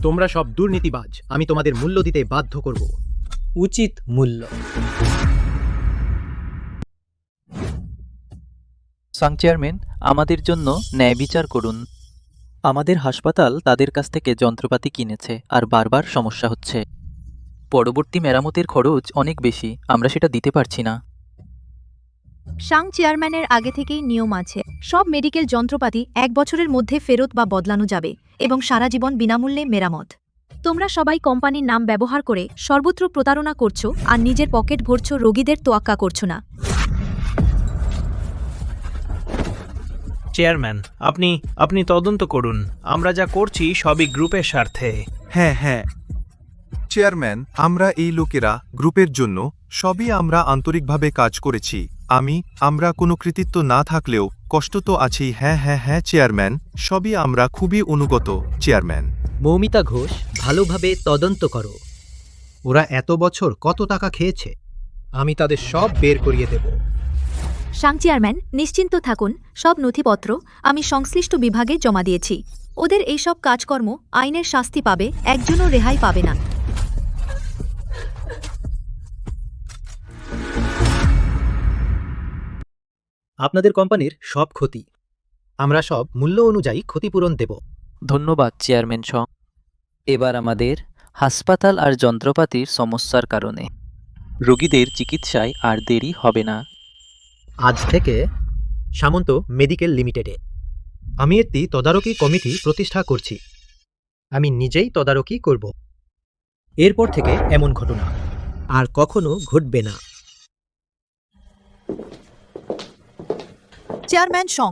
তোমরা সব দুর্নীতিবাজ, আমি তোমাদের মূল্য দিতে বাধ্য করব, উচিত মূল্য। চেয়ারম্যান, আমাদের জন্য ন্যায় বিচার করুন। আমাদের হাসপাতাল তাদের কাছ থেকে যন্ত্রপাতি কিনেছে আর বারবার সমস্যা হচ্ছে। পরবর্তী মেরামতের খরচ অনেক বেশি, আমরা সেটা দিতে পারছি না। সাং চেয়ারম্যানের আগে থেকেই নিয়ম আছে, সব মেডিকেল যন্ত্রপাতি 1 বছরের মধ্যে ফেরত বা বদলানো যাবে এবং সারা জীবন বিনামূল্যে মেরামত। তোমরা সবাই কোম্পানির নাম ব্যবহার করে সর্বত্র প্রতারণা করছো আর নিজের পকেট ভরছো, রোগীদের তোয়াক্কা করছো না। চেয়ারম্যান, আপনি তদন্ত করুন। আমরা যা করছি সবই গ্রুপের স্বার্থে। হ্যাঁ, চেয়ারম্যান, আমরা এই লোকেরা গ্রুপের জন্য সবই আমরা আন্তরিকভাবে কাজ করেছি। আমরা কোনো কৃতিত্ব না থাকলেও কষ্ট তো আছেই। হ্যাঁ চেয়ারম্যান, সবই আমরা খুবই অনুগত চেয়ারম্যান। মৌমিতা ঘোষ, ভালোভাবে তদন্ত করো। ওরা এত বছর কত টাকা খেয়েছে, আমি তাদের সব বের করিয়ে দেব। সাং চেয়ারম্যান, নিশ্চিন্ত থাকুন, সব নথিপত্র আমি সংশ্লিষ্ট বিভাগে জমা দিয়েছি। ওদের এইসব কাজকর্ম আইনের শাস্তি পাবে, একজনও রেহাই পাবে না। আপনাদের কোম্পানির সব ক্ষতি আমরা সব মূল্য অনুযায়ী ক্ষতিপূরণ দেব। ধন্যবাদ চেয়ারম্যান সং। এবার আমাদের হাসপাতাল আর যন্ত্রপাতির সমস্যার কারণে রোগীদের চিকিৎসায় আর দেরি হবে না। আজ থেকে সামন্ত মেডিকেল লিমিটেডে আমি একটি তদারকি কমিটি প্রতিষ্ঠা করছি। আমি নিজেই তদারকি করব। এরপর থেকে এমন ঘটনা আর কখনো ঘটবে না। চেয়ারম্যান সং,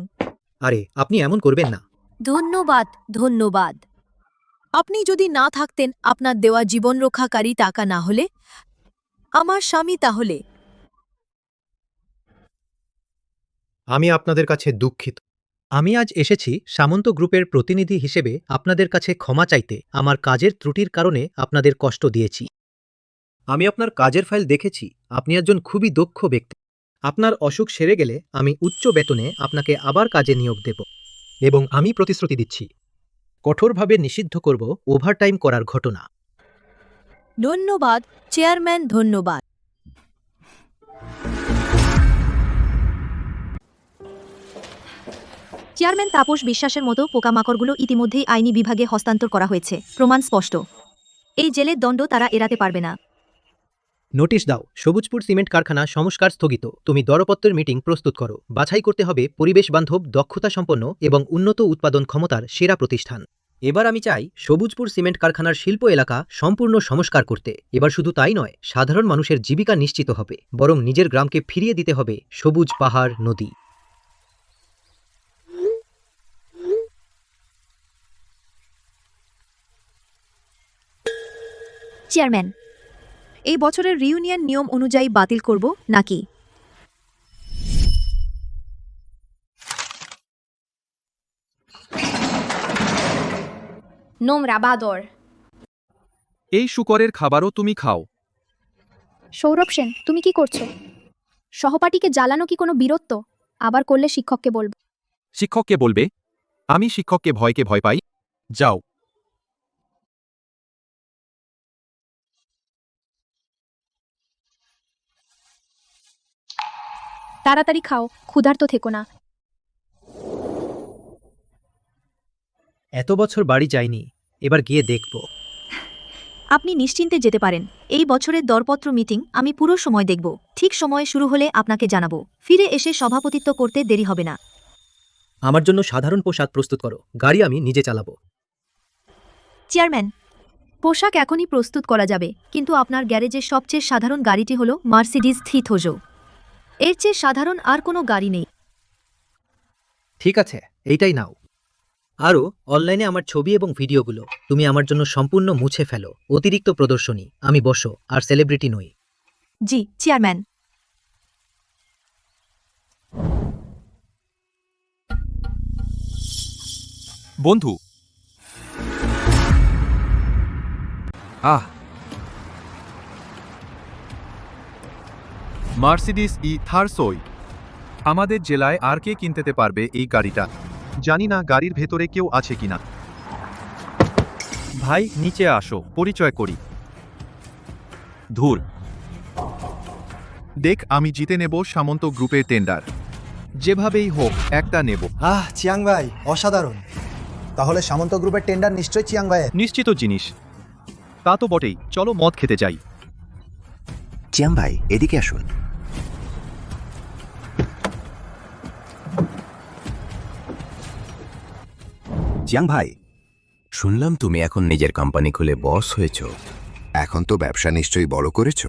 আরে আপনি এমন করবেন না। ধন্যবাদ। আপনি যদি না থাকতেন, আপনার দেওয়া জীবন রক্ষাকারী টাকা না হলে আমার স্বামী তাহলে। আমি আপনাদের কাছে দুঃখিত। আমি আজ এসেছি সামন্ত গ্রুপের প্রতিনিধি হিসেবে আপনাদের কাছে ক্ষমা চাইতে। আমার কাজের ত্রুটির কারণে আপনাদের কষ্ট দিয়েছি। আমি আপনার কাজের ফাইল দেখেছি, আপনি একজন খুবই দক্ষ ব্যক্তি। আপনার অসুখ সেরে গেলে আমি উচ্চ বেতনে আপনাকে আবার কাজে নিয়োগ দেব এবং আমি প্রতিশ্রুতি দিচ্ছি কঠোরভাবে নিষিদ্ধ করব ওভারটাইম করার ঘটনা। ধন্যবাদ চেয়ারম্যান, ধন্যবাদ। চেয়ারম্যান তাপস বিশ্বাসের মতো পোকামাকড়গুলো ইতিমধ্যেই আইনি বিভাগে হস্তান্তর করা হয়েছে, প্রমাণ স্পষ্ট। এই জেলের দণ্ড তারা এড়াতে পারবে না। নোটিশ দাও, সবুজপুর সিমেন্ট কারখানা সংস্কার স্থগিত। তুমি দরপত্রের মিটিং প্রস্তুত করো। বাছাই করতে হবে পরিবেশ বান্ধব, দক্ষতা সম্পন্ন এবং উন্নত উৎপাদন ক্ষমতার সেরা প্রতিষ্ঠান। এবার আমি চাই সবুজপুর সিমেন্ট কারখানার শিল্প এলাকা সম্পূর্ণ সংস্কার করতে। এবার শুধু তাই নয়, সাধারণ মানুষের জীবিকা নিশ্চিত হবে, বরং নিজের গ্রামকে ফিরিয়ে দিতে হবে সবুজ পাহাড়, নদী। চেয়ারম্যান, এই বছরের রিউনিয়ন নিয়ম অনুযায়ী বাতিল করব নাকি? নোংরা বাদর। এই শুকরের খাবারও তুমি খাও? সৌরভ সেন, তুমি কি করছো? সহপাঠীকে জ্বালানো কি কোনো বীরত্ব? আবার করলে শিক্ষককে বলবো। শিক্ষককে বলবে? আমি শিক্ষককে ভয় পাই। যাও। তাড়াতাড়ি খাও, ক্ষুধার্ত থেকো না। এত বছর বাড়ি যাইনি, এবার গিয়ে দেখব। আপনি নিশ্চিন্তে যেতে পারেন। এই বছরের দরপত্র মিটিং আমি পুরো সময় দেখব। ঠিক সময়ে শুরু হলে আপনাকে জানাবো। ফিরে এসে সভাপতিত্ব করতে দেরি হবে না। আমার জন্য সাধারণ পোশাক প্রস্তুত করো, গাড়ি আমি নিজে চালাবো। চেয়ারম্যান, পোশাক এখনই প্রস্তুত করা যাবে, কিন্তু আপনার গ্যারেজের সবচেয়ে সাধারণ গাড়িটি হল মার্সিডিজ থিথোজো। এর চেয়ে সাধারণ আর কোনো গাড়ি নেই। ঠিক আছে, এইটাই নাও। আরও অনলাইনে আমার ছবি এবং ভিডিওগুলো তুমি আমার জন্য সম্পূর্ণ মুছে ফেলো। অতিরিক্ত প্রদর্শনী, আমি বসো আর সেলিব্রিটি নই। জি চেয়ারম্যান। বন্ধু, মার্সিডিস থারসোই। আমাদের জেলায় আর কে কিনতে পারবে এই গাড়িটা? জানি না গাড়ির ভেতরে কেউ আছে কিনা। ভাই নিচে আসো, পরিচয় করি। ধুর, দেখ আমি জিতে নেব সামন্ত গ্রুপের টেন্ডার। যেভাবেই হোক একটা নেব। চিয়াং ভাই অসাধারণ। তাহলে সামন্ত গ্রুপের টেন্ডার নিশ্চয়ই চিয়াং ভাইয়ের। নিশ্চিত জিনিস। তা তো বটেই, চলো মদ খেতে যাই। চিয়াং ভাই এদিকে আসুন। চিয়াং ভাই, শুনলাম তুমি এখন নিজের কোম্পানি খুলে বস হয়েছো। এখন তো ব্যবসা নিশ্চয়ই বড় করেছো।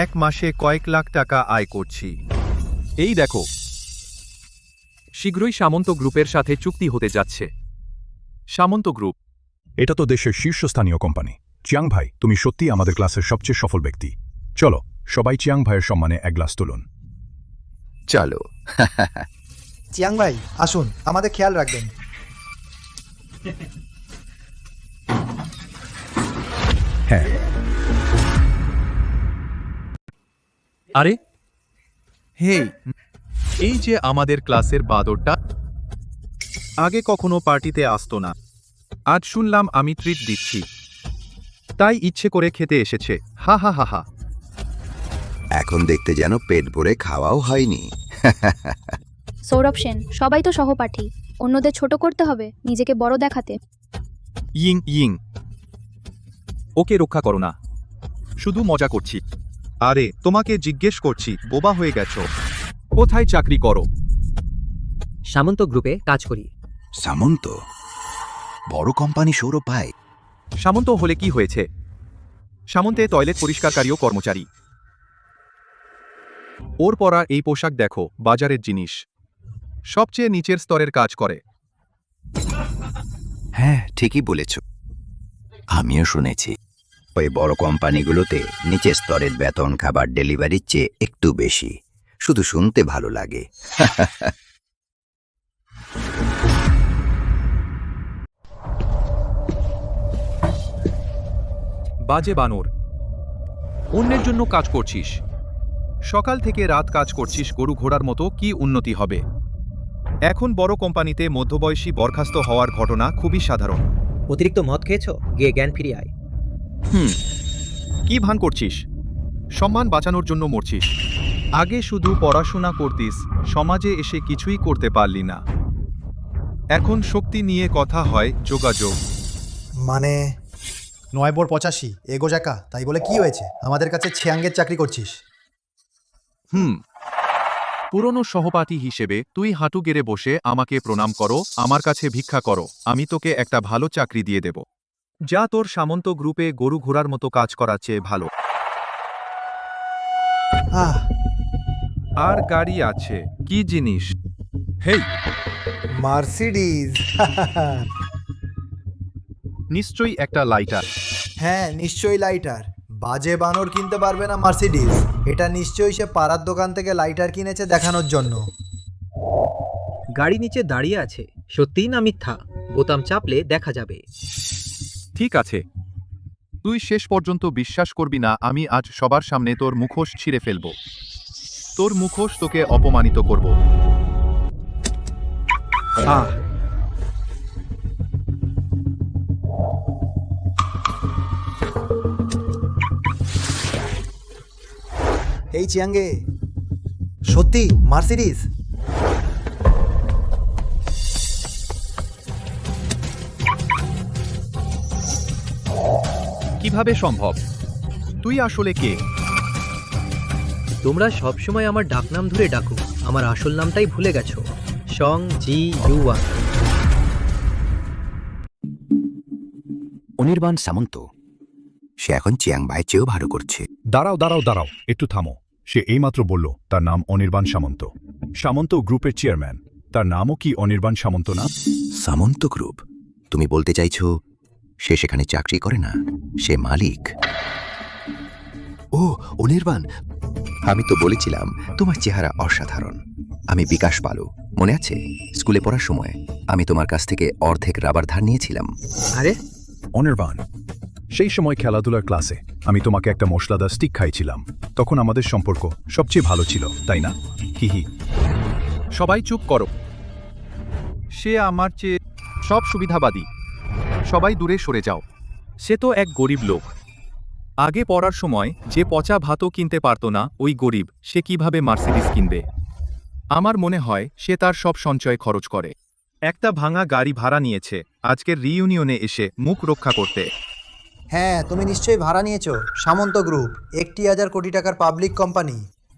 এক মাসে কয়েক লাখ টাকা আয় করছি। এই দেখো, শীঘ্রই সামন্ত গ্রুপের সাথে চুক্তি হতে যাচ্ছে। সামন্ত গ্রুপ, এটা তো দেশের শীর্ষস্থানীয় কোম্পানি। চিয়াং ভাই, তুমি সত্যি আমাদের ক্লাসের সবচেয়ে সফল ব্যক্তি। চলো সবাই চিয়াং ভাইয়ের সম্মানে এক গ্লাস তুলুন। চলো। চিয়াং ভাই আসুন, আমাদের খেয়াল রাখবেন। হ্যাঁ। আরে হেই, এই যে আমাদের ক্লাসের বাদরটা, আগে কখনো পার্টিতে আসতো না। আজ শুনলাম আমি ট্রিট দিচ্ছি, তাই ইচ্ছে করে খেতে এসেছে। হা হা হা হা। এখন দেখতে যেন পেট ভরে খাওয়াও হয়নি। সৌরভ সেন, সবাই তো সহপাঠী, অন্যদের ছোট করতে হবে নিজেকে বড় দেখাতে। ইং ইং, ওকে রক্ষা করো না, শুধু মজা করছি। আরে তোমাকে জিজ্ঞেস করছি, বোবা হয়ে গেছো? কোথায় চাকরি করো? সামন্ত গ্রুপে কাজ করি। সামন্ত বড় কোম্পানি সৌরভ ভাই। সামন্ত হলে কি হয়েছে? সামন্তে টয়লেট পরিষ্কারকারীও কর্মচারী। ওর পরা এই পোশাক দেখো, বাজারের জিনিস। সবচেয়ে নিচের স্তরের কাজ করে। হ্যাঁ ঠিকই বলেছ, আমিও শুনেছি ওই বড় কোম্পানিগুলোতে নিচের স্তরের বেতন খাবার ডেলিভারির চেয়ে একটু বেশি। শুধু শুনতে ভালো লাগে। বাজে বানর, অন্যের জন্য কাজ করছিস, সকাল থেকে রাত কাজ করছিস গরু ঘোড়ার মতো, কি উন্নতি হবে? এখন বড় কোম্পানিতে মধ্যবয়সী বরখাস্ত হওয়ার ঘটনা খুবই সাধারণ। অতিরিক্ত মদ খেয়েছ, গিয়ে জ্ঞান ফিরিয়ে আয়। কি ভান করছিস? সম্মান বাঁচানোর জন্য মরছিস। আগে শুধু পড়াশোনা করতিস, সমাজে এসে কিছুই করতে পারলি না। এখন শক্তি নিয়ে কথা হয়, যোগাযোগ। মানে 9/85 এগো জাকা, তাই বলে কি হয়েছে? আমাদের কাছে ছিয়াঙ্গের চাকরি করছিস। পুরনো সহপাঠী হিসেবে তুই হাঁটু গেড়ে বসে আমাকে প্রণাম করো, আমার কাছে ভিক্ষা করো, আমি তোকে একটা ভালো চাকরি দিয়ে দেব, যা তোর সামন্ত গ্রুপে গরু ঘোড়ার মতো কাজ করার চেয়ে ভালো। আর গাড়ি আছে, কি জিনিস? হেই, মার্সিডিজ। নিশ্চয়ই একটা লাইটার। হ্যাঁ, নিশ্চয়ই লাইটার। বাজে বানর কিনতে পারবে না মার্সিডিজ। এটা নিশ্চয়ই সে পাড়ার দোকান থেকে লাইটার কিনেছে দেখানোর জন্য। গাড়ি নিচে দাঁড়িয়ে আছে, সত্যিই না মিথ্যা? বোতাম চাপলে দেখা যাবে। ঠিক আছে, তুই শেষ পর্যন্ত বিশ্বাস করবি না। আমি আজ সবার সামনে তোর মুখোশ ছিঁড়ে ফেলব। তোর মুখোশ তোকে অপমানিত করব। এই চিয়াঙ্গে, সত্যি মার্সিডিজ? কিভাবে সম্ভব? তুই আসলে কে? তোমরা সবসময় আমার ডাকনাম ধরে ডাকো, আমার আসল নামটাই ভুলে গেছো। সং জি ইউয়াং। অনির্বাণ সামন্ত, সে এখন চিয়াংমাইয়ের চেয়েও ভালো করছে। দাঁড়াও দাঁড়াও দাঁড়াও, একটু থামো। সে এইমাত্র বলল তার নাম অনির্বাণ সামন্ত। সামন্ত গ্রুপের চেয়ারম্যান, তার নামও কি অনির্বাণ সামন্ত না? সামন্ত গ্রুপ? তুমি বলতে চাইছো সে সেখানে চাকরি করে না, সে মালিক? ও অনির্বাণ, আমি তো বলেছিলাম তোমার চেহারা অসাধারণ। আমি বিকাশ পালু, মনে আছে? স্কুলে পড়ার সময় আমি তোমার কাছ থেকে অর্ধেক রাবার ধার নিয়েছিলাম। আরে অনির্বাণ, সেই সময় খেলাধুলার ক্লাসে আমি তোমাকে একটা মশলাদার স্টিক খাইছিলাম। তখন আমাদের সম্পর্ক সবচেয়ে ভালো ছিল, তাই না? হিহি। সবাই চুপ করো। সে আমার চেয়ে সব সুবিধাবাদী। সবাই দূরে সরে যাও। সে তো এক গরিব লোক। আগে পড়ার সময় যে পচা ভাতও কিনতে পারত না, ওই গরিব সে কিভাবে মার্সিডিজ কিনবে? আমার মনে হয় সে তার সব সঞ্চয় খরচ করে। একটা ভাঙা গাড়ি ভাড়া নিয়েছে আজকের রিইউনিয়নে এসে মুখ রক্ষা করতে। হ্যাঁ, তুমি নিশ্চয়ই ভাড়া নিয়েছো। সামন্ত গ্রুপ 1,000 কোটি টাকার পাবলিক কোম্পানি।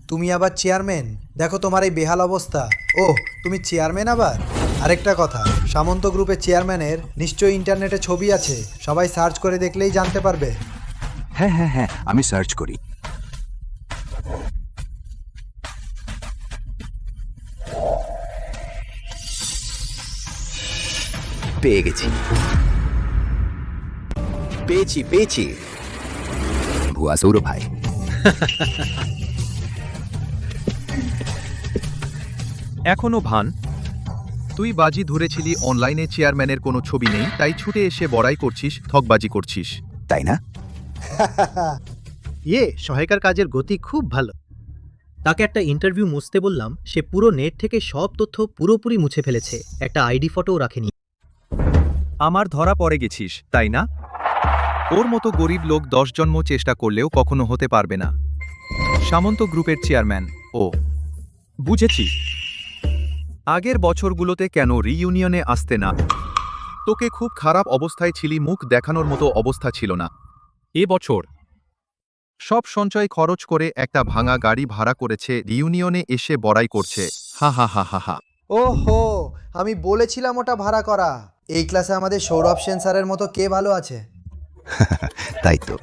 তুমি আবার চেয়ারম্যান? দেখো তোমার এই বেহাল অবস্থা। ওহ, তুমি চেয়ারম্যান আবার? আরেকটা কথা, সামন্ত গ্রুপের চেয়ারম্যানের নিশ্চয়ই ইন্টারনেটে ছবি আছে, সবাই সার্চ করে দেখলেই জানতে পারবে। হ্যাঁ হ্যাঁ হ্যাঁ, আমি সার্চ করি। পেয়ে গেছি, পেয়েছি পেয়েছি। ভুয়া সৌরভ ভাই। এখনো ভান? তুই বাজি ধরেছিলি অনলাইনে চেয়ারম্যানের কোনো ছবি নেই, তাই ছুটে এসে বড়াই করছিস, ঠকবাজি করছিস, তাই না? সহায়কার কাজের গতি খুব ভালো। তাকে একটা ইন্টারভিউ মুছতে বললাম, সে পুরো নেট থেকে সব তথ্য পুরোপুরি মুছে ফেলেছে, একটা আইডি ফটোও রাখেনি। আমার ধরা পড়ে গেছিস, তাই না? ওর মতো গরিব লোক 10 জন্ম চেষ্টা করলেও কখনো হতে পারবে না। সামন্ত গ্রুপের চেয়ারম্যান ও। বুঝেছি। আগের বছরগুলোতে কেন রিইউনিয়নে আসতে না? তোকে খুব খারাপ অবস্থায় ছিলি, মুখ দেখানোর মতো অবস্থা ছিল না। এ বছর সব সঞ্চয় খরচ করে একটা ভাঙা গাড়ি ভাড়া করেছে, রিইউনিয়নে এসে বড়াই করছে। হা হা হা হা হা। ওহো, আমি বলেছিলাম ওটা ভাড়া করা। এই ক্লাসে আমাদের সৌরভ সেন স্যারের মতো কে ভালো আছে? তাই তো।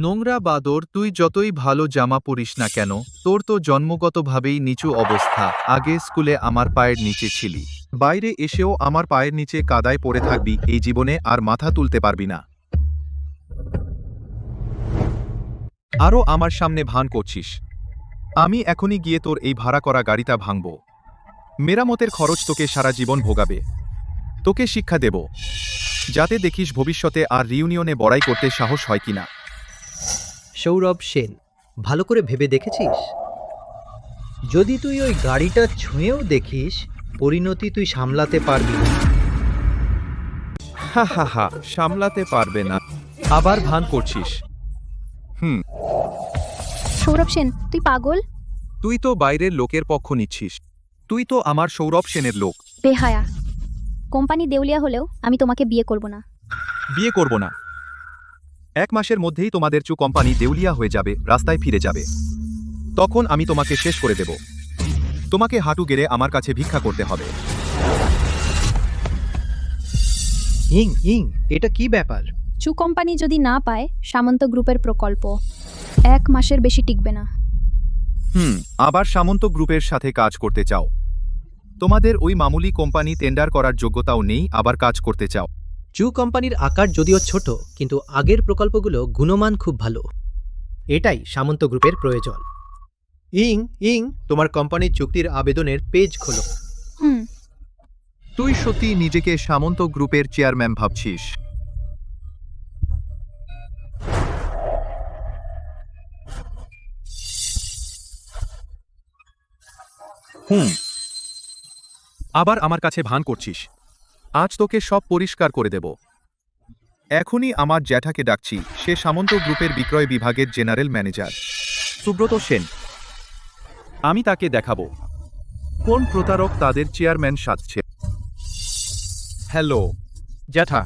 নোংরা বাদর, তুই যতই ভালো জামা পরিস না কেন, তোর তো জন্মগতভাবেই নিচু অবস্থা। আগে স্কুলে আমার পায়ের নিচে ছিলি, বাইরে এসেও আমার পায়ের নিচে কাদায় পড়ে থাকবি, এই জীবনে আর মাথা তুলতে পারবি না। আরও আমার সামনে ভান করছিস। আমি এখনই গিয়ে তোর এই ভাড়া করা গাড়িটা ভাঙব। মেরামতের খরচ তোকে সারা জীবন ভোগাবে। তোকে শিক্ষা দেব, যাতে দেখিস ভবিষ্যতে আর রিইউনিয়নে বড়াই করতে সাহস হয় কিনা। সৌরভ সেন, ভালো করে ভেবে দেখেছিস? যদি তুই ওই গাড়িটা ছুঁয়েও দেখিস, পরিণতি তুই সামলাতে পারবি না। হা হা হা, সামলাতে পারবে না? আবার ভান করছিস? সৌরভ সেন, তুই পাগল? তুই তো বাইরের লোকের পক্ষ নিচ্ছিস। তুই তো আমার সৌরভ সেনের লোক। বেহায়া। কোম্পানি দেউলিয়া হলেও আমি তোমাকে বিয়ে করব না। বিয়ে করব না? 1 মাসের মধ্যেই তোমাদের কোম্পানি দেউলিয়া হয়ে যাবে, রাস্তায় ফিরে যাবে। তখন আমি তোমাকে শেষ করে দেব। তোমাকে হাঁটু গেড়ে আমার কাছে ভিক্ষা করতে হবে। এটা কি ব্যাপার? চু কোম্পানি যদি না পায় সামন্ত গ্রুপের প্রকল্প 1 মাসের বেশি টিকবে না। আবার সামন্ত গ্রুপের সাথে কাজ করতে চাও? তোমাদের ওই মামুলি কোম্পানি টেন্ডার করার যোগ্যতাও নেই, আবার কাজ করতে চাও? চু কোম্পানির আকার যদিও ছোট, কিন্তু আগের প্রকল্পগুলো গুণমান খুব ভালো। এটাই সামন্ত গ্রুপের প্রয়োজন। তোমার কোম্পানির চুক্তির আবেদনের পেজ খোলো। তুই সত্যি নিজেকে সামন্ত গ্রুপের চেয়ারম্যান ভাবছিস? আবার আমার কাছে ভান করছিস? আজ তোকে সব পরিষ্কার করে দেব। এখনই আমার জ্যাঠাকে ডাকছি, সে সামন্ত গ্রুপের বিক্রয় বিভাগের জেনারেল ম্যানেজার সুব্রত সেন। আমি তাকে দেখাবো কোন প্রতারক তাদের চেয়ারম্যান সাজছে। হ্যালো জ্যাঠা,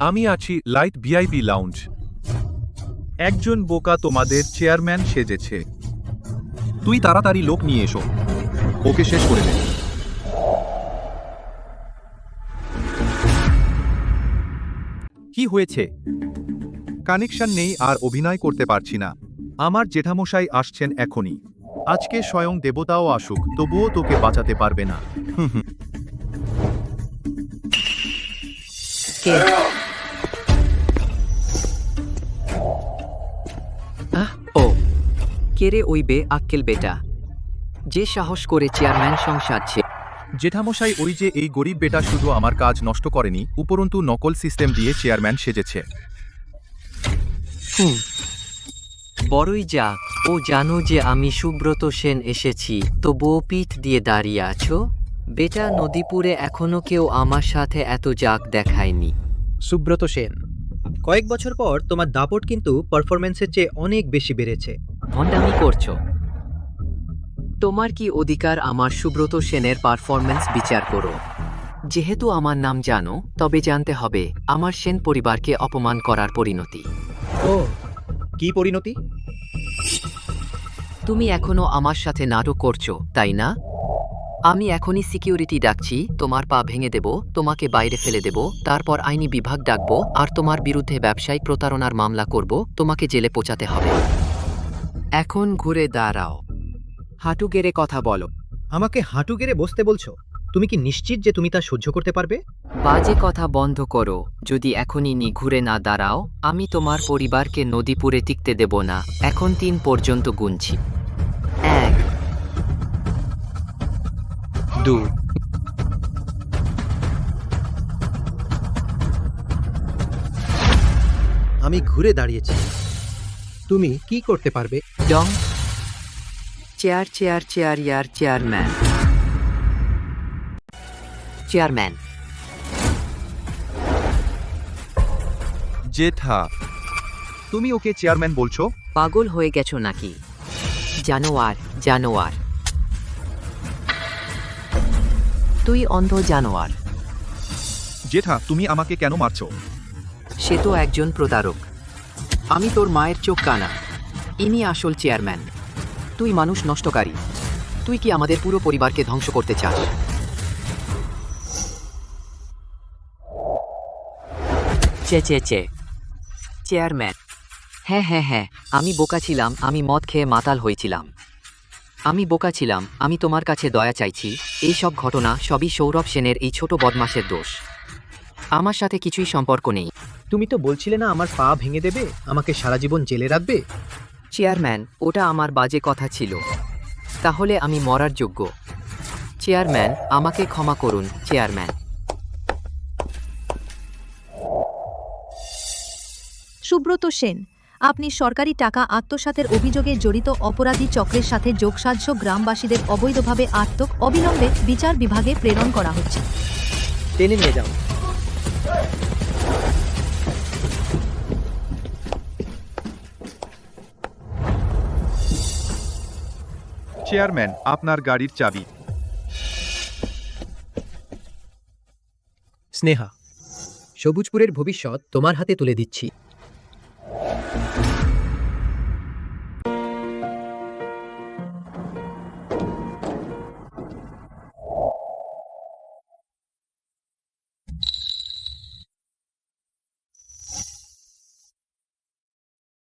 আমি আছি লাইট ভিআইপি লাউঞ্জ। একজন বোকা তোমাদের চেয়ারম্যান সেজেছে। তুই তাড়াতাড়ি লোক নিয়ে এসো, ওকে শেষ করে দে। কি হয়েছে? কানেকশন নেই আর অভিনয় করতে পারছি না। আমার জেঠামশাই আসছেন এখনই। আজকে স্বয়ং দেবতাও আসুক, তবুও তোকে বাঁচাতে পারবে না। কে রে ওই আক্কেল বেটা, যে সাহস করে চেয়ারম্যান সাজছে? জেঠামশাই, ওই যে এই গরিব বেটা শুধু আমার কাজ নষ্ট করেনি, উপরন্তু নকল সিস্টেম দিয়ে চেয়ারম্যান সেজেছে। বড়ই যাক, ও জানো যে আমি সুব্রত সেন এসেছি, তবুও পিঠ দিয়ে দাঁড়িয়ে আছো? বেটা, নদীপুরে এখনো কেউ আমার সাথে এত জাক দেখায়নি। সুব্রত সেন, কয়েক বছর পর তোমার দাপট কিন্তু পারফরম্যান্সের চেয়ে অনেক বেশি বেড়েছে। ভণ্ডামি করছো? তোমার কি অধিকার আমার সুব্রত সেনের পারফরম্যান্স বিচার করো? যেহেতু আমার নাম জানো, তবে জানতে হবে আমার সেন পরিবারকে অপমান করার পরিণতি। ও, কি পরিণতি? তুমি এখনো আমার সাথে নাটক করছো, তাই না? আমি এখনই সিকিউরিটি ডাকছি, তোমার পা ভেঙে দেব, তোমাকে বাইরে ফেলে দেব, তারপর আইনি বিভাগ ডাকবো আর তোমার বিরুদ্ধে ব্যবসায়িক প্রতারণার মামলা করব, তোমাকে জেলে পৌঁছাতে হবে। এখন ঘুরে দাঁড়াও, হাঁটু গেড়ে কথা বলো। আমাকে হাঁটু গেড়ে বসতে বলছো? তুমি কি নিশ্চিত যে তুমি তা সহ্য করতে পারবে? বাজে কথা বন্ধ করো। যদি এখনই ঘুরে না দাঁড়াও, আমি তোমার পরিবারকে নদীপুরে টিকতে দেব না। এখন 3 পর্যন্ত গুনছি। 1, 2, আমি ঘুরে দাঁড়িয়েছি, তুমি কি করতে পারবে? ডং। চেয়ার চেয়ার চেয়ার ইয়ার চেয়ারম্যান। চেয়ারম্যান। জেঠা, তুমি ওকে চেয়ারম্যান বলছো? পাগল হয়ে গেছো নাকি? জানোয়ার, জানোয়ার। তুই অন্ধ জানোয়ার। জেঠা, তুমি আমাকে কেন মারছো? সে তো একজন প্রতারক। আমি তোর মায়ের চোখ কানা। ইনি আসল চেয়ারম্যান। তুই মানুষ নষ্টকারী। তুই কি আমাদের পুরো পরিবারকে ধ্বংস করতে চাস? চে চে চে। চেয়ারম্যান। হ্যাঁ হ্যাঁ হ্যাঁ, আমি বোকা ছিলাম, আমি মদ খেয়ে মাতাল হয়েছিলাম। আমি বোকা ছিলাম, আমি তোমার কাছে দয়া চাইছি। এই সব ঘটনা সবই সৌরভ সেনের এই ছোট বদমাশের দোষ। আমার সাথে কিছুই সম্পর্ক নেই। তুমি তো বলছিলে না আমার পা ভেঙে দেবে, আমাকে সারা জীবন জেলে রাখবে? চেয়ারম্যান, ওটা আমার বাজে কথা ছিল। তাহলে আমি মরার যোগ্য। চেয়ারম্যান, আমাকে ক্ষমা করুন চেয়ারম্যান। সুব্রত সেন, আপনি সরকারি টাকা আত্মসাতের অভিযোগে জড়িত অপরাধী চক্রের সাথে যোগসাধ্য গ্রামবাসীদের অবৈধভাবে আটক, অবিলম্বে বিচার বিভাগে প্রেরণ করা হচ্ছে। টেনে নিয়ে যাও। চেয়ারম্যান, আপনার গাড়ির চাবি। স্নেহা, সবুজপুরের ভবিষ্যৎ তোমার হাতে তুলে দিচ্ছি।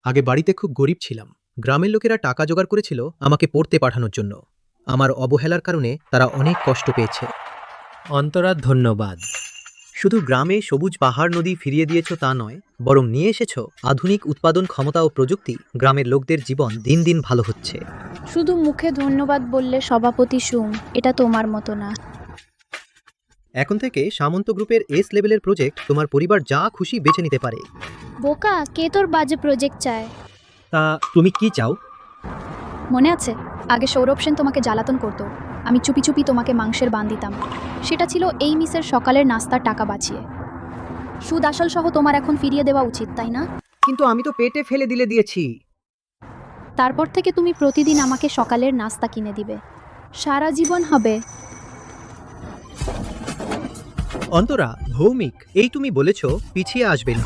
আগে বাড়িতে খুব গরিব ছিলাম। গ্রামের লোকেরা টাকা জোগাড় করেছিল আমাকে পড়তে পাঠানোর জন্য। আমার অবহেলার কারণে তারা অনেক কষ্ট পেয়েছে। অন্তরা, ধন্যবাদ। শুধু গ্রামে সবুজ পাহাড় নদী ফিরিয়ে দিয়েছ তা নয়, বরং নিয়ে এসেছ আধুনিক উৎপাদন ক্ষমতা ও প্রযুক্তি। গ্রামের লোকদের জীবন দিন দিন ভালো হচ্ছে। শুধু মুখে ধন্যবাদ বললে সভাপতি সুম, এটা তোমার মতো না। এখন থেকে সামন্ত গ্রুপের এস লেভেলের প্রজেক্ট তোমার পরিবার যা খুশি বেছে নিতে পারে। বোকা, কে তোর বাজে প্রজেক্ট চায়? তা তুমি কি চাও? মনে আছে আগে সৌরভ সেন তোমাকে জ্বালাতন করতো, আমি চুপি চুপি তোমাকে মাংসের বান দিতাম। সেটা ছিল এই মিসের সকালের নাস্তার টাকা বাঁচিয়ে। সুদ আসল সহ তোমার এখন ফিরিয়ে দেওয়া উচিত, তাই না? কিন্তু আমি তো পেটে ফেলে দিয়েছি। তারপর থেকে তুমি প্রতিদিন আমাকে সকালের নাস্তা কিনে দিবে, সারা জীবন হবে। অন্তরা, ভৌমিক, এই তুমি বলেছ পিছিয়ে আসবে না।